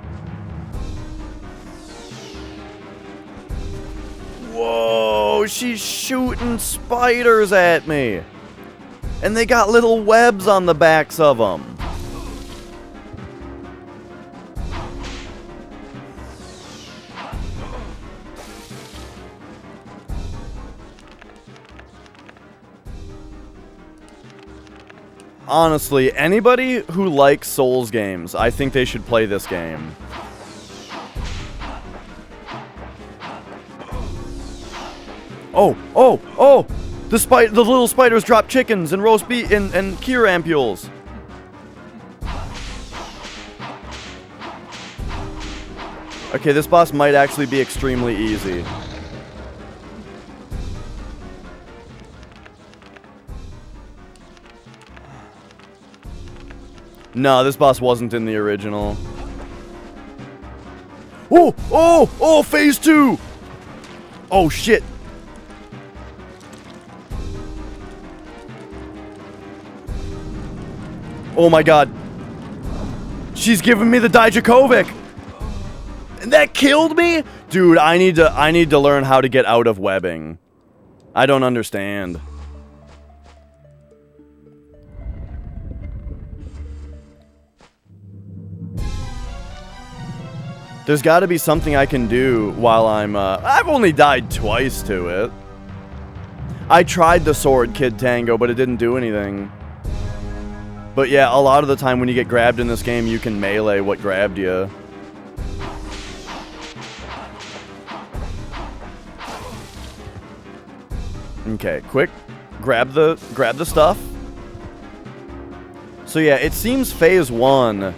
Whoa, she's shooting spiders at me. And they got little webs on the backs of them. Honestly, anybody who likes Souls games, I think they should play this game. Oh, oh, oh! The little spiders drop chickens and roast beef and cure ampules. Okay, this boss might actually be extremely easy. No, this boss wasn't in the original. Oh! Oh! Oh! Phase 2! Oh, shit. Oh my god. She's giving me the Dijakovic! And that killed me? Dude, I need to learn how to get out of webbing. I don't understand. There's got to be something I can do while I'm, I've only died twice to it. I tried the sword Kid Tango, but it didn't do anything. But yeah, a lot of the time when you get grabbed in this game, you can melee what grabbed you. Okay, quick. Grab the stuff. So yeah, it seems phase 1...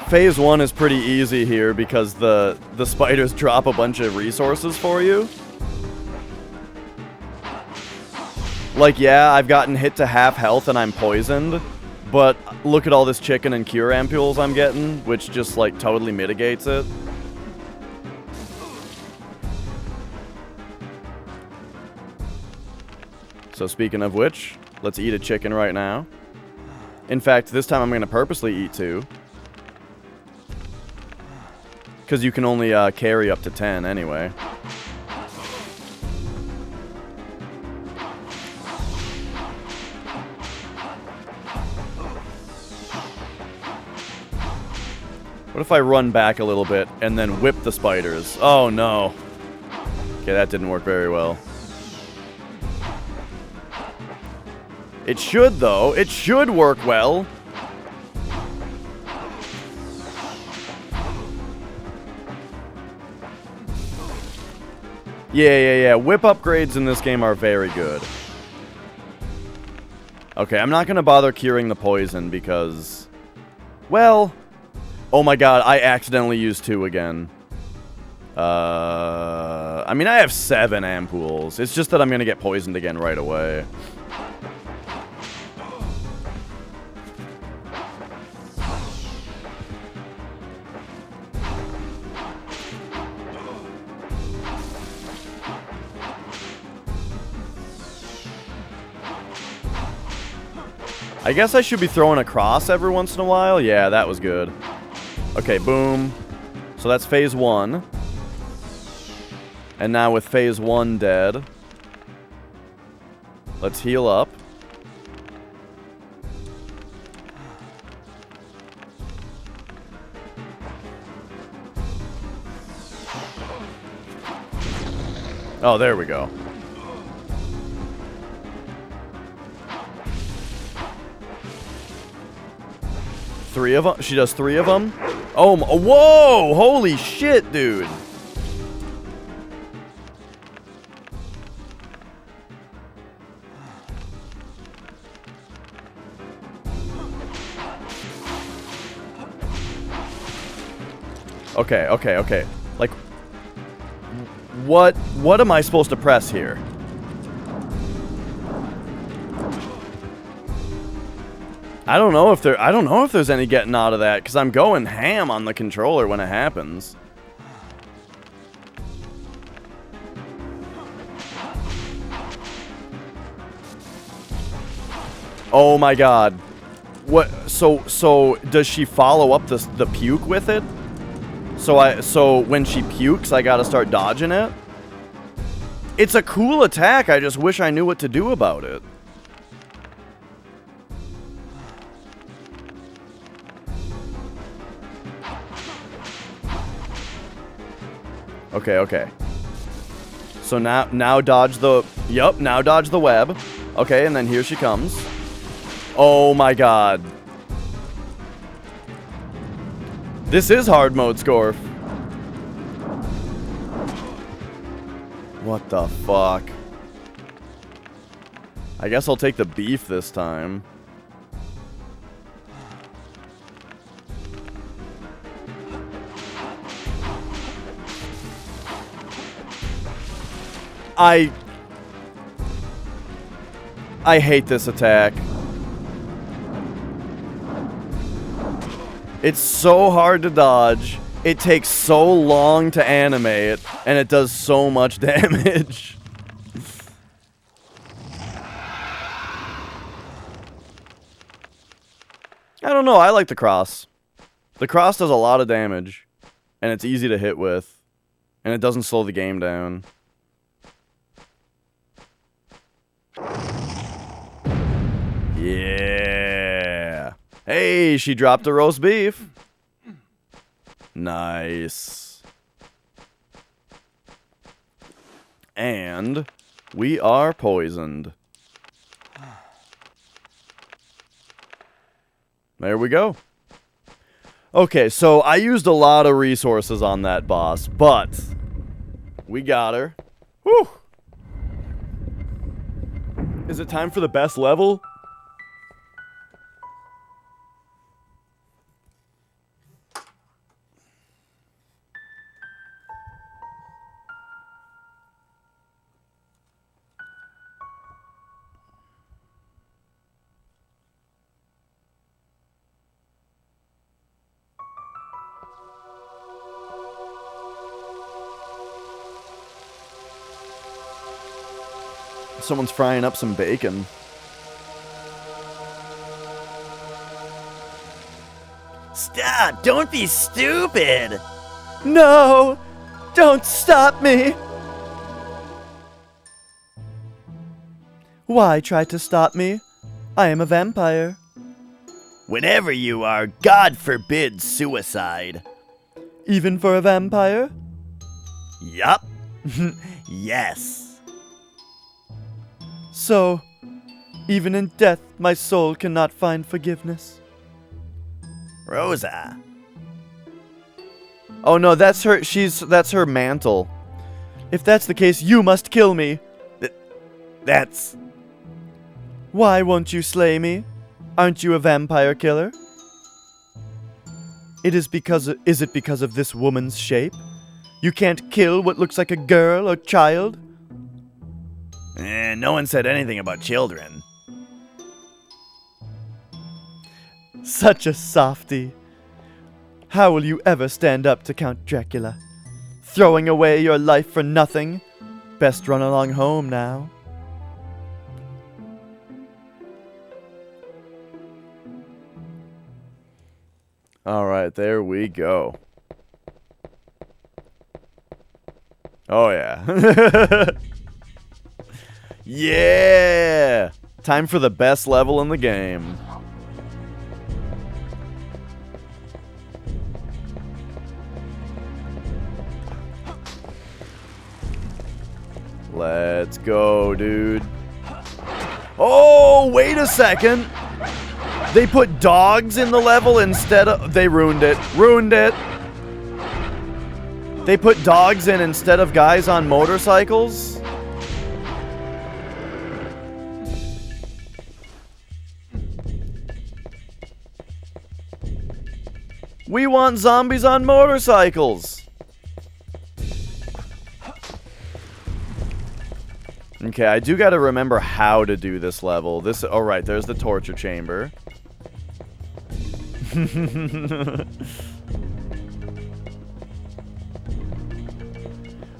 Phase 1 is pretty easy here because the spiders drop a bunch of resources for you. Like, yeah, I've gotten hit to half health and I'm poisoned, but look at all this chicken and cure ampules I'm getting, which just, like, totally mitigates it. So speaking of which, let's eat a chicken right now. In fact, this time I'm going to purposely eat 2. Because you can only carry up to 10 anyway. What if I run back a little bit and then whip the spiders? Oh no. Okay, that didn't work very well. It should though. It should work well. Yeah. Whip upgrades in this game are very good. Okay, I'm not gonna bother curing the poison because... Well... Oh my god, I accidentally used 2 again. I mean, I have 7 ampoules. It's just that I'm gonna get poisoned again right away. I guess I should be throwing a cross every once in a while. Yeah, that was good. Okay, boom. So that's phase 1. And now with phase 1 dead, let's heal up. Oh, there we go. Three of them? She does 3 of them? Oh, whoa! Holy shit, dude! Okay. Like, what am I supposed to press here? I don't know if there's any getting out of that, because I'm going ham on the controller when it happens. Oh my god. What? So does she follow up the puke with it? So when she pukes, I gotta start dodging it? It's a cool attack, I just wish I knew what to do about it. Okay, okay. So now dodge the... Yup, now dodge the web. Okay, and then here she comes. Oh my god. This is hard mode, Scorf. What the fuck? I guess I'll take the beef this time. I hate this attack. It's so hard to dodge. It takes so long to animate, and it does so much damage. I don't know, I like the cross. The cross does a lot of damage, and it's easy to hit with, and it doesn't slow the game down. Yeah. Hey, she dropped a roast beef. Nice. And we are poisoned. There we go. Okay, so I used a lot of resources on that boss, but we got her. Whew. Is it time for the best level? Someone's frying up some bacon.
Stop! Don't be stupid!
No! Don't stop me! Why try to stop me? I am a vampire.
Whenever you are, God forbid suicide.
Even for a vampire?
Yup. Yes.
So, even in death, my soul cannot find forgiveness.
Rosa.
Oh no, that's her, that's her mantle. If that's the case, you must kill me.
That's...
Why won't you slay me? Aren't you a vampire killer? Is it because of this woman's shape? You can't kill what looks like a girl or child?
No one said anything about children.
Such a softie. How will you ever stand up to Count Dracula? Throwing away your life for nothing? Best run along home now. Alright, there we go. Oh yeah. Yeah! Time for the best level in the game. Let's go, dude. Oh, wait a second. They put dogs in the level instead of... They ruined it. Ruined it. They put dogs in instead of guys on motorcycles? We want zombies on motorcycles. Okay, I do gotta remember how to do this level. This, oh right, there's the torture chamber.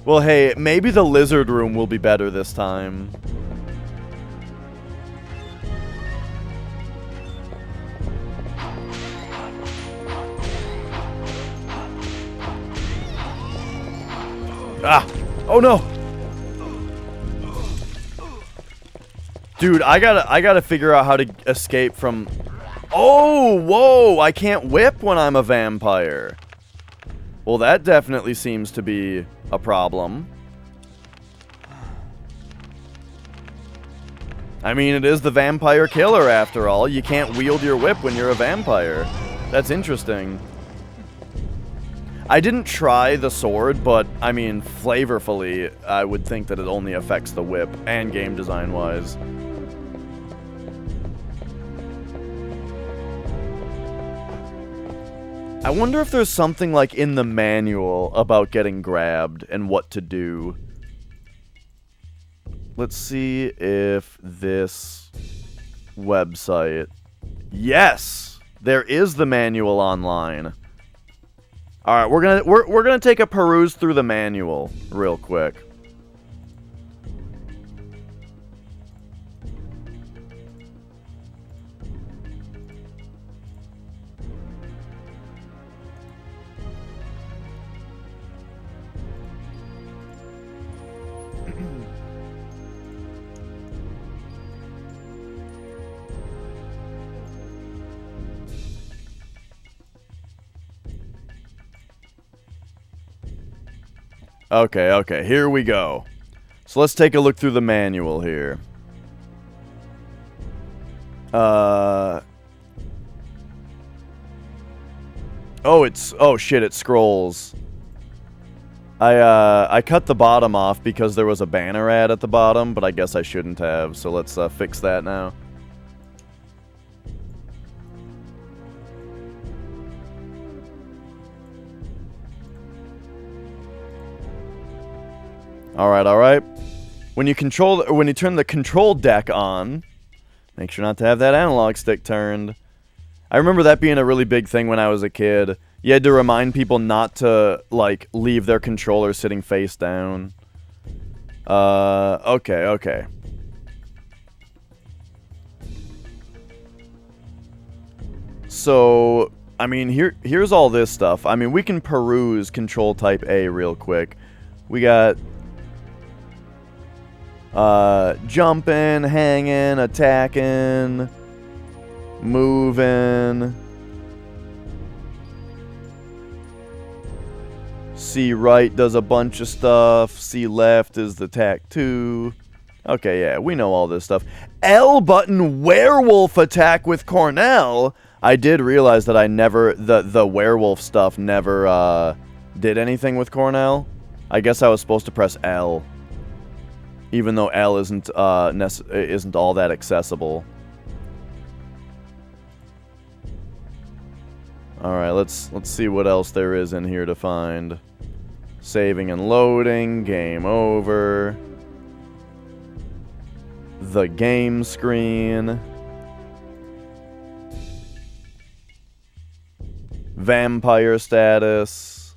Well, hey, maybe the lizard room will be better this time. Ah! Oh no! Dude, I gotta figure out how to escape from... Oh, whoa! I can't whip when I'm a vampire. Well, that definitely seems to be a problem. I mean, it is the vampire killer after all. You can't wield your whip when you're a vampire. That's interesting. I didn't try the sword, but, I mean, flavorfully, I would think that it only affects the whip, and game design-wise. I wonder if there's something, like, in the manual about getting grabbed and what to do. Let's see if this website... Yes! There is the manual online. Alright, we're gonna take a peruse through the manual real quick. Okay, here we go. So let's take a look through the manual here. Oh shit, it scrolls. I cut the bottom off because there was a banner ad at the bottom, but I guess I shouldn't have, so let's fix that now. Alright. When you turn the control deck on, make sure not to have that analog stick turned. I remember that being a really big thing when I was a kid. You had to remind people not to, like, leave their controller sitting face down. Okay. So, I mean, here's all this stuff. I mean, we can peruse Control Type A real quick. We got... jumping, hanging, attacking, moving. C right does a bunch of stuff. C left is the attack 2. Okay, yeah, we know all this stuff. L button werewolf attack with Cornell. I did realize that I never, the werewolf stuff never, did anything with Cornell. I guess I was supposed to press L. Even though L isn't all that accessible. Alright, let's see what else there is in here to find. Saving and loading, game over. The game screen. Vampire status.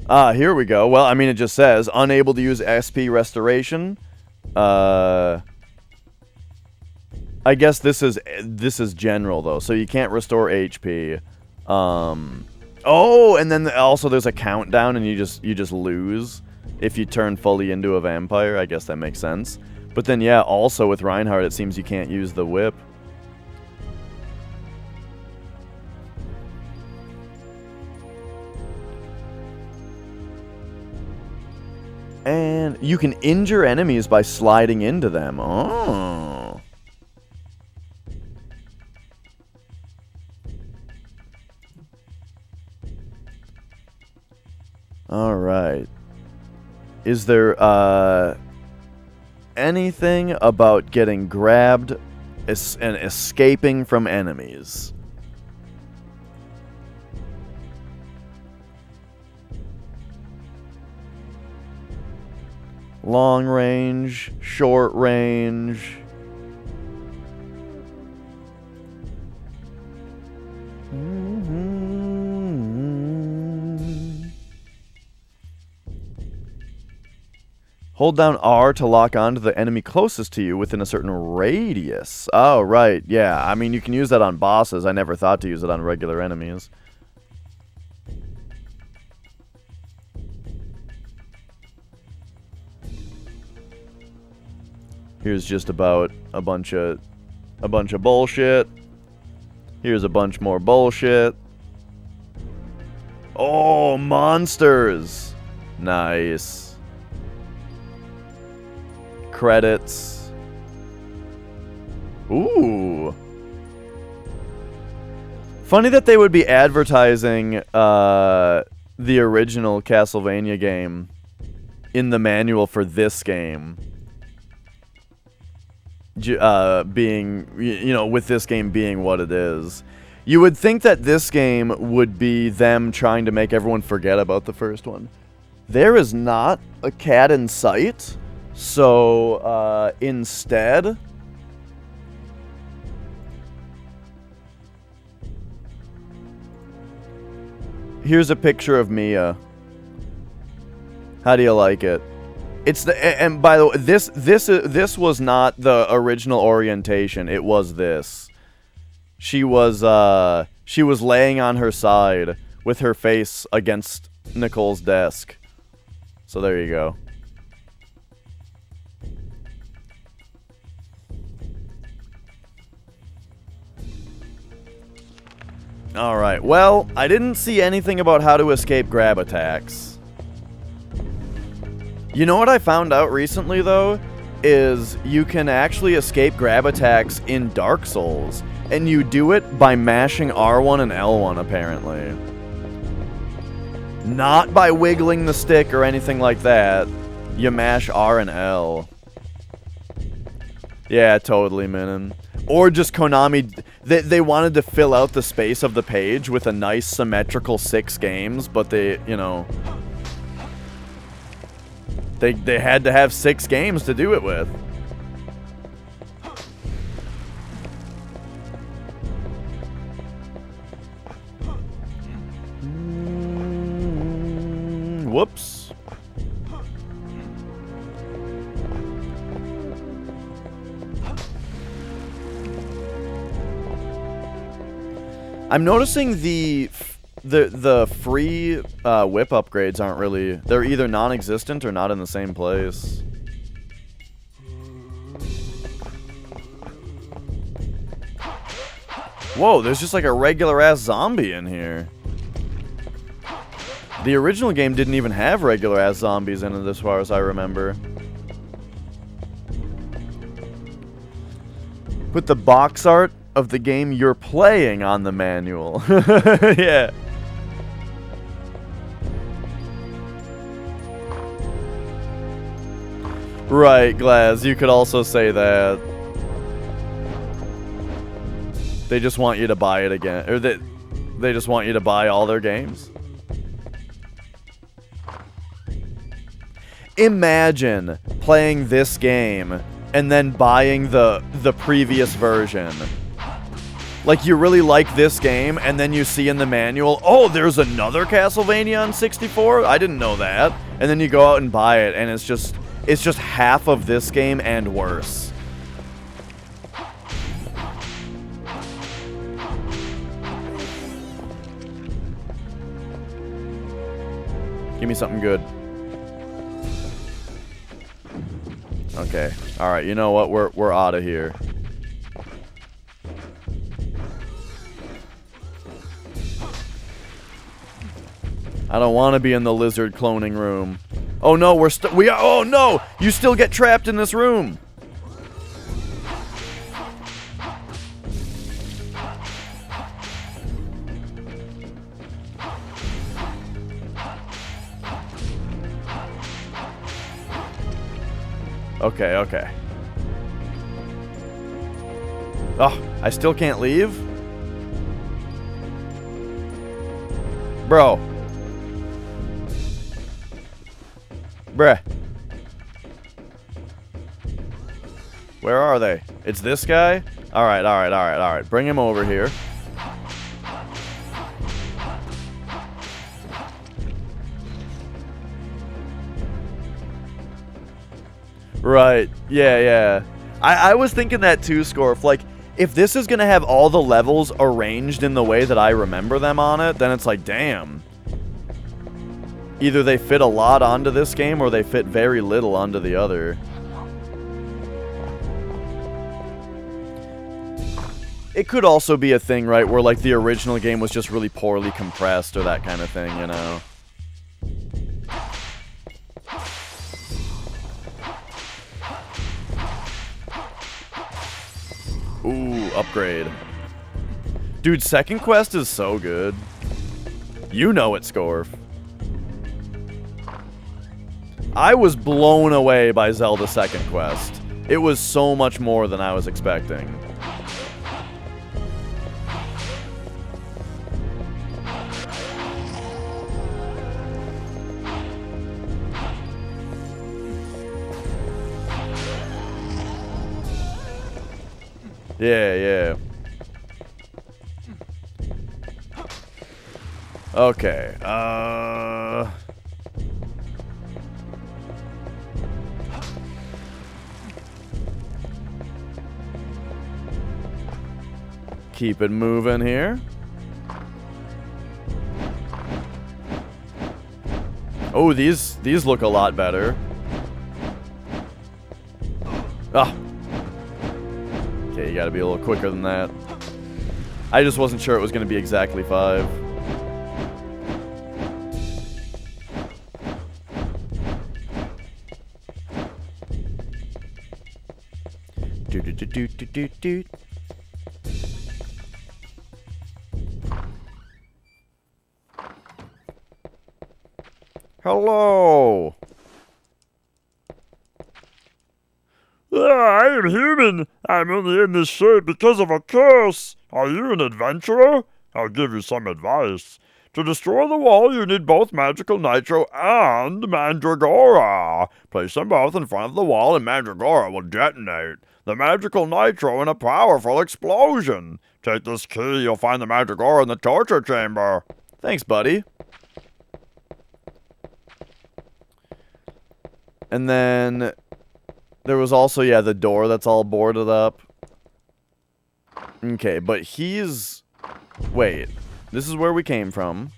Ah, here we go. Well, I mean, it just says, unable to use SP restoration. I guess this is general, though, so you can't restore HP. Oh, and then also there's a countdown, and you just lose if you turn fully into a vampire. I guess that makes sense. But then, yeah, also with Reinhardt, it seems you can't use the whip. And you can injure enemies by sliding into them. Oh. Alright. Is there, anything about getting grabbed and escaping from enemies? Long range, short range. Hold down R to lock onto the enemy closest to you within a certain radius. Oh, right. Yeah, I mean, you can use that on bosses. I never thought to use it on regular enemies. Here's just about a bunch of bullshit. Here's a bunch more bullshit. Oh, monsters. Nice. Credits. Ooh. Funny that they would be advertising the original Castlevania game in the manual for this game. Being, you know, with this game being what it is. You would think that this game would be them trying to make everyone forget about the first one. There is not a cat in sight, so instead... Here's a picture of Mia. How do you like it? It's the, and by the way, this was not the original orientation. It was this. She was laying on her side with her face against Nicole's desk. So there you go. Alright, well, I didn't see anything about how to escape grab attacks. You know what I found out recently, though? Is you can actually escape grab attacks in Dark Souls. And you do it by mashing R1 and L1, apparently. Not by wiggling the stick or anything like that. You mash R and L. Yeah, totally, Minin. Or just Konami, they wanted to fill out the space of the page with a nice symmetrical 6 games, but they, you know... They had to have 6 games to do it with. Whoops. I'm noticing the free whip upgrades aren't really... They're either non-existent or not in the same place. Whoa, there's just like a regular-ass zombie in here. The original game didn't even have regular-ass zombies in it as far as I remember. Put the box art of the game you're playing on the manual. Yeah. Right, Glaz, you could also say that. They just want you to buy it again. Or they just want you to buy all their games. Imagine playing this game and then buying the previous version. Like, you really like this game, and then you see in the manual, oh, there's another Castlevania on 64? I didn't know that. And then you go out and buy it, and it's just half of this game and worse. Give me something good. Okay. Alright, you know what? We're out of here. I don't want to be in the lizard cloning room. Oh no, oh no! You still get trapped in this room! Okay, okay. Oh, I still can't leave? Bro. Bruh. Where are they? It's this guy? Alright, alright, alright, alright. Bring him over here. Right. Yeah, yeah. I was thinking that too, Scorf. Like, if this is gonna have all the levels arranged in the way that I remember them on it, then it's like, damn. Either they fit a lot onto this game, or they fit very little onto the other. It could also be a thing, right, where, like, the original game was just really poorly compressed or that kind of thing, you know? Ooh, upgrade. Dude, second quest is so good. You know it, Scorf. I was blown away by Zelda second quest. It was so much more than I was expecting. Yeah. Okay, keep it moving here. Oh, these look a lot better. Ah. Okay, you gotta be a little quicker than that. I just wasn't sure it was gonna be exactly 5. Do. Hello.
I am human. I'm only in this shape because of a curse. Are you an adventurer? I'll give you some advice. To destroy the wall, you need both magical nitro and mandragora. Place them both in front of the wall and mandragora will detonate. The magical nitro in a powerful explosion. Take this key, you'll find the mandragora in the torture chamber.
Thanks, buddy. And then there was also, yeah, the door that's all boarded up. Okay, but he's... Wait, this is where we came from.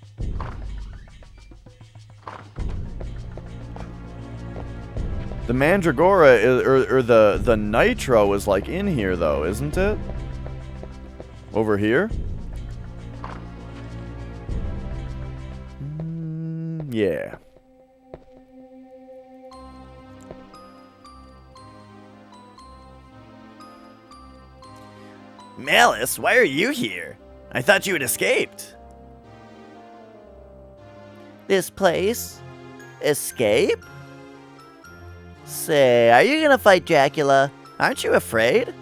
The mandragora, or the nitro is like in here though, isn't it? Over here? Yeah.
Malice, why are you here? I thought you had escaped. This place? Escape? Say, are you gonna fight Dracula? Aren't you afraid?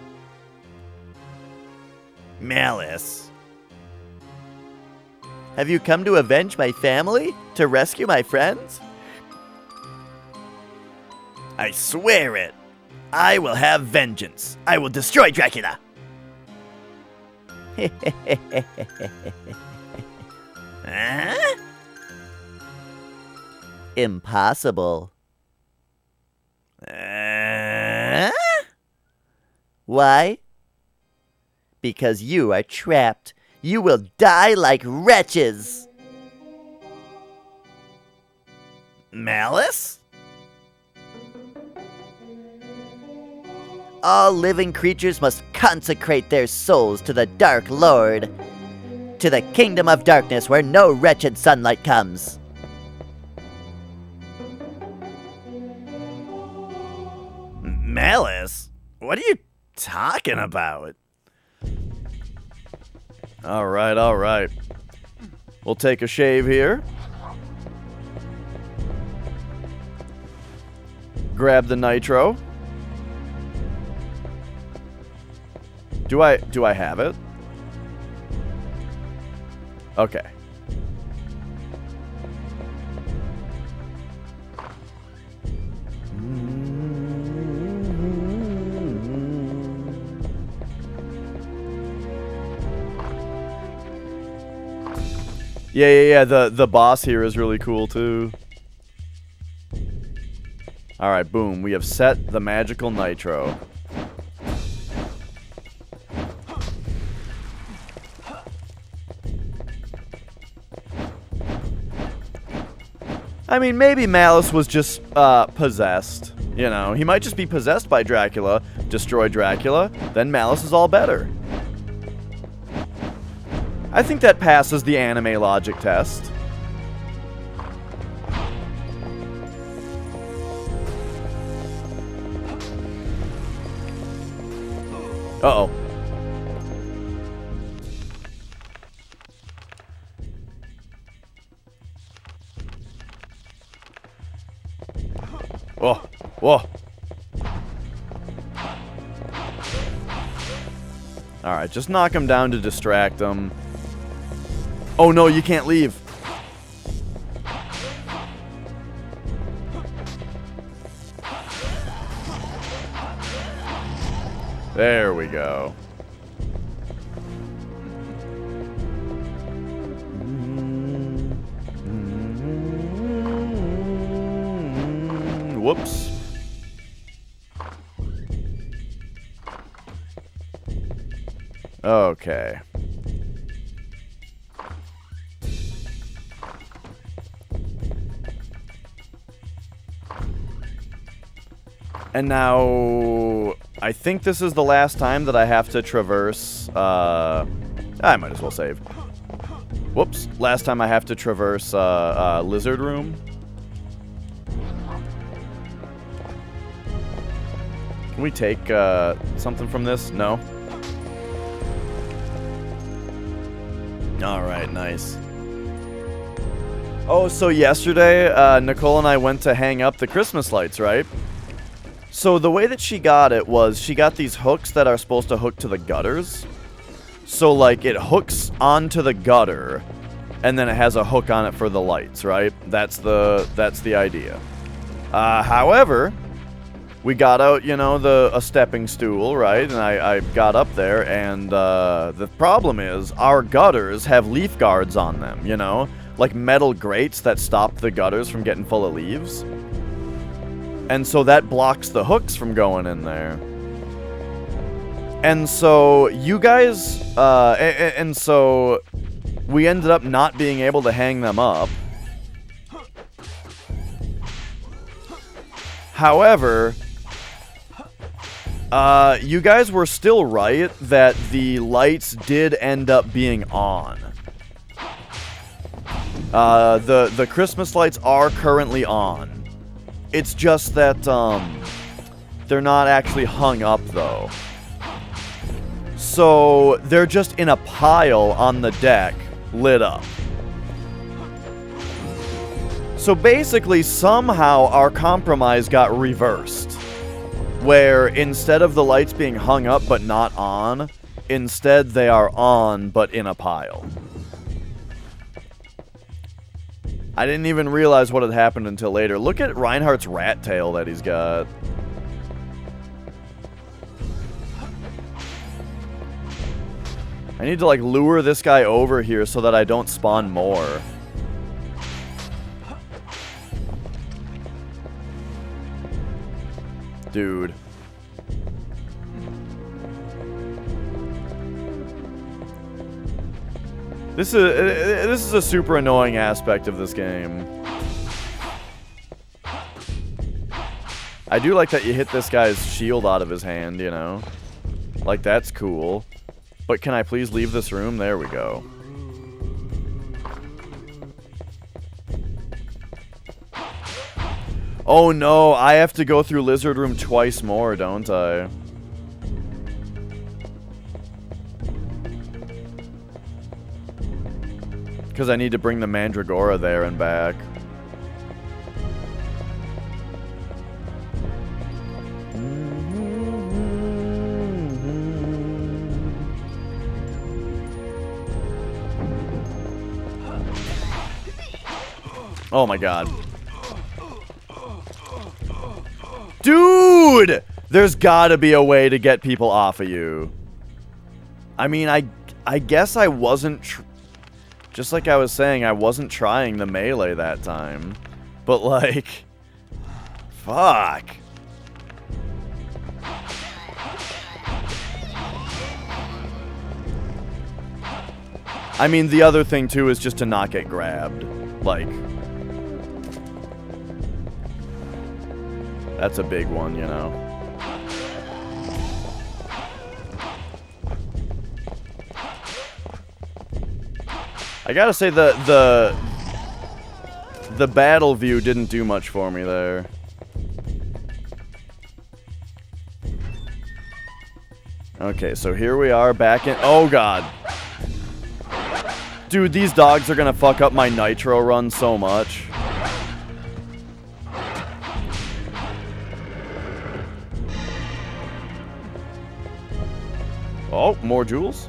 Malice. Have you come to avenge my family? To rescue my friends? I swear it. I will have vengeance. I will destroy Dracula. Huh? Impossible. Why? Because you are trapped. You will die like wretches. Malice? All living creatures must consecrate their souls to the Dark Lord, to the kingdom of darkness where no wretched sunlight comes. Malice? What are you talking about?
Alright. We'll take a shave here. Grab the nitro. Do I have it? Okay. Yeah. The boss here is really cool too. Alright, boom. We have set the magical nitro. I mean, maybe Malice was just possessed. You know, he might just be possessed by Dracula, destroy Dracula, then Malice is all better. I think that passes the anime logic test. Uh-oh. Whoa, whoa. Alright, just knock him down to distract him. Oh no, you can't leave. There we go. Whoops. Okay. And now, I think this is the last time that I have to traverse, I might as well save. Whoops, last time I have to traverse, Lizard Room. Can we take, something from this? No? Alright, nice. Oh, so yesterday, Nicole and I went to hang up the Christmas lights, right? So the way that she got it was she got these hooks that are supposed to hook to the gutters. So, like, it hooks onto the gutter, and then it has a hook on it for the lights, right? That's the idea. However, we got out, you know, a stepping stool, right? And I got up there, and the problem is our gutters have leaf guards on them, you know? Like metal grates that stop the gutters from getting full of leaves. And so that blocks the hooks from going in there. And so you guys, and so we ended up not being able to hang them up. However, you guys were still right that the lights did end up being on. The Christmas lights are currently on. It's just that, they're not actually hung up, though. So, they're just in a pile on the deck, lit up. So basically, somehow our compromise got reversed. Where instead of the lights being hung up but not on, instead they are on but in a pile. I didn't even realize what had happened until later. Look at Reinhardt's rat tail that he's got. I need to, like, lure this guy over here so that I don't spawn more. Dude. This is a super annoying aspect of this game. I do like that you hit this guy's shield out of his hand, you know? Like, that's cool. But can I please leave this room? There we go. Oh no, I have to go through Lizard Room twice more, don't I? Because I need to bring the Mandragora there and back. Oh my god. Dude! There's gotta be a way to get people off of you. I mean, I guess I wasn't... Just like I was saying, I wasn't trying the melee that time. But, like... Fuck. I mean, the other thing, too, is just to not get grabbed. Like... That's a big one, you know. I gotta say the battle view didn't do much for me there. Okay, so here we are back in... Oh, God. Dude, these dogs are gonna fuck up my nitro run so much. Oh, more jewels?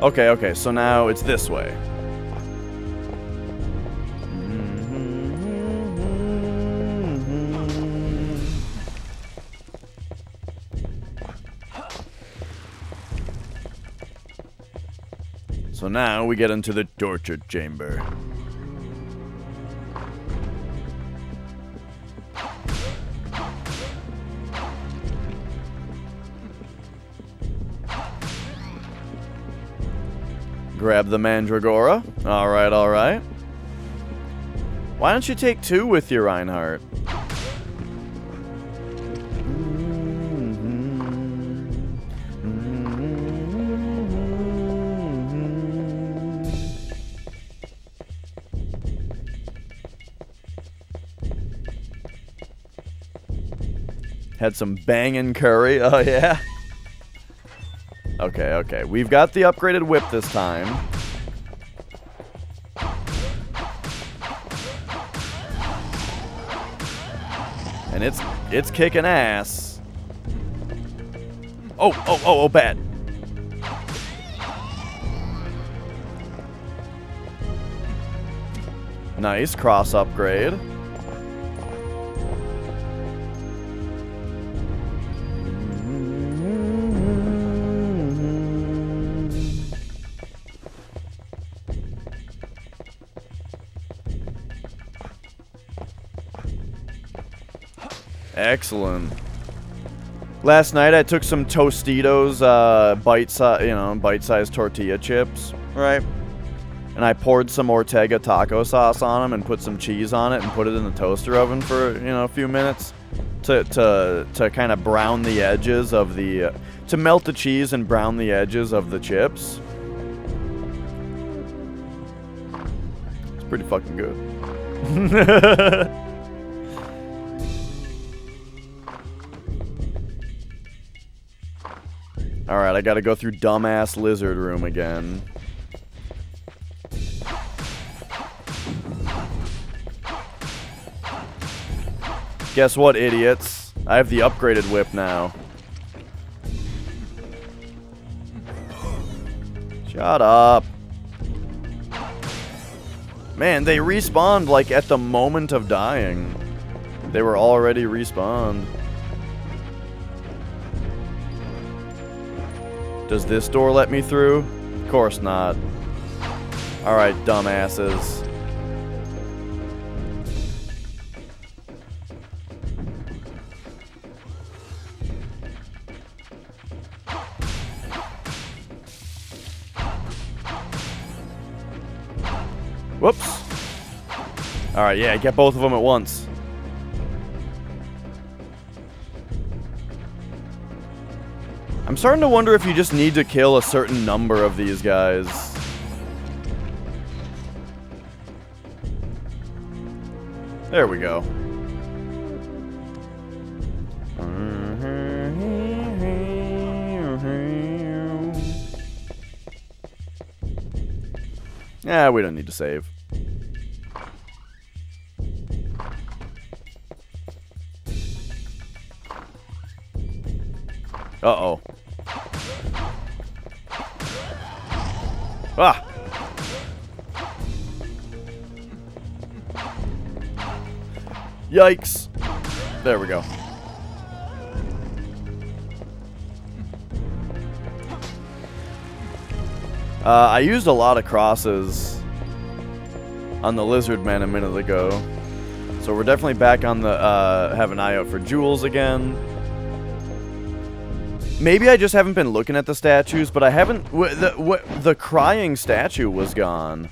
Okay, okay, so now it's this way. So now we get into the torture chamber. Grab the Mandragora. Alright, alright. Why don't you take 2 with you, Reinhardt? Had some bangin' curry. Oh, yeah? Okay, okay. We've got the upgraded whip this time. And it's kicking ass. Oh, oh, oh, oh, bad. Nice cross upgrade. Excellent. Last night I took some Tostitos, bite-sized tortilla chips, right? And I poured some Ortega taco sauce on them and put some cheese on it and put it in the toaster oven for, a few minutes to kind of brown the edges of the to melt the cheese and brown the edges of the chips. It's pretty fucking good. Alright, I gotta go through dumbass lizard room again. Guess what, idiots? I have the upgraded whip now. Shut up. Man, they respawned like at the moment of dying. They were already respawned. Does this door let me through? Of course not. Alright, dumbasses. Whoops. Alright, yeah, get both of them at once. I'm starting to wonder if you just need to kill a certain number of these guys. There we go. Yeah, we don't need to save. Uh-oh. Ah! Yikes. There we go. I used a lot of crosses on the lizard man a minute ago. So we're definitely back on the, have an eye out for jewels again. Maybe I just haven't been looking at the statues, but I haven't... The crying statue was gone.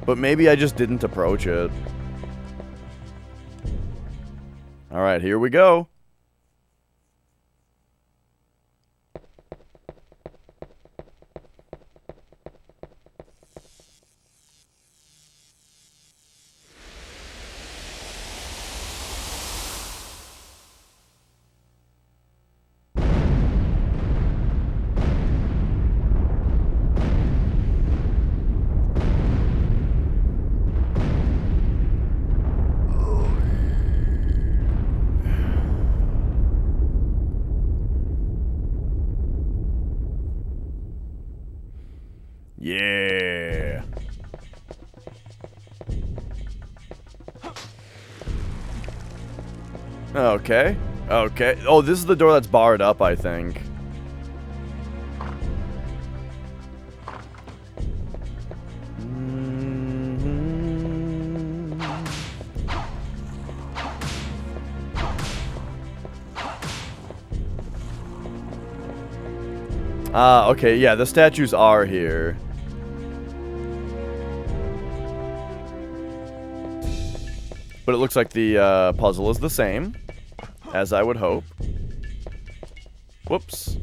But maybe I just didn't approach it. Alright, here we go.
Yeah.
Okay. Okay. Oh, this is the door that's barred up, I think. Ah, okay, yeah, the statues are here. But it looks like the puzzle is the same, as I would hope. Whoops.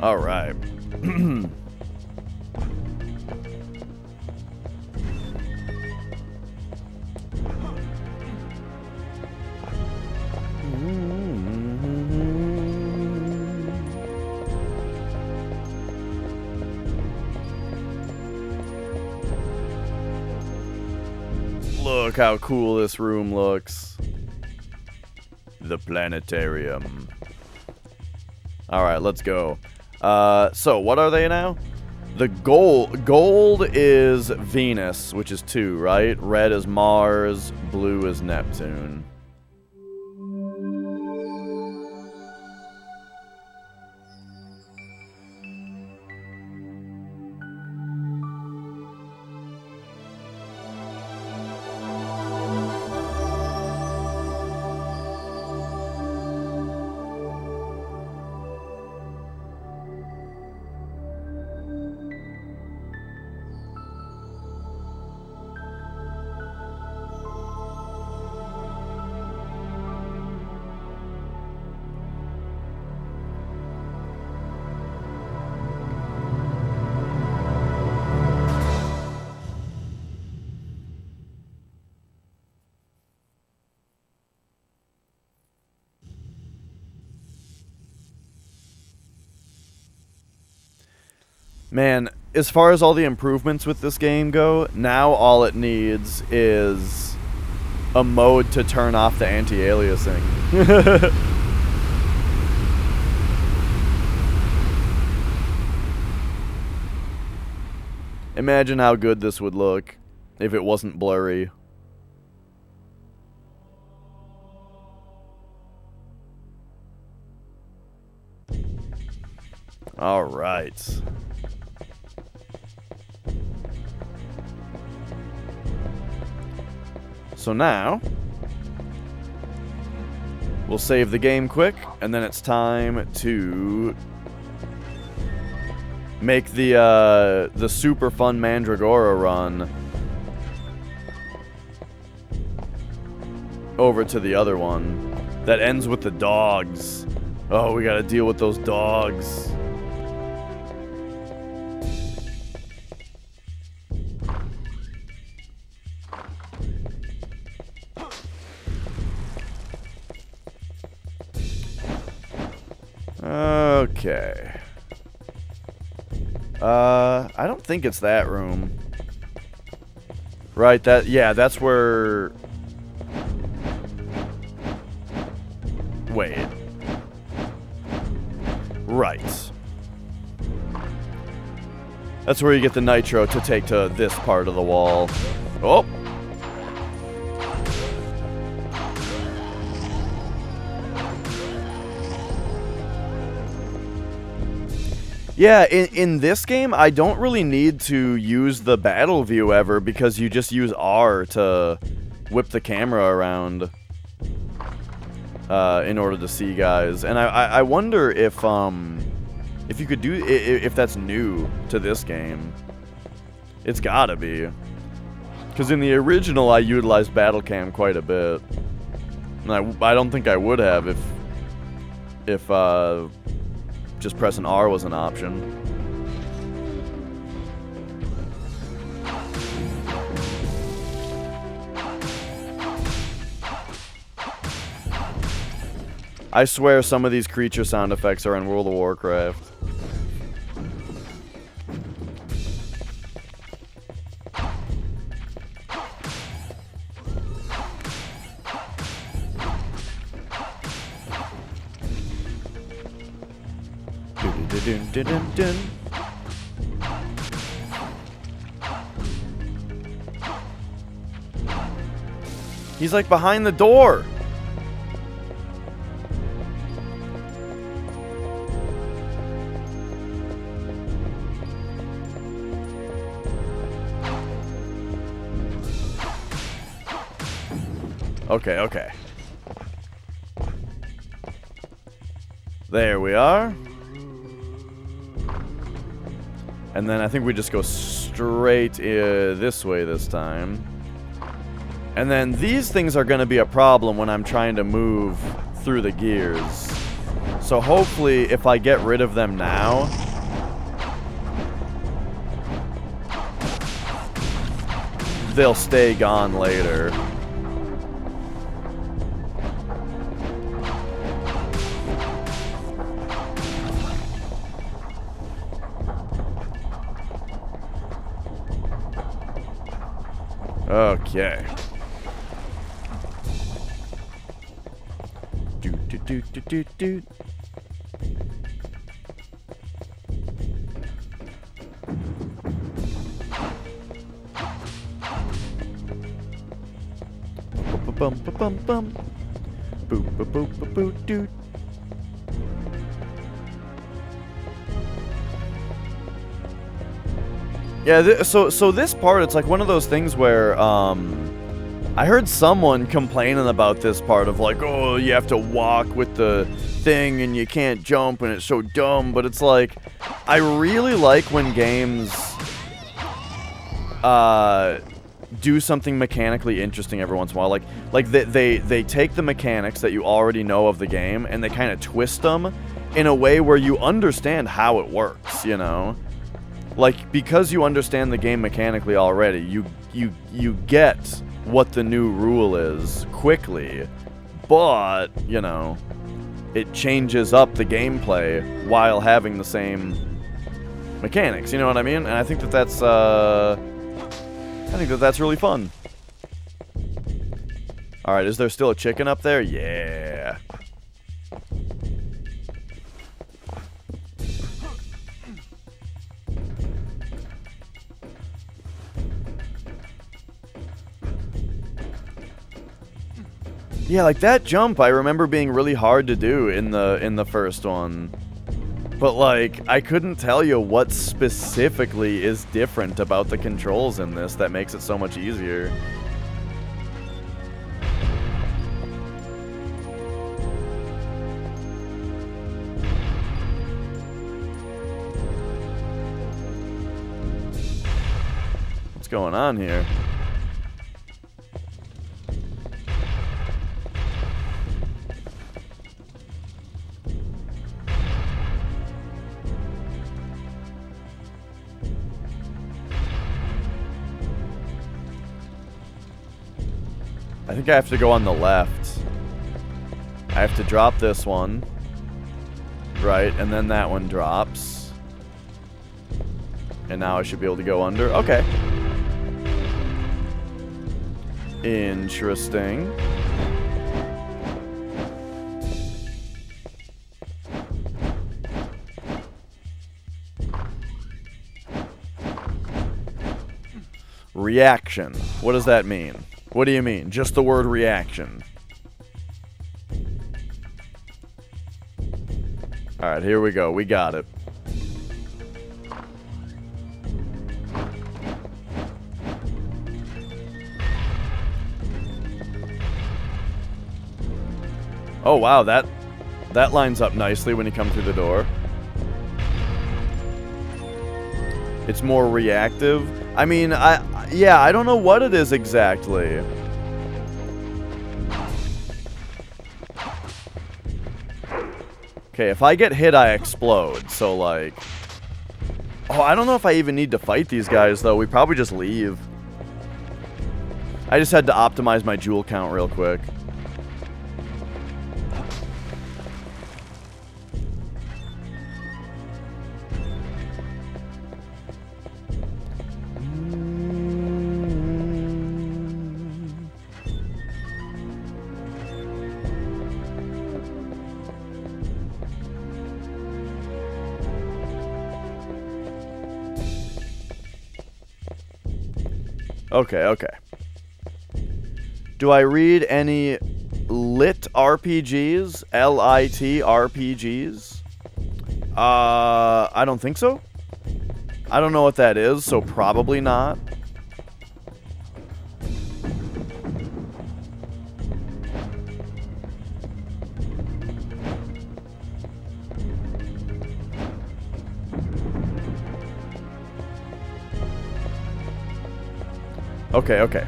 All right. Look how cool this room looks.
The planetarium.
Alright, let's go. So what are they now? The gold is Venus, which is 2, right? Red is Mars, blue is Neptune. Man, as far as all the improvements with this game go, now all it needs is a mode to turn off the anti-aliasing. Imagine how good this would look if it wasn't blurry. All right. So now, we'll save the game quick, and then it's time to make the super fun Mandragora run over to the other one that ends with the dogs. Oh, we gotta deal with those dogs. Okay. I don't think it's that room. Right, yeah, that's where... Wait. Right. That's where you get the nitro to take to this part of the wall. Oh! Yeah, in this game, I don't really need to use the battle view ever because you just use R to whip the camera around in order to see guys. And I wonder if you could do if that's new to this game. It's gotta be, because in the original I utilized battle cam quite a bit, and I don't think I would have if just pressing R was an option. I swear some of these creature sound effects are in World of Warcraft. dun, dun, dun, dun. He's like behind the door. Okay, okay. There we are. And then I think we just go straight this way this time. And then these things are going to be a problem when I'm trying to move through the gears. So hopefully if I get rid of them now, they'll stay gone later. Okay. Do do do do do do. Bum bum bum bum. Boop boop boop boop boop doo. Yeah, so this part, it's like one of those things where, I heard someone complaining about this part of like, oh, you have to walk with the thing and you can't jump and it's so dumb, but it's like, I really like when games, do something mechanically interesting every once in a while. Like they take the mechanics that you already know of the game and they kind of twist them in a way where you understand how it works, you know? Like, because you understand the game mechanically already, you get what the new rule is quickly, but, you know, it changes up the gameplay while having the same mechanics, you know what I mean? And I think that that's really fun. Alright, is there still a chicken up there? Yeah. Yeah, like that jump I remember being really hard to do in the first one. But like, I couldn't tell you what specifically is different about the controls in this that makes it so much easier. What's going on here? I think I have to go on the left. I have to drop this one. Right, and then that one drops. And now I should be able to go under. Okay. Interesting. Reaction. What does that mean? What do you mean? Just the word reaction. Alright, here we go. We got it. Oh wow, that lines up nicely when you come through the door. It's more reactive. I mean, I don't know what it is exactly. Okay, if I get hit, I explode. So, like... Oh, I don't know if I even need to fight these guys, though. We probably just leave. I just had to optimize my jewel count real quick. Okay, okay. Do I read any lit RPGs? L-I-T RPGs? I don't think so. I don't know what that is, so probably not. Okay, okay.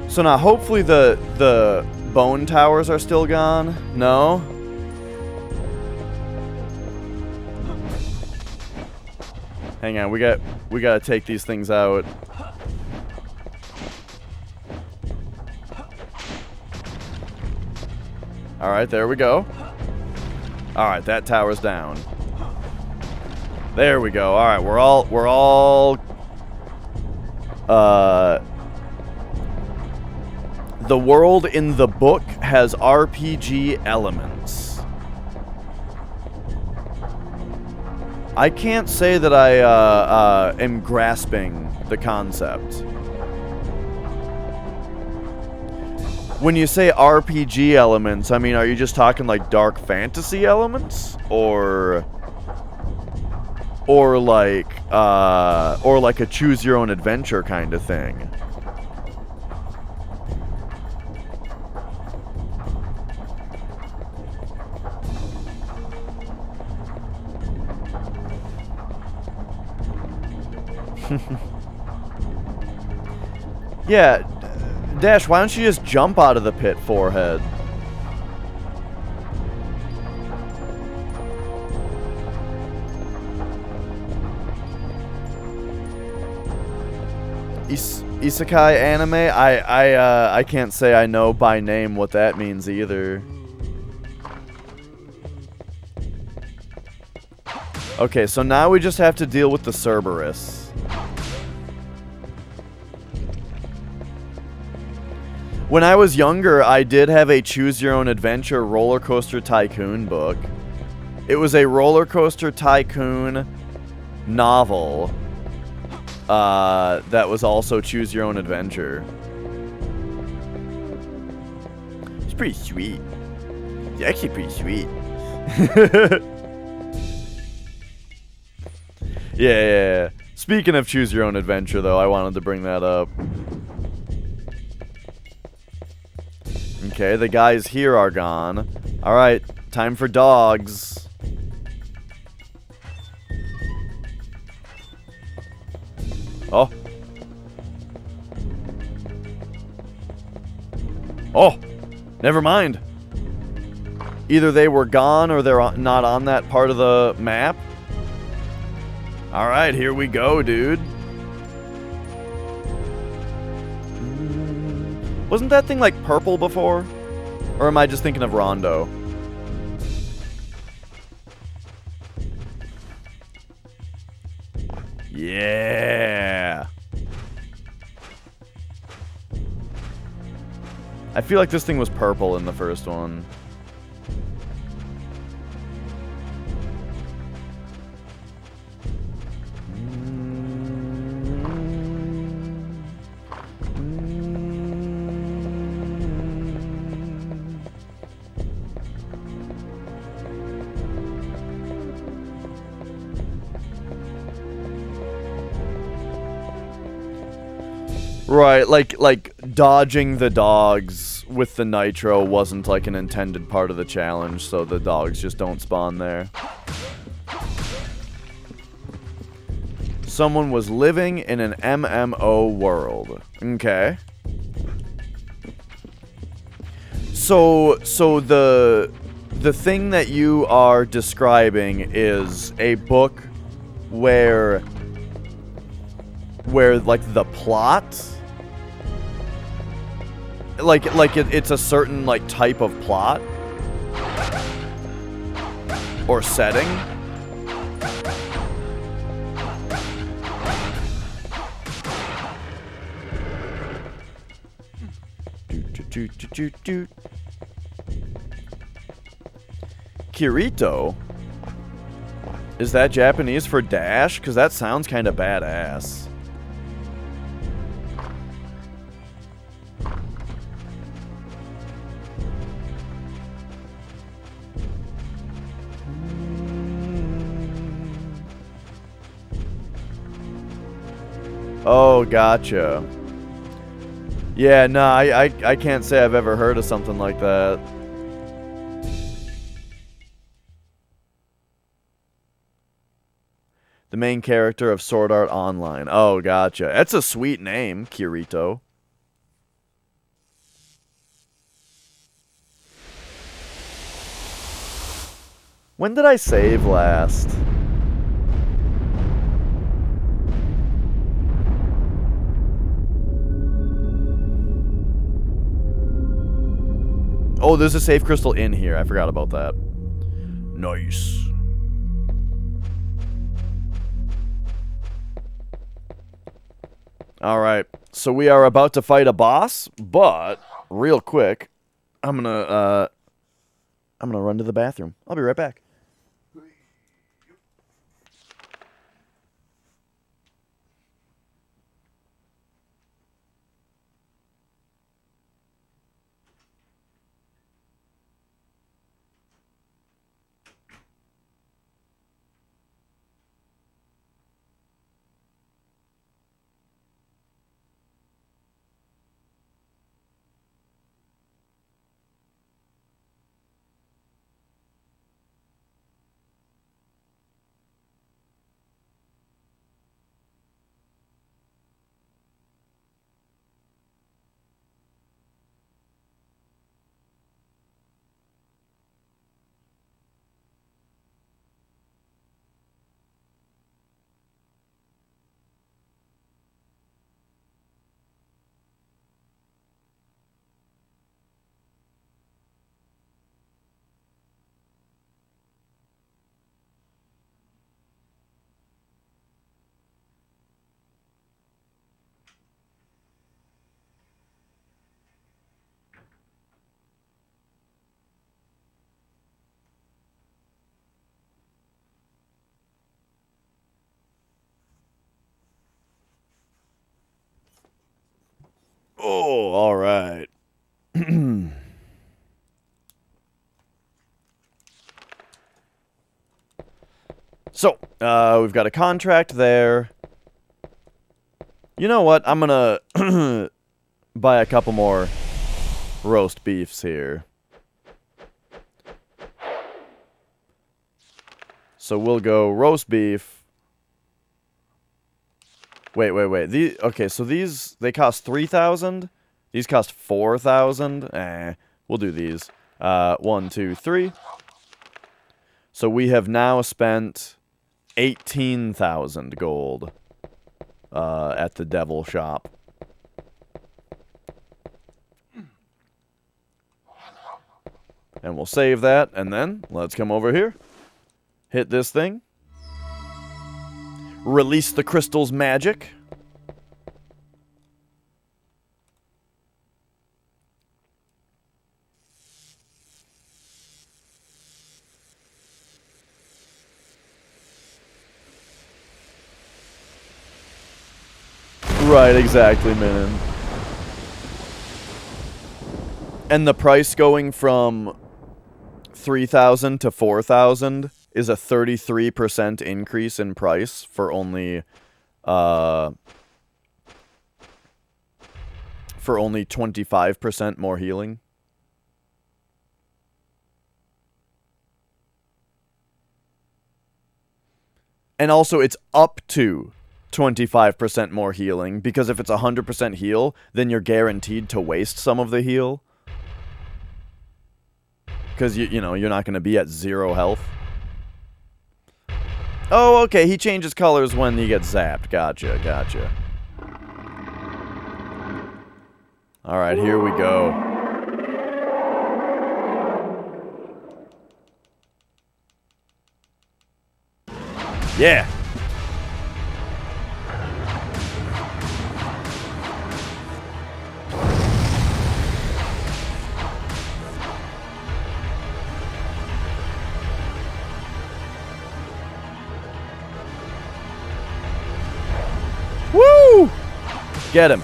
So now hopefully the bone towers are still gone. No? Hang on, we gotta take these things out. Alright, there we go. Alright, that tower's down. There we go. Alright, we're all the world in the book has RPG elements. I can't say that I am grasping the concept. When you say RPG elements, I mean, are you just talking like dark fantasy elements? Or like a choose your own adventure kind of thing? Yeah, Dash, why don't you just jump out of the pit, forehead? Isekai anime? I can't say I know by name what that means either. Okay, so now we just have to deal with the Cerberus. When I was younger, I did have a Choose Your Own Adventure Roller Coaster Tycoon book. It was a Roller Coaster Tycoon novel that was also Choose Your Own Adventure. It's pretty sweet. It's actually pretty sweet. Yeah. Speaking of Choose Your Own Adventure, though, I wanted to bring that up. Okay, the guys here are gone. Alright, time for dogs. Oh. Oh, never mind. Either they were gone or they're not on that part of the map. Alright, here we go, dude. Wasn't that thing like purple before? Or am I just thinking of Rondo? Yeah. I feel like this thing was purple in the first one. Right, like dodging the dogs with the nitro wasn't like an intended part of the challenge, so the dogs just don't spawn there. Someone was living in an MMO world. Okay. So the thing that you are describing is a book where like the plot, it's a certain like type of plot or setting. Kirito? Is that Japanese for dash? Because that sounds kind of badass. Oh, gotcha. Yeah, no, I can't say I've ever heard of something like that. The main character of Sword Art Online. Oh, gotcha. That's a sweet name, Kirito. When did I save last? Oh, there's a save crystal in here. I forgot about that.
Nice.
Alright, so we are about to fight a boss, but real quick, I'm gonna run to the bathroom. I'll be right back. Oh, alright. So, we've got a contract there. You know what? I'm gonna buy a couple more roast beefs here. So we'll go roast beef. Wait. Okay, so these, they cost 3,000. These cost 4,000. We'll do these. 1, 2, 3. So we have now spent 18,000 gold at the devil shop. And we'll save that, and then let's come over here. Hit this thing. Release the crystal's magic. Right, exactly, man. And the price going from 3,000 to 4,000 is a 33% increase in price for only 25% more healing. And also it's up to 25% more healing, because if it's 100% heal, then you're guaranteed to waste some of the heal. Because, you know, you're not going to be at 0 health. Oh, okay, he changes colors when he gets zapped. Gotcha. Alright, here we go. Yeah! Woo! Get him.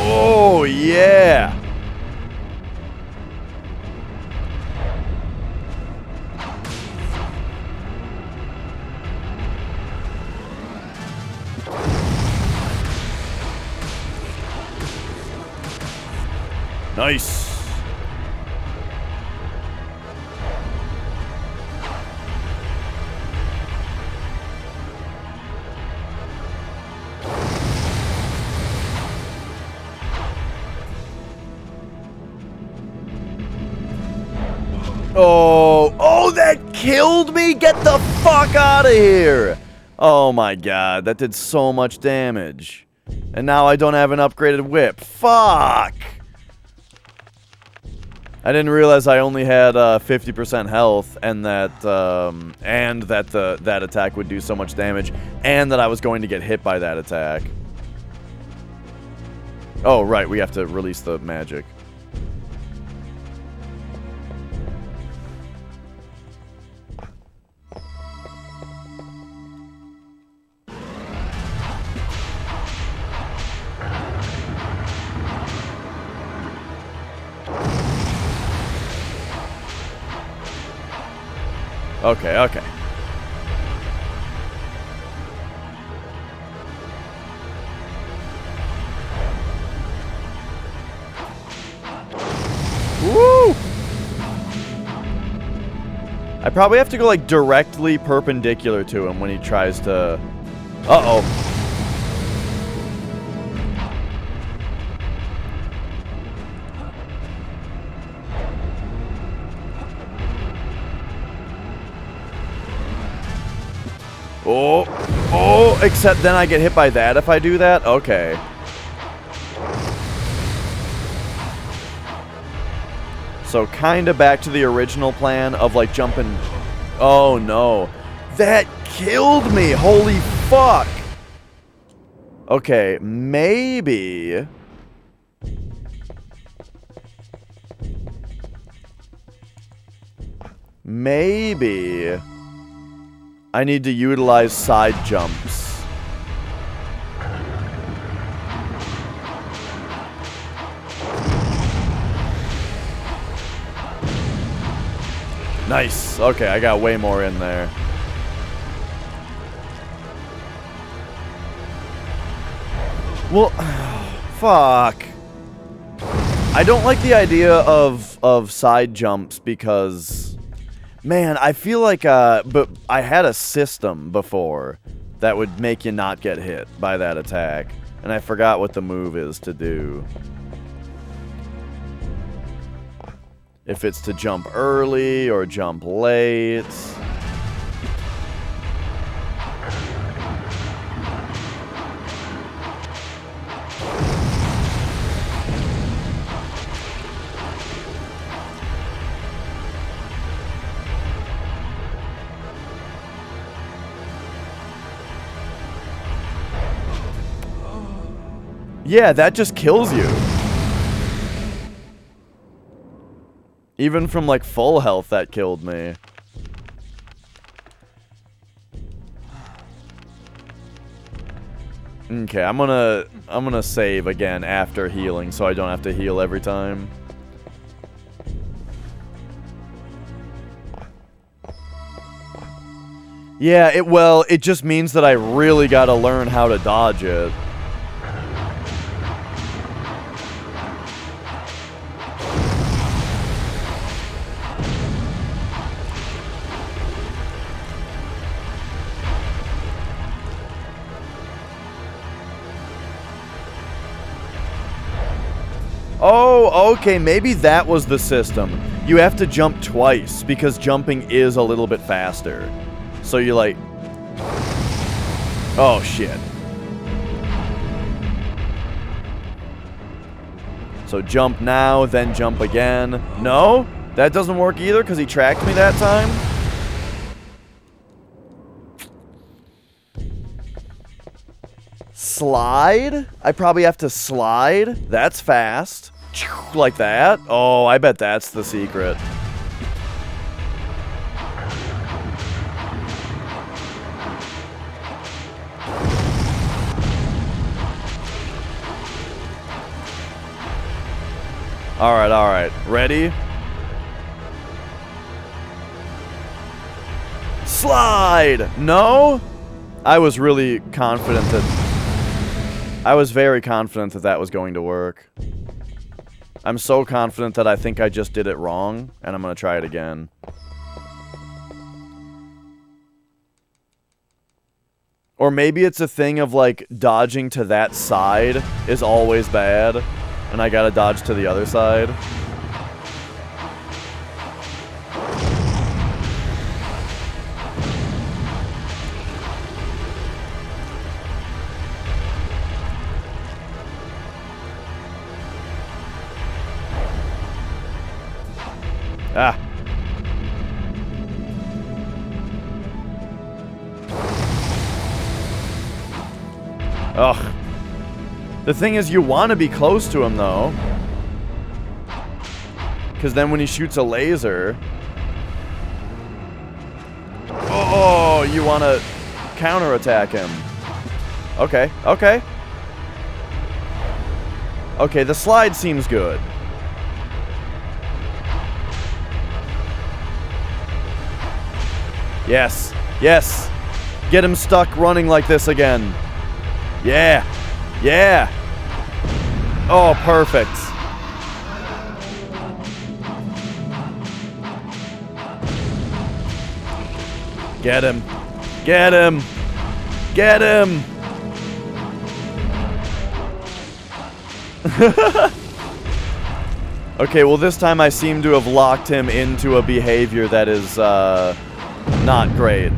Oh, yeah!
Nice.
Oh, that killed me? Get the fuck out of here! Oh my god, that did so much damage. And now I don't have an upgraded whip. Fuck! I didn't realize I only had 50% health, and that that attack would do so much damage, and that I was going to get hit by that attack. Oh, right, we have to release the magic. Okay, okay. Woo! I probably have to go, like, directly perpendicular to him when he tries to... Uh-oh. Oh, except then I get hit by that if I do that? Okay. So kinda back to the original plan of like jumping... Oh no. That killed me! Holy fuck! Okay, maybe... Maybe... I need to utilize side jumps. Nice. Okay, I got way more in there. Well, fuck. I don't like the idea of side jumps because... Man, I feel like, but I had a system before that would make you not get hit by that attack. And I forgot what the move is to do. If it's to jump early or jump late. Yeah, that just kills you. Even from like full health, that killed me. Okay, I'm gonna save again after healing so I don't have to heal every time. Yeah, it just means that I really gotta learn how to dodge it. Oh, okay, maybe that was the system. You have to jump twice, because jumping is a little bit faster. So you're like... Oh, shit. So jump now, then jump again. No? That doesn't work either, because he tracked me that time? Slide? I probably have to slide? That's fast. Like that? Oh, I bet that's the secret. Alright, alright. Ready? Slide! No? I was really confident that... I was very confident that that was going to work. I'm so confident that I think I just did it wrong, and I'm gonna try it again. Or maybe it's a thing of, like, dodging to that side is always bad, and I gotta dodge to the other side. Ah. Ugh. The thing is, you want to be close to him, though. Because then when he shoots a laser... Oh, you want to counterattack him. Okay, okay. Okay, the slide seems good. Yes, yes. Get him stuck running like this again. Yeah, yeah. Oh, perfect. Get him. Get him. Get him. Okay, well this time I seem to have locked him into a behavior that is, not great.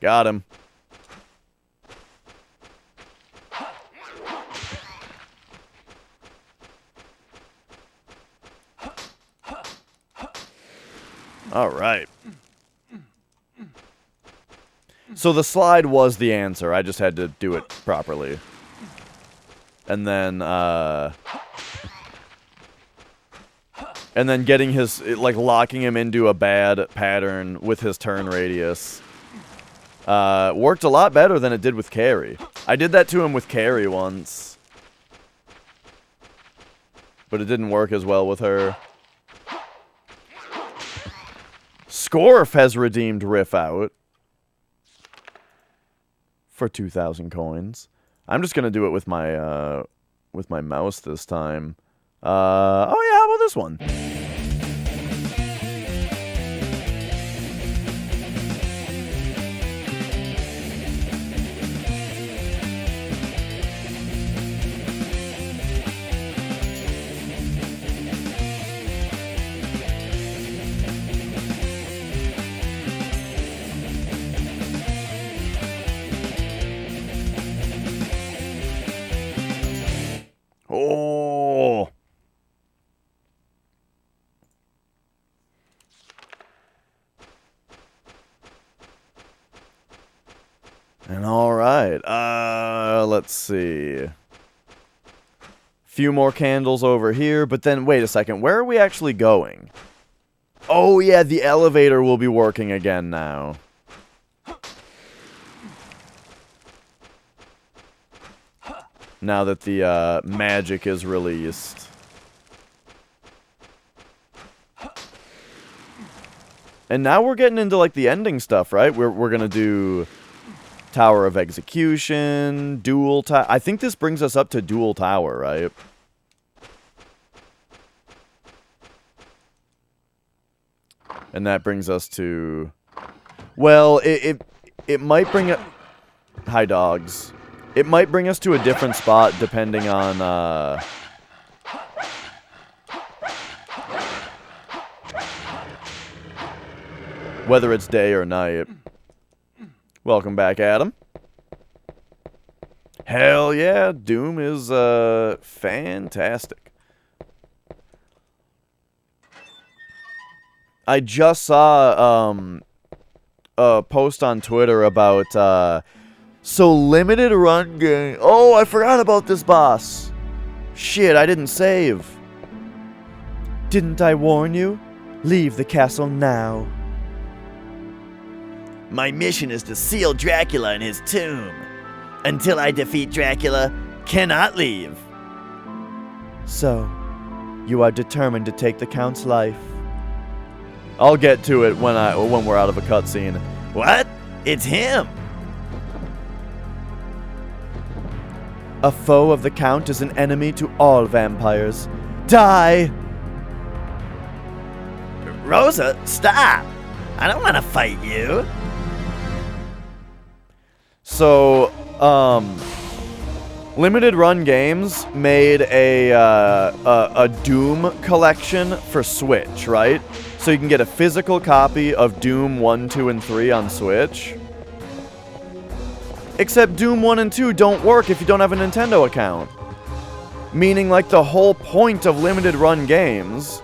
Got him. All right. So the slide was the answer. I just had to do it properly. And then, getting his, like, locking him into a bad pattern with his turn radius. Worked a lot better than it did with Carrie. I did that to him with Carrie once. But it didn't work as well with her. Scorf has redeemed Riff out. For 2,000 coins. I'm just gonna do it with my mouse this time. Oh yeah, how about this one? Oh. And all right. Let's see. Few more candles over here, but then wait a second. Where are we actually going? Oh yeah, the elevator will be working again now. Now that the magic is released. And now we're getting into like the ending stuff, right? We're gonna do Tower of Execution, Dual Tower. I think this brings us up to Dual Tower, right? And that brings us to... Well, it might bring up... Hi, dogs. It might bring us to a different spot depending on, whether it's day or night. Welcome back, Adam. Hell yeah, Doom is, fantastic. I just saw, a post on Twitter about, so limited run game. Oh, I forgot about this boss. Shit, I didn't save. Didn't I warn you? Leave the castle now.
My mission is to seal Dracula in his tomb. Until I defeat Dracula, cannot leave.
So, you are determined to take the Count's life. I'll get to it when we're out of a cutscene.
What? It's him.
A foe of the Count is an enemy to all vampires. Die!
Rosa, stop! I don't want to fight you.
So, Limited Run Games made a Doom collection for Switch, right? So you can get a physical copy of Doom 1, 2, and 3 on Switch. Except Doom 1 and 2 don't work if you don't have a Nintendo account. Meaning, like, the whole point of Limited Run Games,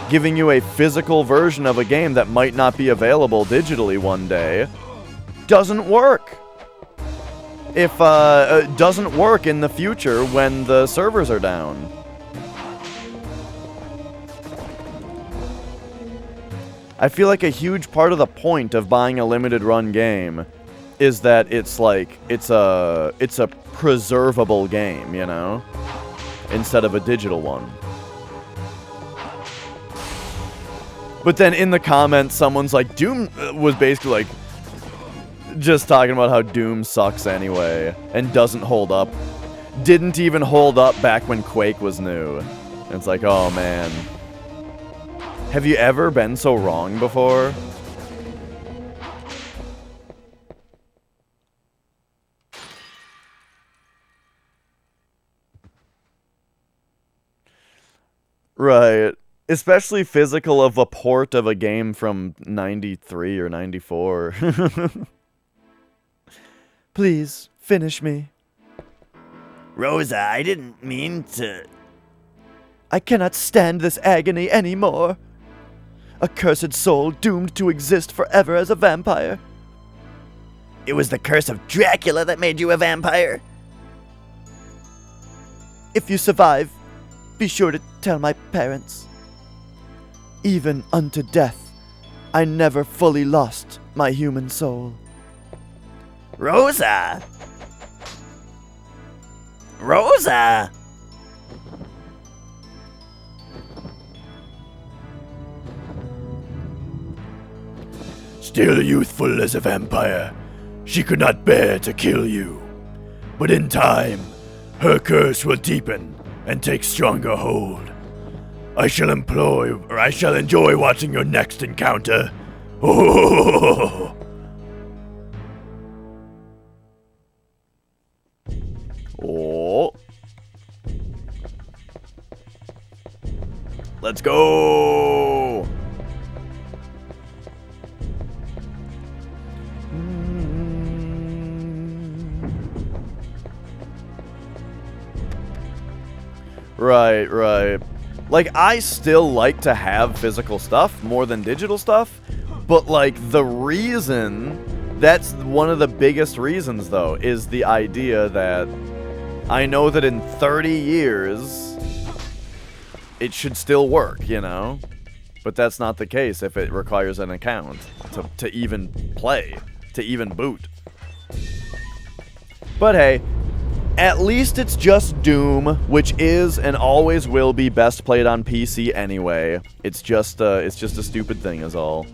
giving you a physical version of a game that might not be available digitally one day, doesn't work. If doesn't work in the future when the servers are down. I feel like a huge part of the point of buying a limited run game is that it's like it's a preservable game, you know, instead of a digital one. But then in the comments, someone's like, Doom was basically like, just talking about how Doom sucks anyway, and doesn't hold up. Didn't even hold up back when Quake was new. And it's like, oh man. Have you ever been so wrong before? Right. Especially physical of a port of a game from 93 or 94. Please, finish me.
Rosa, I didn't mean to...
I cannot stand this agony anymore. A cursed soul doomed to exist forever as a vampire.
It was the curse of Dracula that made you a vampire?
If you survive, be sure to tell my parents. Even unto death, I never fully lost my human soul.
Rosa! Rosa!
Still youthful as a vampire, she could not bear to kill you. But in time, her curse will deepen and take stronger hold. I shall enjoy watching your next encounter. Oh.
Oh. Let's go. Right, right. Like, I still like to have physical stuff more than digital stuff, but, like, the reason, that's one of the biggest reasons, though, is the idea that I know that in 30 years, it should still work, you know? But that's not the case if it requires an account to even play, to even boot. But hey, at least it's just Doom, which is and always will be best played on PC anyway. It's just a stupid thing is all.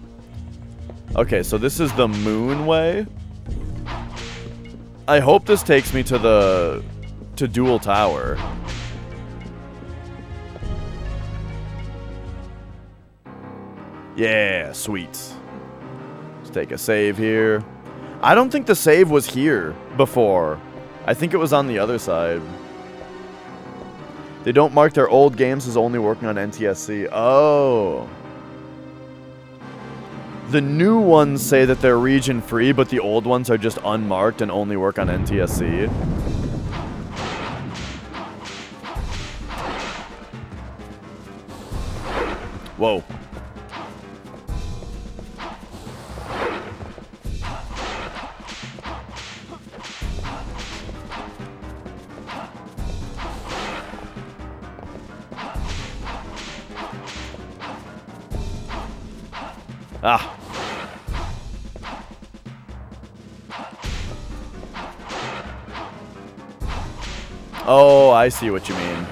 Okay, so this is the Moon Way. I hope this takes me to Dual Tower. Yeah, sweet. Let's take a save here. I don't think the save was here before. I think it was on the other side. They don't mark their old games as only working on NTSC. Oh. The new ones say that they're region free, but the old ones are just unmarked and only work on NTSC. Whoa. Ah. Oh, I see what you mean.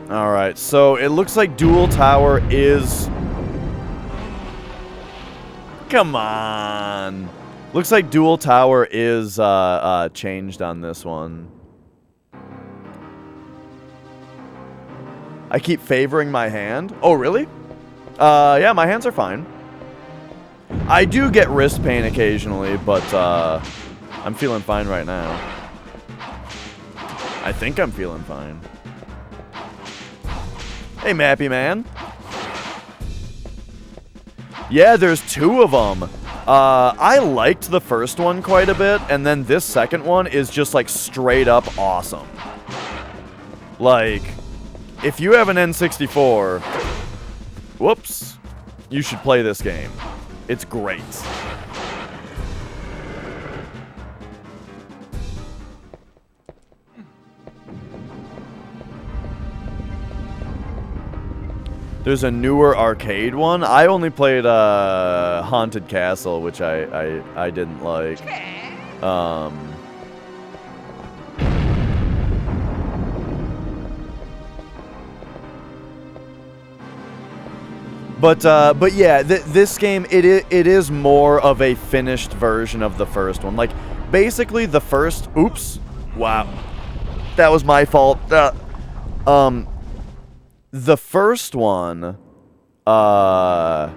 Alright, so it looks like Dual Tower is... Come on! Looks like Dual Tower is changed on this one. I keep favoring my hand? Oh, really? Yeah, my hands are fine. I do get wrist pain occasionally, but I'm feeling fine right now. I think I'm feeling fine. Hey, Mappy Man. Yeah, there's 2 of them. I liked the first one quite a bit, and then this second one is just, like, straight up awesome. Like, if you have an N64, whoops, you should play this game. It's great. There's a newer arcade one. I only played Haunted Castle, which I didn't like. But yeah, this game, it is more of a finished version of the first one. Like, basically the first... Oops. Wow. That was my fault. The first one... The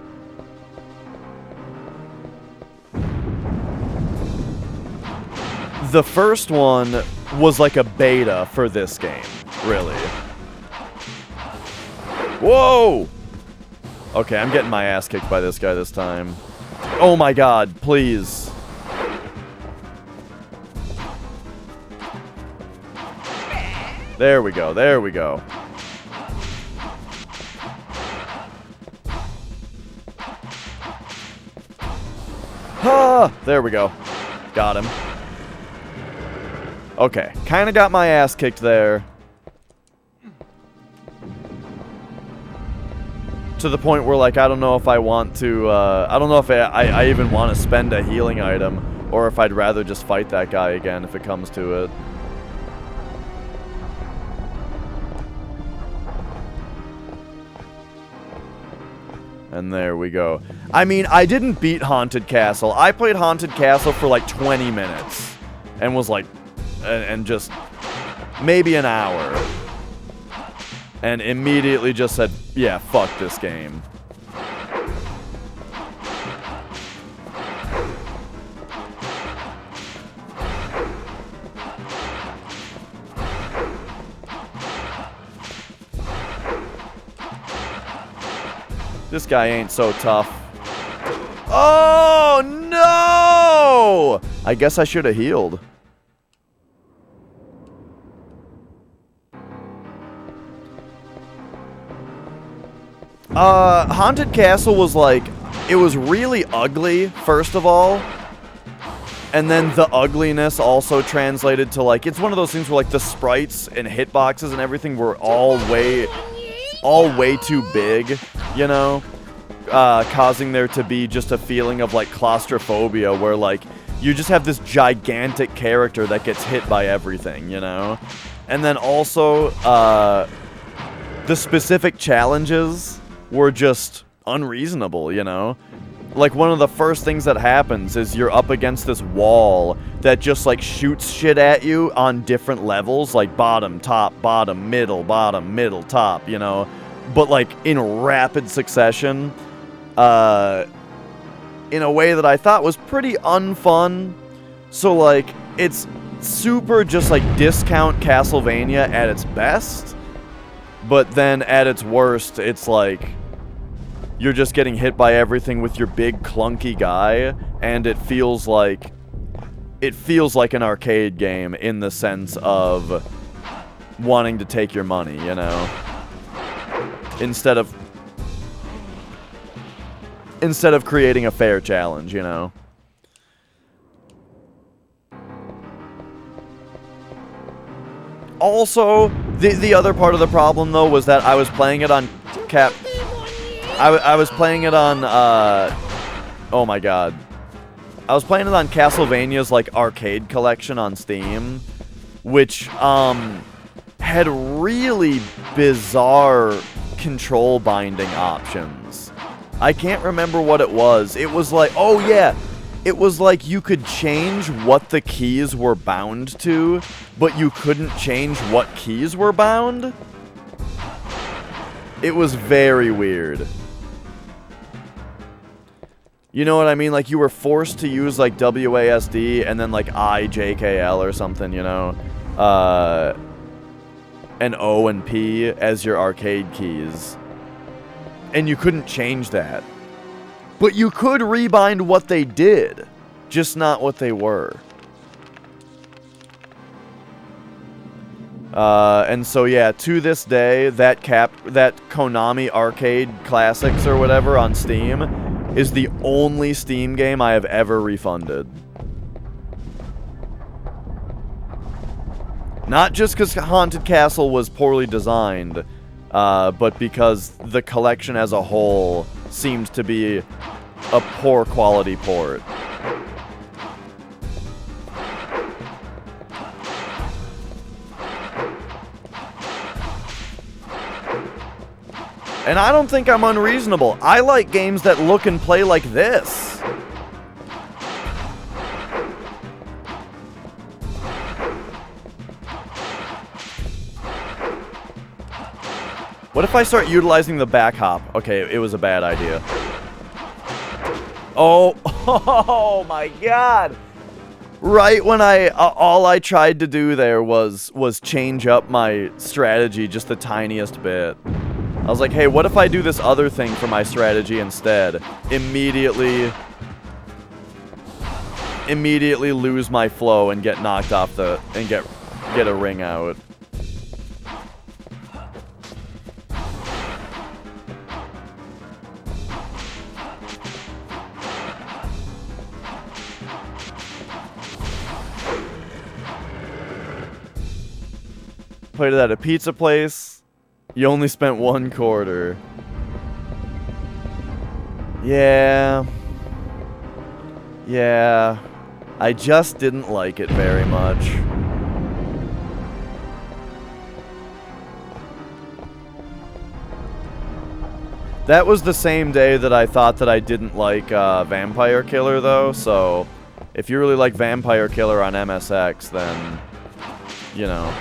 first one was like a beta for this game, really. Whoa! Okay, I'm getting my ass kicked by this guy this time. Oh my god, please. There we go, there we go. Ah, there we go. Got him. Okay, kind of got my ass kicked there. To the point where, like, I don't know if I want to, I don't know if I even want to spend a healing item, or if I'd rather just fight that guy again if it comes to it. And there we go. I mean, I didn't beat Haunted Castle. I played Haunted Castle for like 20 minutes. And was like, and just maybe an hour. And immediately just said, yeah, fuck this game. This guy ain't so tough. Oh, no! I guess I should have healed. Haunted Castle was like, it was really ugly, first of all. And then the ugliness also translated to, like, it's one of those things where, like, the sprites and hitboxes and everything were all way too big, you know? Causing there to be just a feeling of, like, claustrophobia where, like, you just have this gigantic character that gets hit by everything, you know? And then also, the specific challenges were just unreasonable, you know? Like, one of the first things that happens is you're up against this wall that just, like, shoots shit at you on different levels, like bottom, middle, top, you know? But, like, in rapid succession, in a way that I thought was pretty unfun. So, like, it's super just, like, discount Castlevania at its best, but then at its worst, it's like... you're just getting hit by everything with your big clunky guy, and it feels like an arcade game in the sense of wanting to take your money, you know? Instead of creating a fair challenge, you know? Also, the other part of the problem though was that I was playing it on I was playing it on, oh my god. I was playing it on Castlevania's, like, arcade collection on Steam, which, had really bizarre control binding options. I can't remember what it was. It was like, oh yeah, it was like you could change what the keys were bound to, but you couldn't change what keys were bound. It was very weird. You know what I mean? Like, you were forced to use, like, WASD and then, like, IJKL or something, you know? And O and P as your arcade keys. And you couldn't change that. But you could rebind what they did, just not what they were. And so, yeah, to this day, that Konami Arcade Classics or whatever on Steam is the only Steam game I have ever refunded. Not just because Haunted Castle was poorly designed, but because the collection as a whole seemed to be a poor quality port. And I don't think I'm unreasonable. I like games that look and play like this. What if I start utilizing the back hop? Okay, it was a bad idea. Oh, oh my god. Right when all I tried to do there was change up my strategy just the tiniest bit. I was like, hey, what if I do this other thing for my strategy instead? Immediately lose my flow and get knocked off and get a ring out. Played it at a pizza place. You only spent $1 Yeah. Yeah. I just didn't like it very much. That was the same day that I thought that I didn't like Vampire Killer, though, so if you really like Vampire Killer on MSX, then, you know,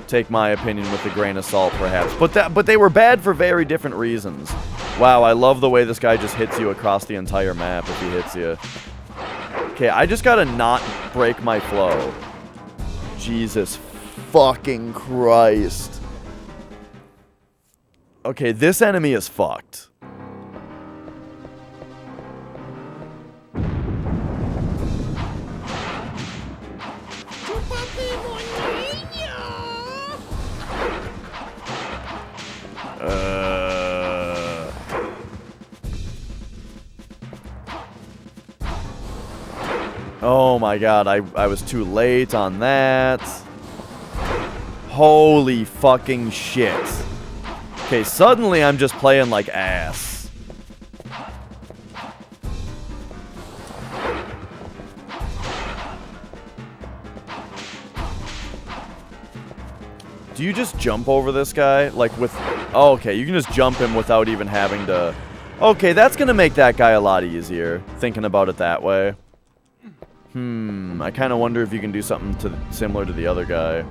take my opinion with a grain of salt, perhaps. But they were bad for very different reasons. Wow, I love the way this guy just hits you across the entire map if he hits you. Okay, I just gotta not break my flow. Jesus fucking Christ. Okay, this enemy is fucked. Oh my god, I was too late on that. Holy fucking shit. Okay, suddenly I'm just playing like ass. Do you just jump over this guy? Like with... Oh, okay, you can just jump him without even having to... Okay, that's gonna make that guy a lot easier, thinking about it that way. I kind of wonder if you can do something similar to the other guy.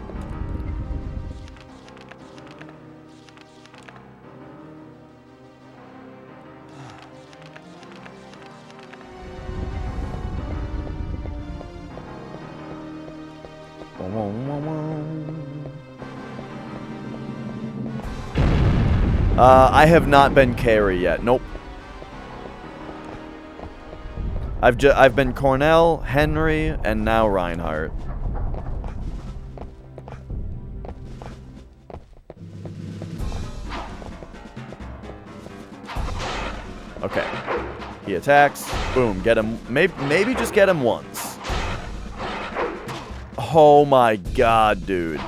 I have not been Carrie yet. Nope. I've been Cornell, Henry, and now Reinhardt. Okay. He attacks. Boom. Get him. Maybe just get him once. Oh my god, dude.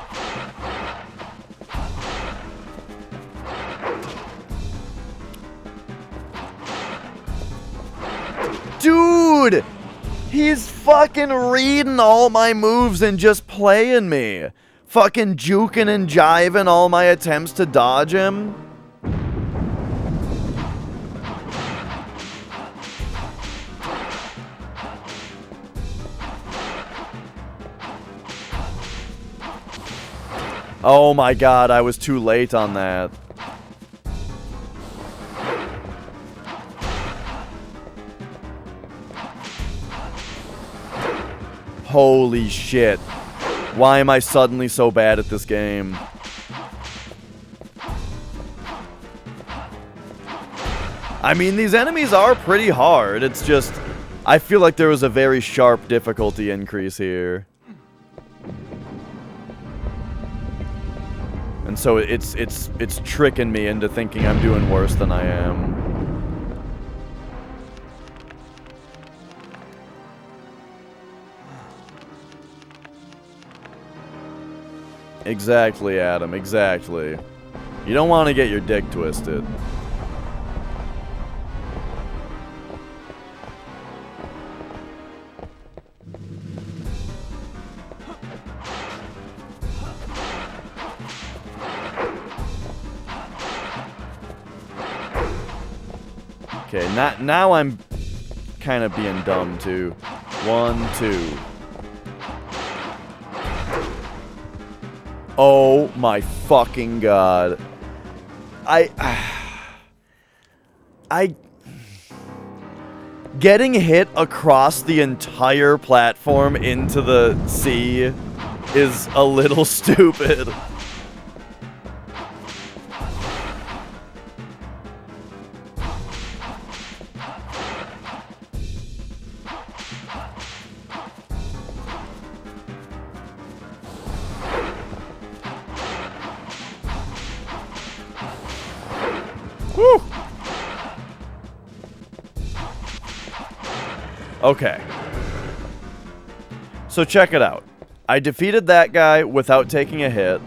Dude! He's fucking reading all my moves and just playing me. fucking juking and jiving all my attempts to dodge him. Oh my god, I was too late on that. Holy shit. Why am I suddenly so bad at this game? I mean, these enemies are pretty hard. It's just, I feel like there was a very sharp difficulty increase here. And so it's tricking me into thinking I'm doing worse than I am. Exactly, Adam, exactly. You don't want to get your dick twisted. Okay, now I'm kind of being dumb too. 1, 2. Oh my fucking god. Getting hit across the entire platform into the sea is a little stupid. Woo! Okay. So check it out. I defeated that guy without taking a hit.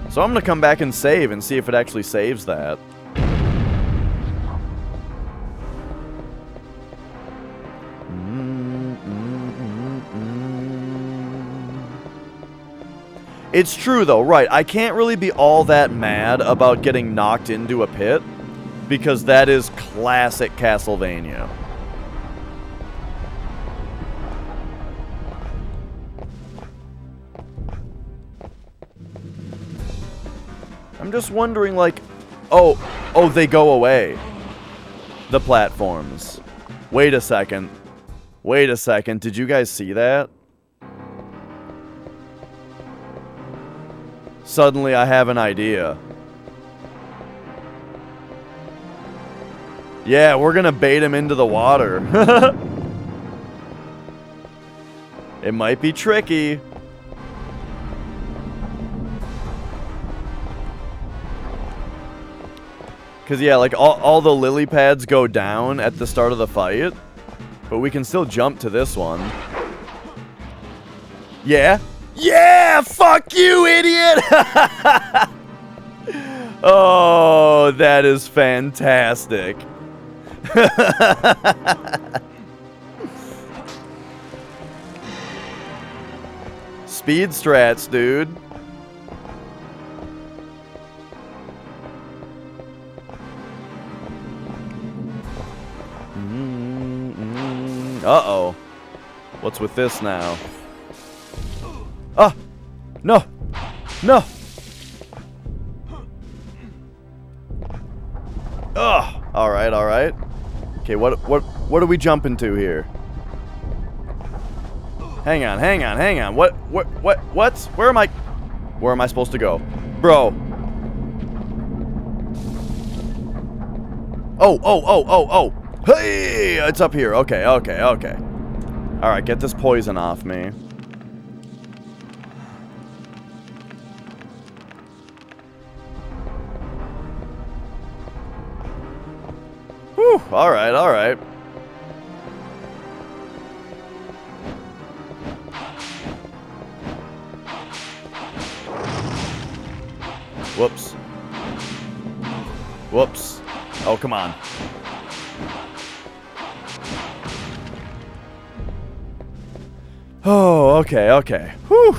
So I'm gonna come back and save and see if it actually saves that. It's true though, right, I can't really be all that mad about getting knocked into a pit, because that is classic Castlevania. I'm just wondering, like, oh, they go away. The platforms. Wait a second. Wait a second, did you guys see that? Suddenly I have an idea. Yeah, we're gonna bait him into the water. It might be tricky. Because, yeah, like, all the lily pads go down at the start of the fight. But we can still jump to this one. Yeah? Yeah! Fuck you, idiot! Oh, that is fantastic. Speed strats, dude. Uh-oh. What's with this now? Ah! No! No! Ugh! Alright, alright. Okay, what are we jumping to here? Hang on. What? Where am I supposed to go? Bro. Oh. Hey! It's up here. Okay. Alright, get this poison off me. Whew, alright. Whoops. Oh, come on. Oh, okay. Whew.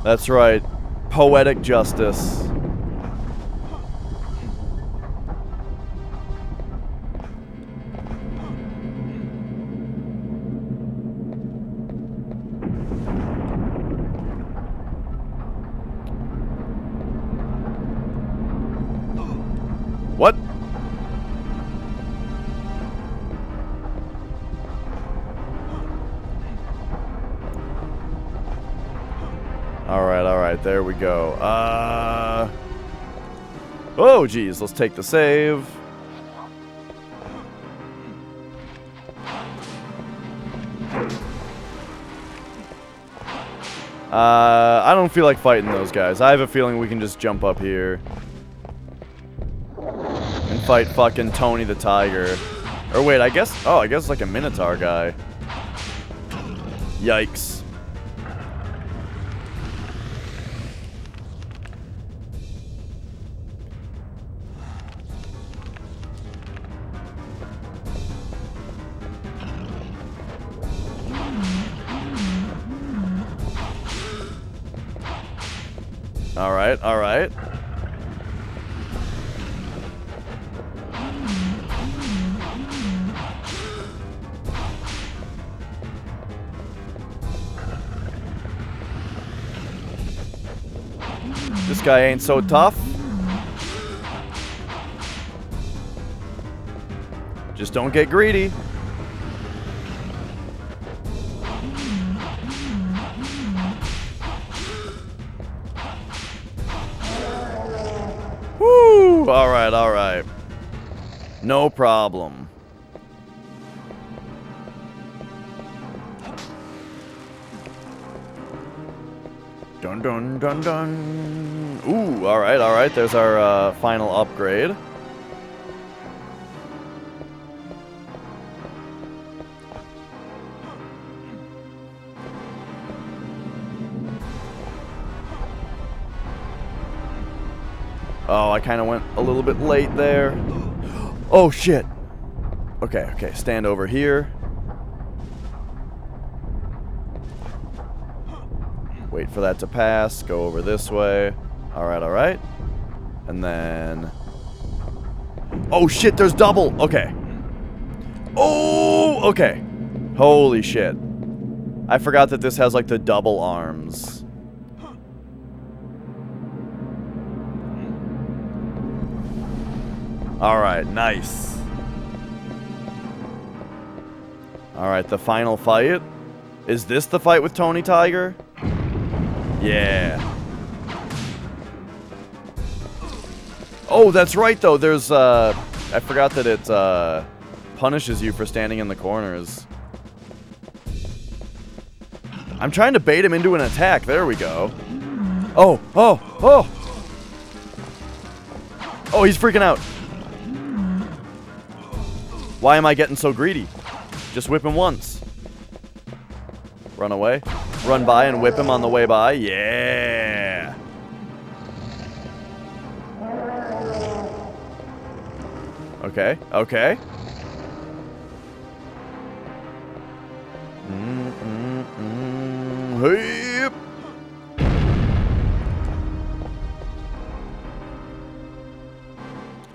That's right. Poetic justice. What? Alright, there we go. Oh, geez, let's take the save. I don't feel like fighting those guys. I have a feeling we can just jump up here and fight fucking Tony the Tiger. Or wait, I guess it's like a Minotaur guy. Yikes. Alright. This guy ain't so tough. Just don't get greedy. Woo! Alright. No problem. Dun dun dun dun. Ooh, alright. There's our final upgrade. Oh, I kind of went a little bit late there. Oh, shit. Okay, stand over here. Wait for that to pass. Go over this way. Alright. And then... Oh, shit, there's double. Okay. Oh, okay. Holy shit. I forgot that this has, like, the double arms. Alright, nice. Alright, the final fight. Is this the fight with Tony Tiger? Yeah. Oh, that's right, though. There's, I forgot that it, punishes you for standing in the corners. I'm trying to bait him into an attack. There we go. Oh! Oh, he's freaking out. Why am I getting so greedy? Just whip him once. Run away. Run by and whip him on the way by. Yeah. Okay. Hey.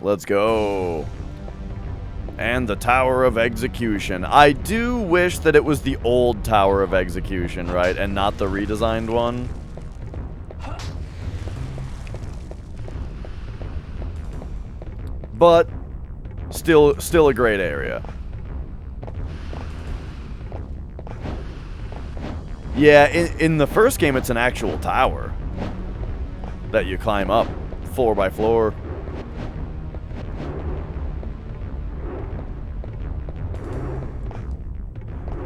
Let's go. And the Tower of Execution. I do wish that it was the old Tower of Execution, right? And not the redesigned one. But still a great area. Yeah, in the first game it's an actual tower that you climb up floor by floor.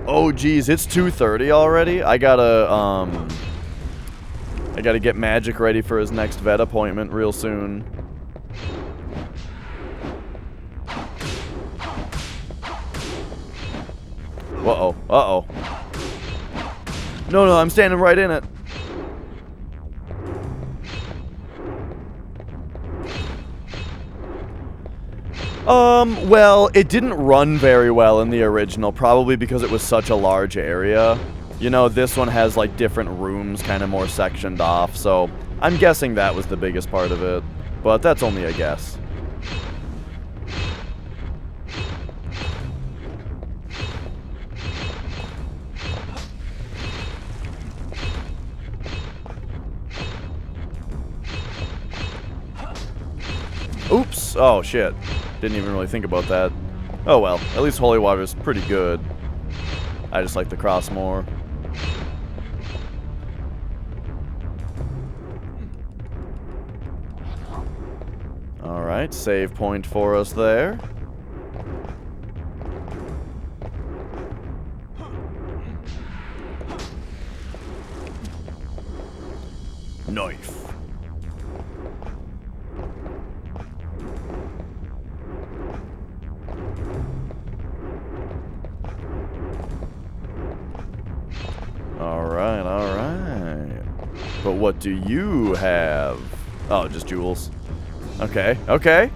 Oh geez, it's 2:30 already. I gotta get Magic ready for his next vet appointment real soon. Uh-oh. No, I'm standing right in it. Well, it didn't run very well in the original, probably because it was such a large area. You know, this one has like different rooms kind of more sectioned off, so I'm guessing that was the biggest part of it, but that's only a guess. Oops! Oh shit. Didn't even really think about that. Oh well, at least holy water's pretty good. I just like the cross more. Alright, save point for us there.
Knife.
Alright, alright. But what do you have? Oh, just jewels. Okay, okay.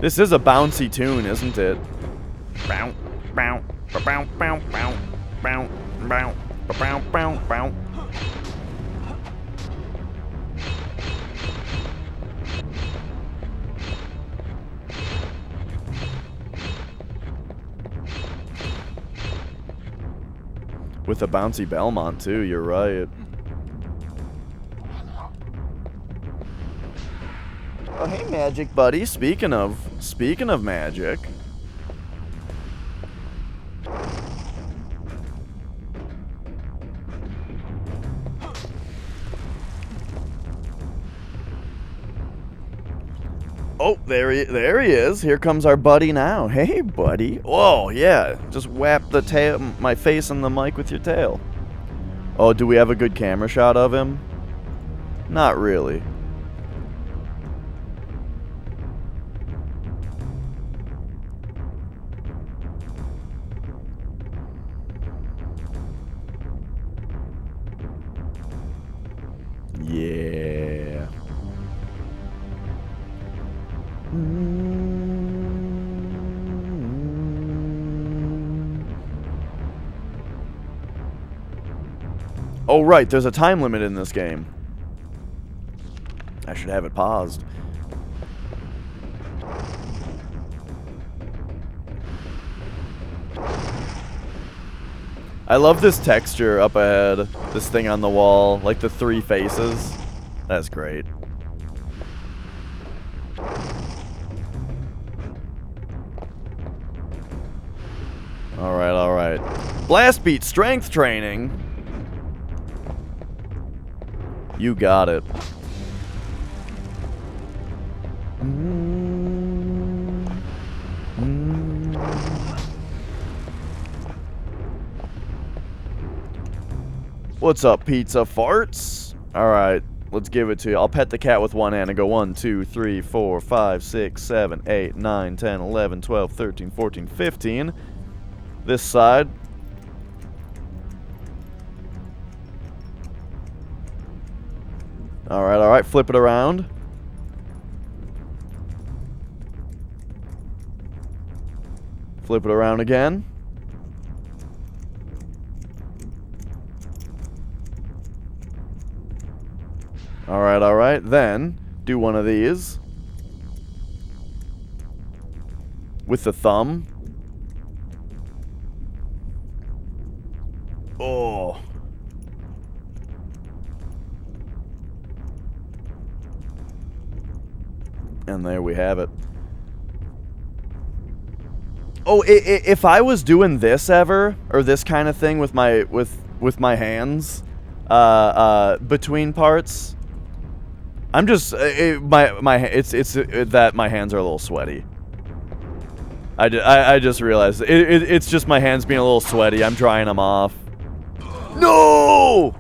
This is a bouncy tune, isn't it?
Bow, bow, bow, bow, bow, bow, bow, bow, bow, bow.
With a bouncy Belmont too, you're right. Oh, hey, Magic Buddy. Speaking of magic. Oh, there he is. Here comes our buddy now. Hey, buddy. Whoa, yeah. Just whap the tail, my face on the mic with your tail. Oh, do we have a good camera shot of him? Not really. Yeah. Oh, right, there's a time limit in this game. I should have it paused. I love this texture up ahead. This thing on the wall, like the three faces. That's great. Alright, alright. Blast beat strength training. You got it. What's up, pizza farts? Alright, let's give it to you. I'll pet the cat with one hand and go 1, 2, 3, 4, 5, 6, 7, 8, 9, 10, 11, 12, 13, 14, 15. This side. Alright, alright, flip it around. Flip it around again. Alright, alright, then do one of these. With the thumb. Oh. And there we have it. Oh, if I was doing this ever, or this kind of thing with my my hands, between parts, I'm just it's that my hands are a little sweaty. I just realized it's just my hands being a little sweaty. I'm drying them off. No!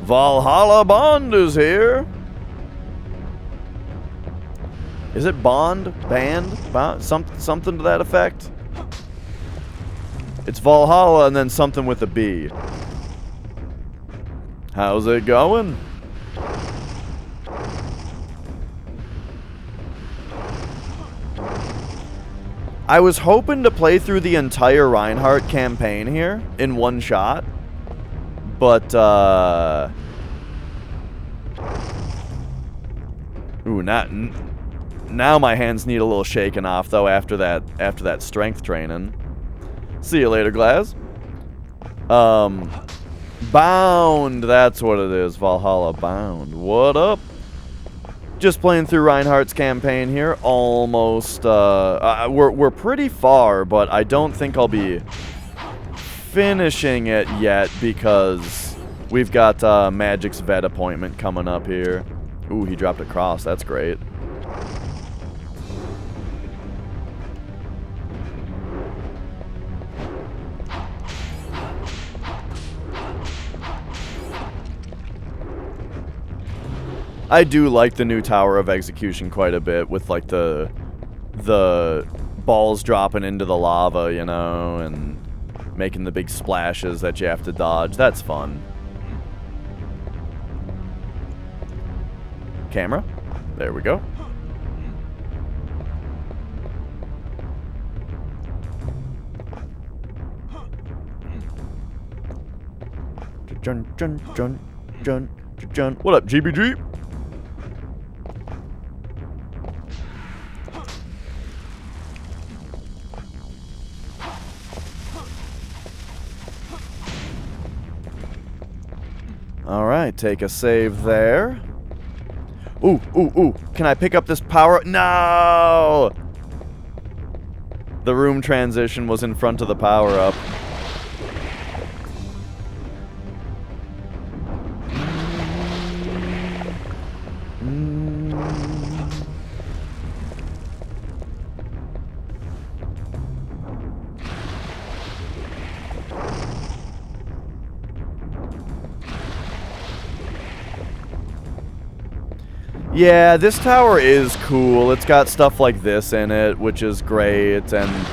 Valhalla Bond is here. Is it Bond? Band? Something to that effect? It's Valhalla and then something with a B. How's it going? I was hoping to play through the entire Reinhardt campaign here in one shot, but ooh, now my hands need a little shaking off though after that strength training. See you later, Glaz. Bound, that's what it is. Valhalla Bound. What up? Just playing through Reinhardt's campaign here. Almost, we're pretty far, but I don't think I'll be finishing it yet because we've got Magic's vet appointment coming up here. Ooh, he dropped a cross. That's great. I do like the new Tower of Execution quite a bit with like the balls dropping into the lava, you know, and making the big splashes that you have to dodge. That's fun. Camera. There we go. What up, GBG? Alright, take a save there. Ooh, ooh, ooh. Can I pick up this power? No! The room transition was in front of the power-up. Yeah, this tower is cool. It's got stuff like this in it, which is great, and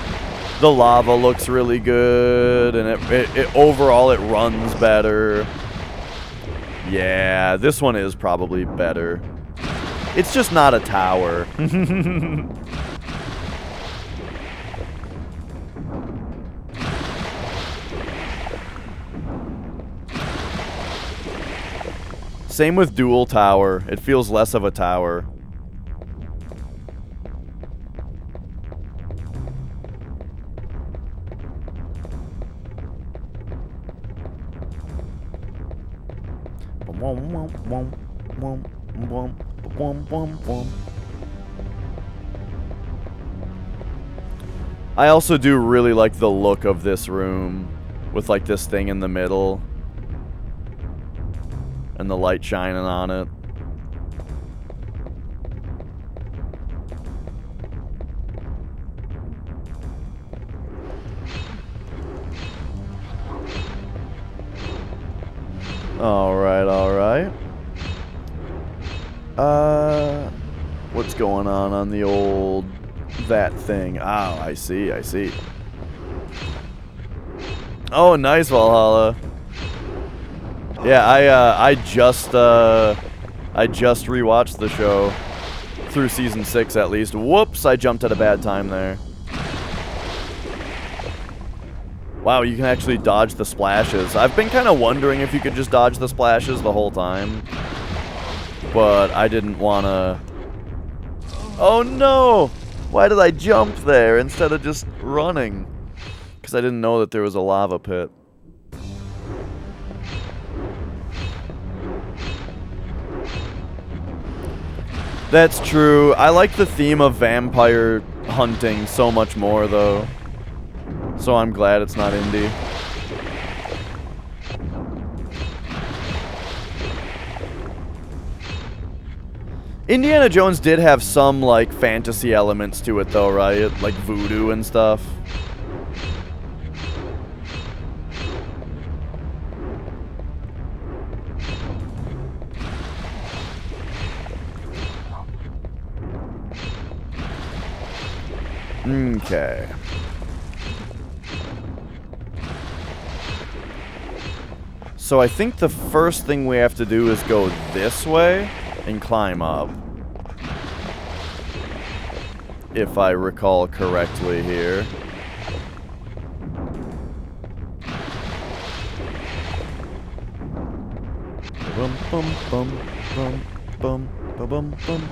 the lava looks really good, and it overall it runs better. Yeah, this one is probably better. It's just not a tower. Same with dual tower. It feels less of a tower. I also do really like the look of this room with like this thing in the middle. And the light shining on it. Alright, alright. What's going on the old that thing? Oh, I see, I see. Oh, nice, Valhalla. Yeah, I just rewatched the show through season 6 at least. Whoops, I jumped at a bad time there. Wow, you can actually dodge the splashes. I've been kind of wondering if you could just dodge the splashes the whole time, but I didn't want to. Oh no! Why did I jump there instead of just running? Because I didn't know that there was a lava pit. That's true. I like the theme of vampire hunting so much more, though. So I'm glad it's not indie. Indiana Jones did have some, like, fantasy elements to it, though, right? Like voodoo and stuff. Okay. So I think the first thing we have to do is go this way and climb up. If I recall correctly here. Bum bum bum bum bum bum bum.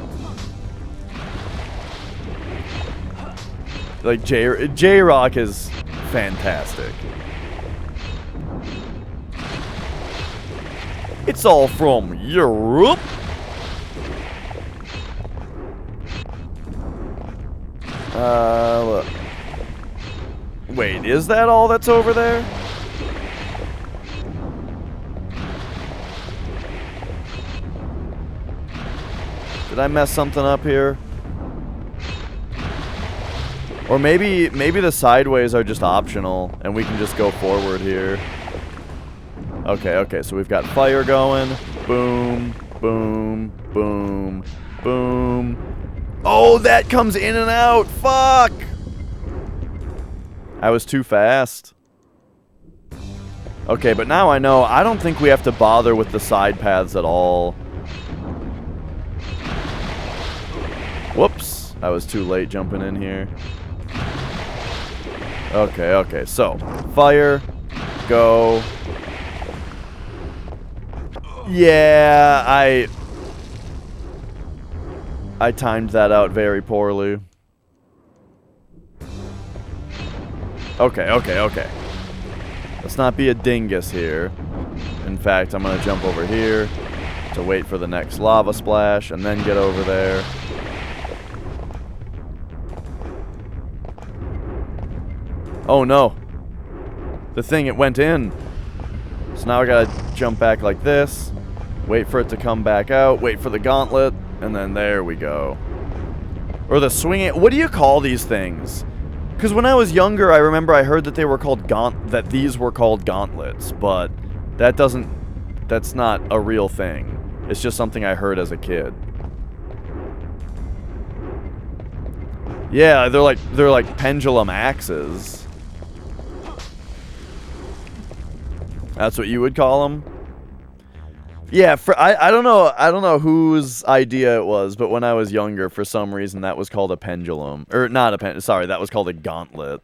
Like J-Rock is fantastic. It's all from Europe. Look. Wait, is that all that's over there? Did I mess something up here? Or maybe the sideways are just optional and we can just go forward here. Okay, so we've got fire going. Boom, boom, boom, boom. Oh, that comes in and out. Fuck! I was too fast. Okay, but now I know. I don't think we have to bother with the side paths at all. Whoops. I was too late jumping in here. Okay, so fire, go. Yeah, I timed that out very poorly. Okay. Let's not be a dingus here. In fact, I'm gonna jump over here to wait for the next lava splash and then get over there. Oh no. The thing, it went in. So now I gotta jump back like this. Wait for it to come back out. Wait for the gauntlet. And then there we go. Or the swinging. What do you call these things? Because when I was younger, I remember I heard that they were called that these were called gauntlets. But that's not a real thing. It's just something I heard as a kid. Yeah, they're like pendulum axes. That's what you would call them? Yeah, I don't know whose idea it was, but when I was younger, for some reason, that was called a pendulum. Or not a pendulum, sorry, that was called a gauntlet.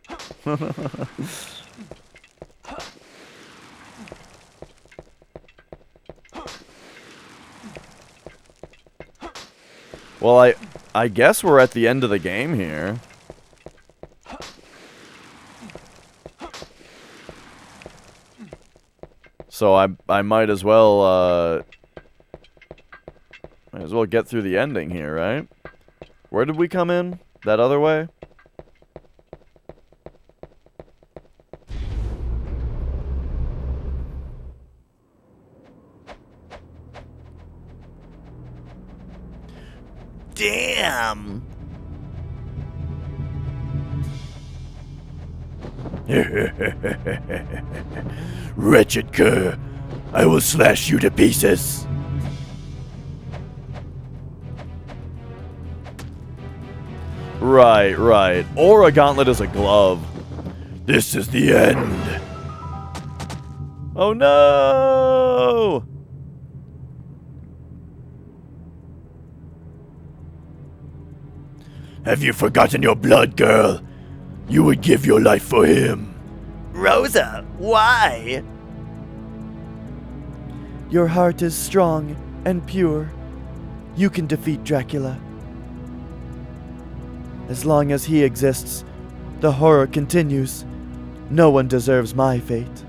Well, I guess we're at the end of the game here. So I might as well get through the ending here, right? Where did we come in? That other way?
Damn!
Wretched cur, I will slash you to pieces.
Right. Or a gauntlet is a glove.
This is the end.
Oh no!
Have you forgotten your blood, girl? You would give your life for him.
Rosa, why?
Your heart is strong and pure. You can defeat Dracula. As long as he exists, the horror continues. No one deserves my fate.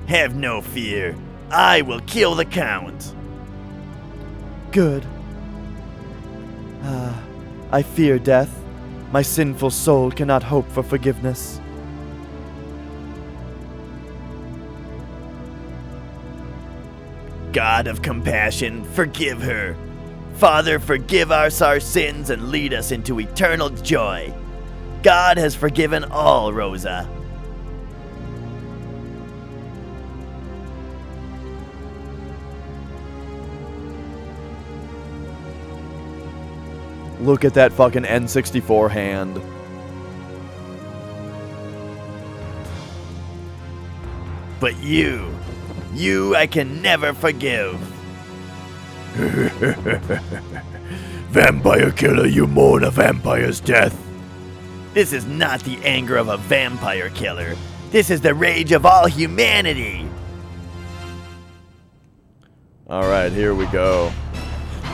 Have no fear. I will kill the Count.
Good. I fear death. My sinful soul cannot hope for forgiveness.
God of compassion, forgive her. Father, forgive us our sins and lead us into eternal joy. God has forgiven all, Rosa.
Look at that fucking N64 hand.
But you I can never forgive. Vampire killer, you mourn a vampire's death. This is not the anger of a vampire killer. This is the rage of all humanity.
Alright, here we go.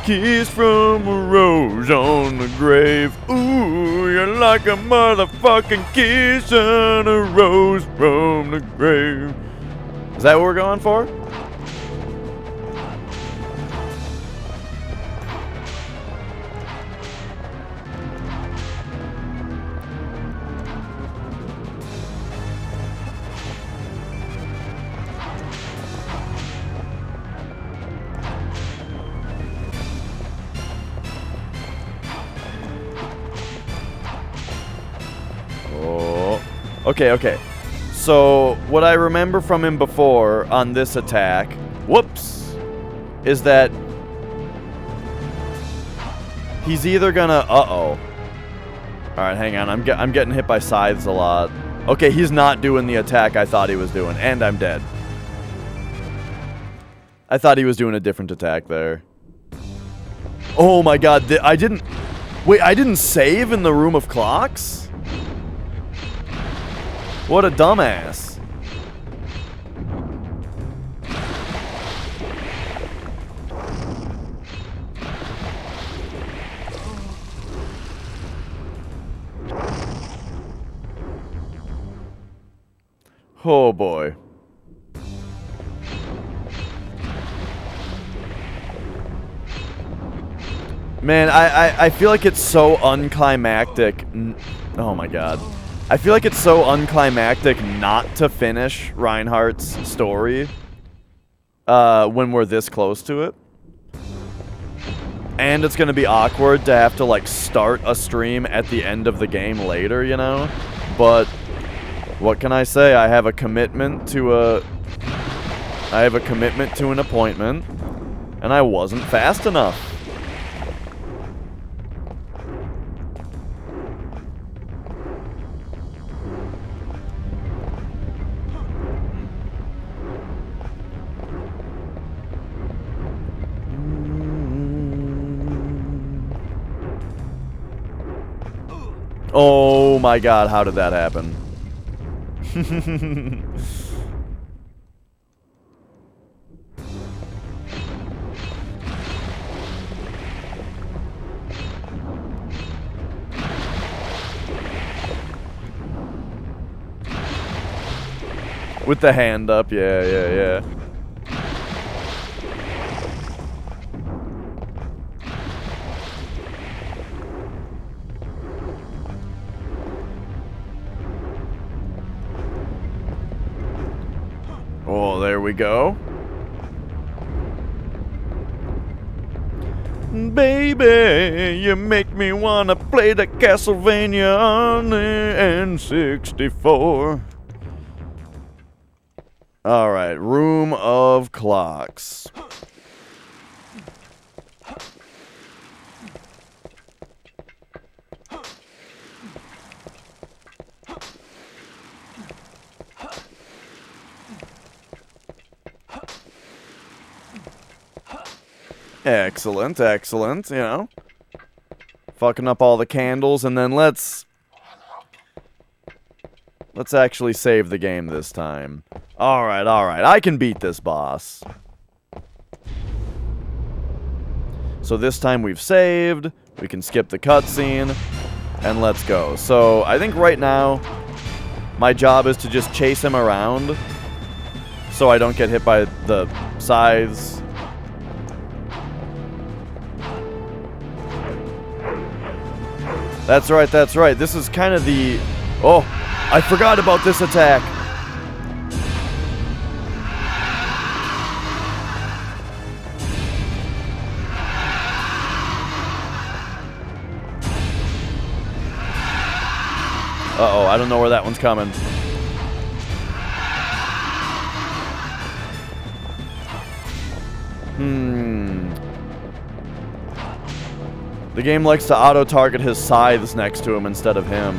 Kiss from a rose on the grave. Ooh, you're like a motherfucking kiss on a rose from the grave. Is that what we're going for? Okay. So, what I remember from him before on this attack, whoops, is that he's either gonna, uh-oh. Alright, hang on, I'm getting hit by scythes a lot. Okay, he's not doing the attack I thought he was doing, and I'm dead. I thought he was doing a different attack there. Oh my god, I didn't save in the room of clocks? What a dumbass. Oh boy. Man, I feel like it's so unclimactic. Oh my god. I feel like it's so unclimactic not to finish Reinhardt's story when we're this close to it. And it's going to be awkward to have to, like, start a stream at the end of the game later, you know? But what can I say? I have a commitment to an appointment, and I wasn't fast enough. Oh my god, how did that happen? With the hand up, yeah. Oh, there we go. Baby, you make me wanna play the Castlevania on the N64. Alright, room of clocks. Excellent, you know. Fucking up all the candles, and then let's actually save the game this time. Alright, I can beat this boss. So this time we've saved, we can skip the cutscene, and let's go. So I think right now, my job is to just chase him around, so I don't get hit by the scythes. That's right. This is kind of the... Oh, I forgot about this attack. Uh-oh, I don't know where that one's coming. The game likes to auto-target his scythes next to him instead of him.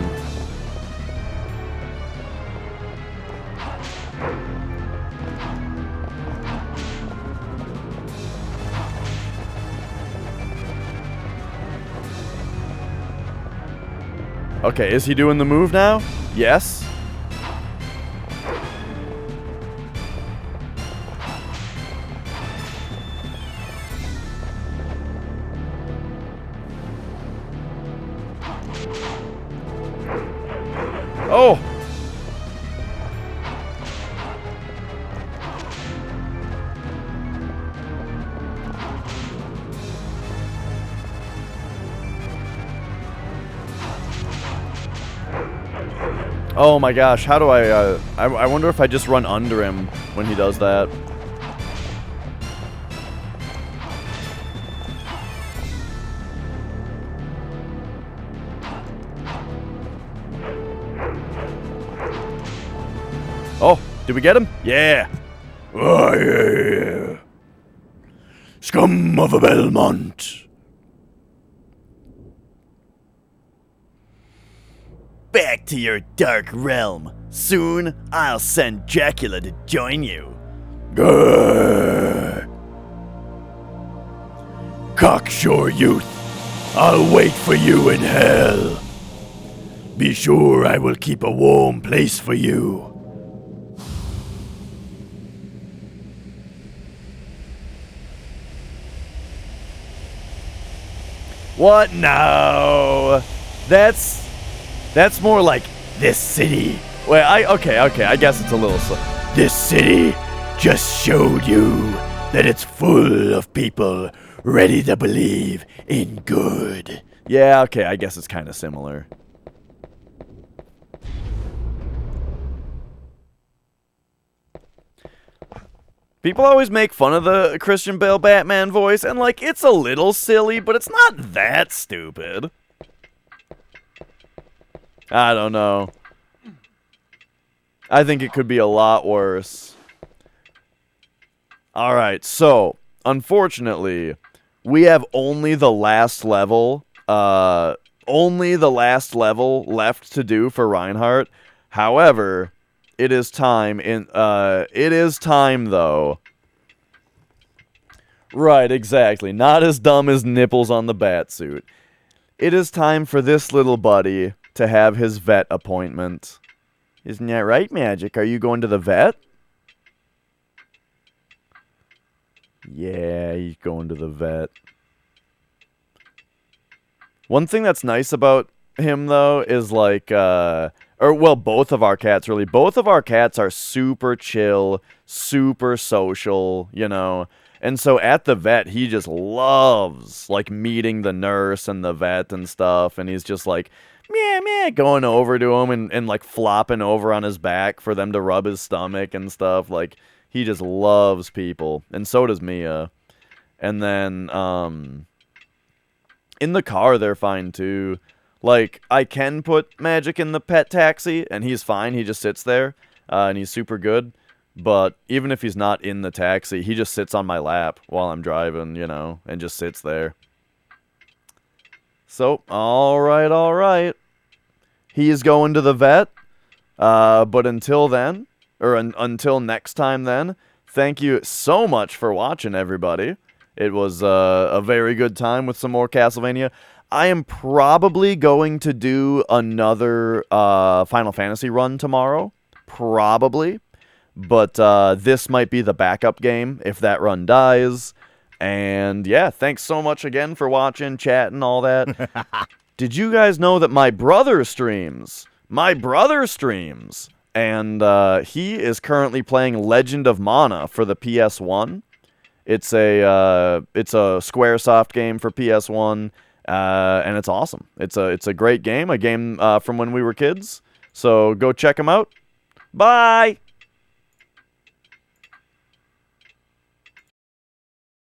Okay, is he doing the move now? Yes. Oh! Oh my gosh, how do I wonder if I just run under him when he does that. Oh, did we get him? Yeah.
Oh, yeah. Scum of a Belmont.
Back to your dark realm. Soon, I'll send Dracula to join you.
Grrr. Cocksure youth, I'll wait for you in hell. Be sure I will keep a warm place for you.
What? No. That's more like
This city,
wait, okay, I guess it's a little
this city just showed you that it's full of people ready to believe in good.
yeah, okay, I guess it's kind of similar. People always make fun of the Christian Bale Batman voice, and like, it's a little silly, but it's not that stupid. I don't know. I think it could be a lot worse. Alright, so, unfortunately, we have only the last level, left to do for Reinhardt. However, it is time though. Right, exactly. Not as dumb as nipples on the batsuit. It is time for this little buddy to have his vet appointment. Isn't that right, Magic? Are you going to the vet? Yeah, he's going to the vet. One thing that's nice about him, though, is like, both of our cats, really. Both of our cats are super chill, super social, you know. And so at the vet, he just loves, like, meeting the nurse and the vet and stuff. And he's just like, meh, going over to him and like, flopping over on his back for them to rub his stomach and stuff. Like, he just loves people. And so does Mia. And then, in the car, they're fine, too. Like, I can put Magic in the pet taxi, and he's fine. He just sits there, and he's super good. But even if he's not in the taxi, he just sits on my lap while I'm driving, you know, and just sits there. So, alright. He is going to the vet. But until then, or until next time then, thank you so much for watching, everybody. It was a very good time with some more Castlevania. I am probably going to do another Final Fantasy run tomorrow. Probably. But this might be the backup game if that run dies. And yeah, thanks so much again for watching, chatting, all that. Did you guys know that my brother streams? And he is currently playing Legend of Mana for the PS1. It's a Squaresoft game for PS1, and it's awesome. It's a great game, from when we were kids. So go check him out. Bye!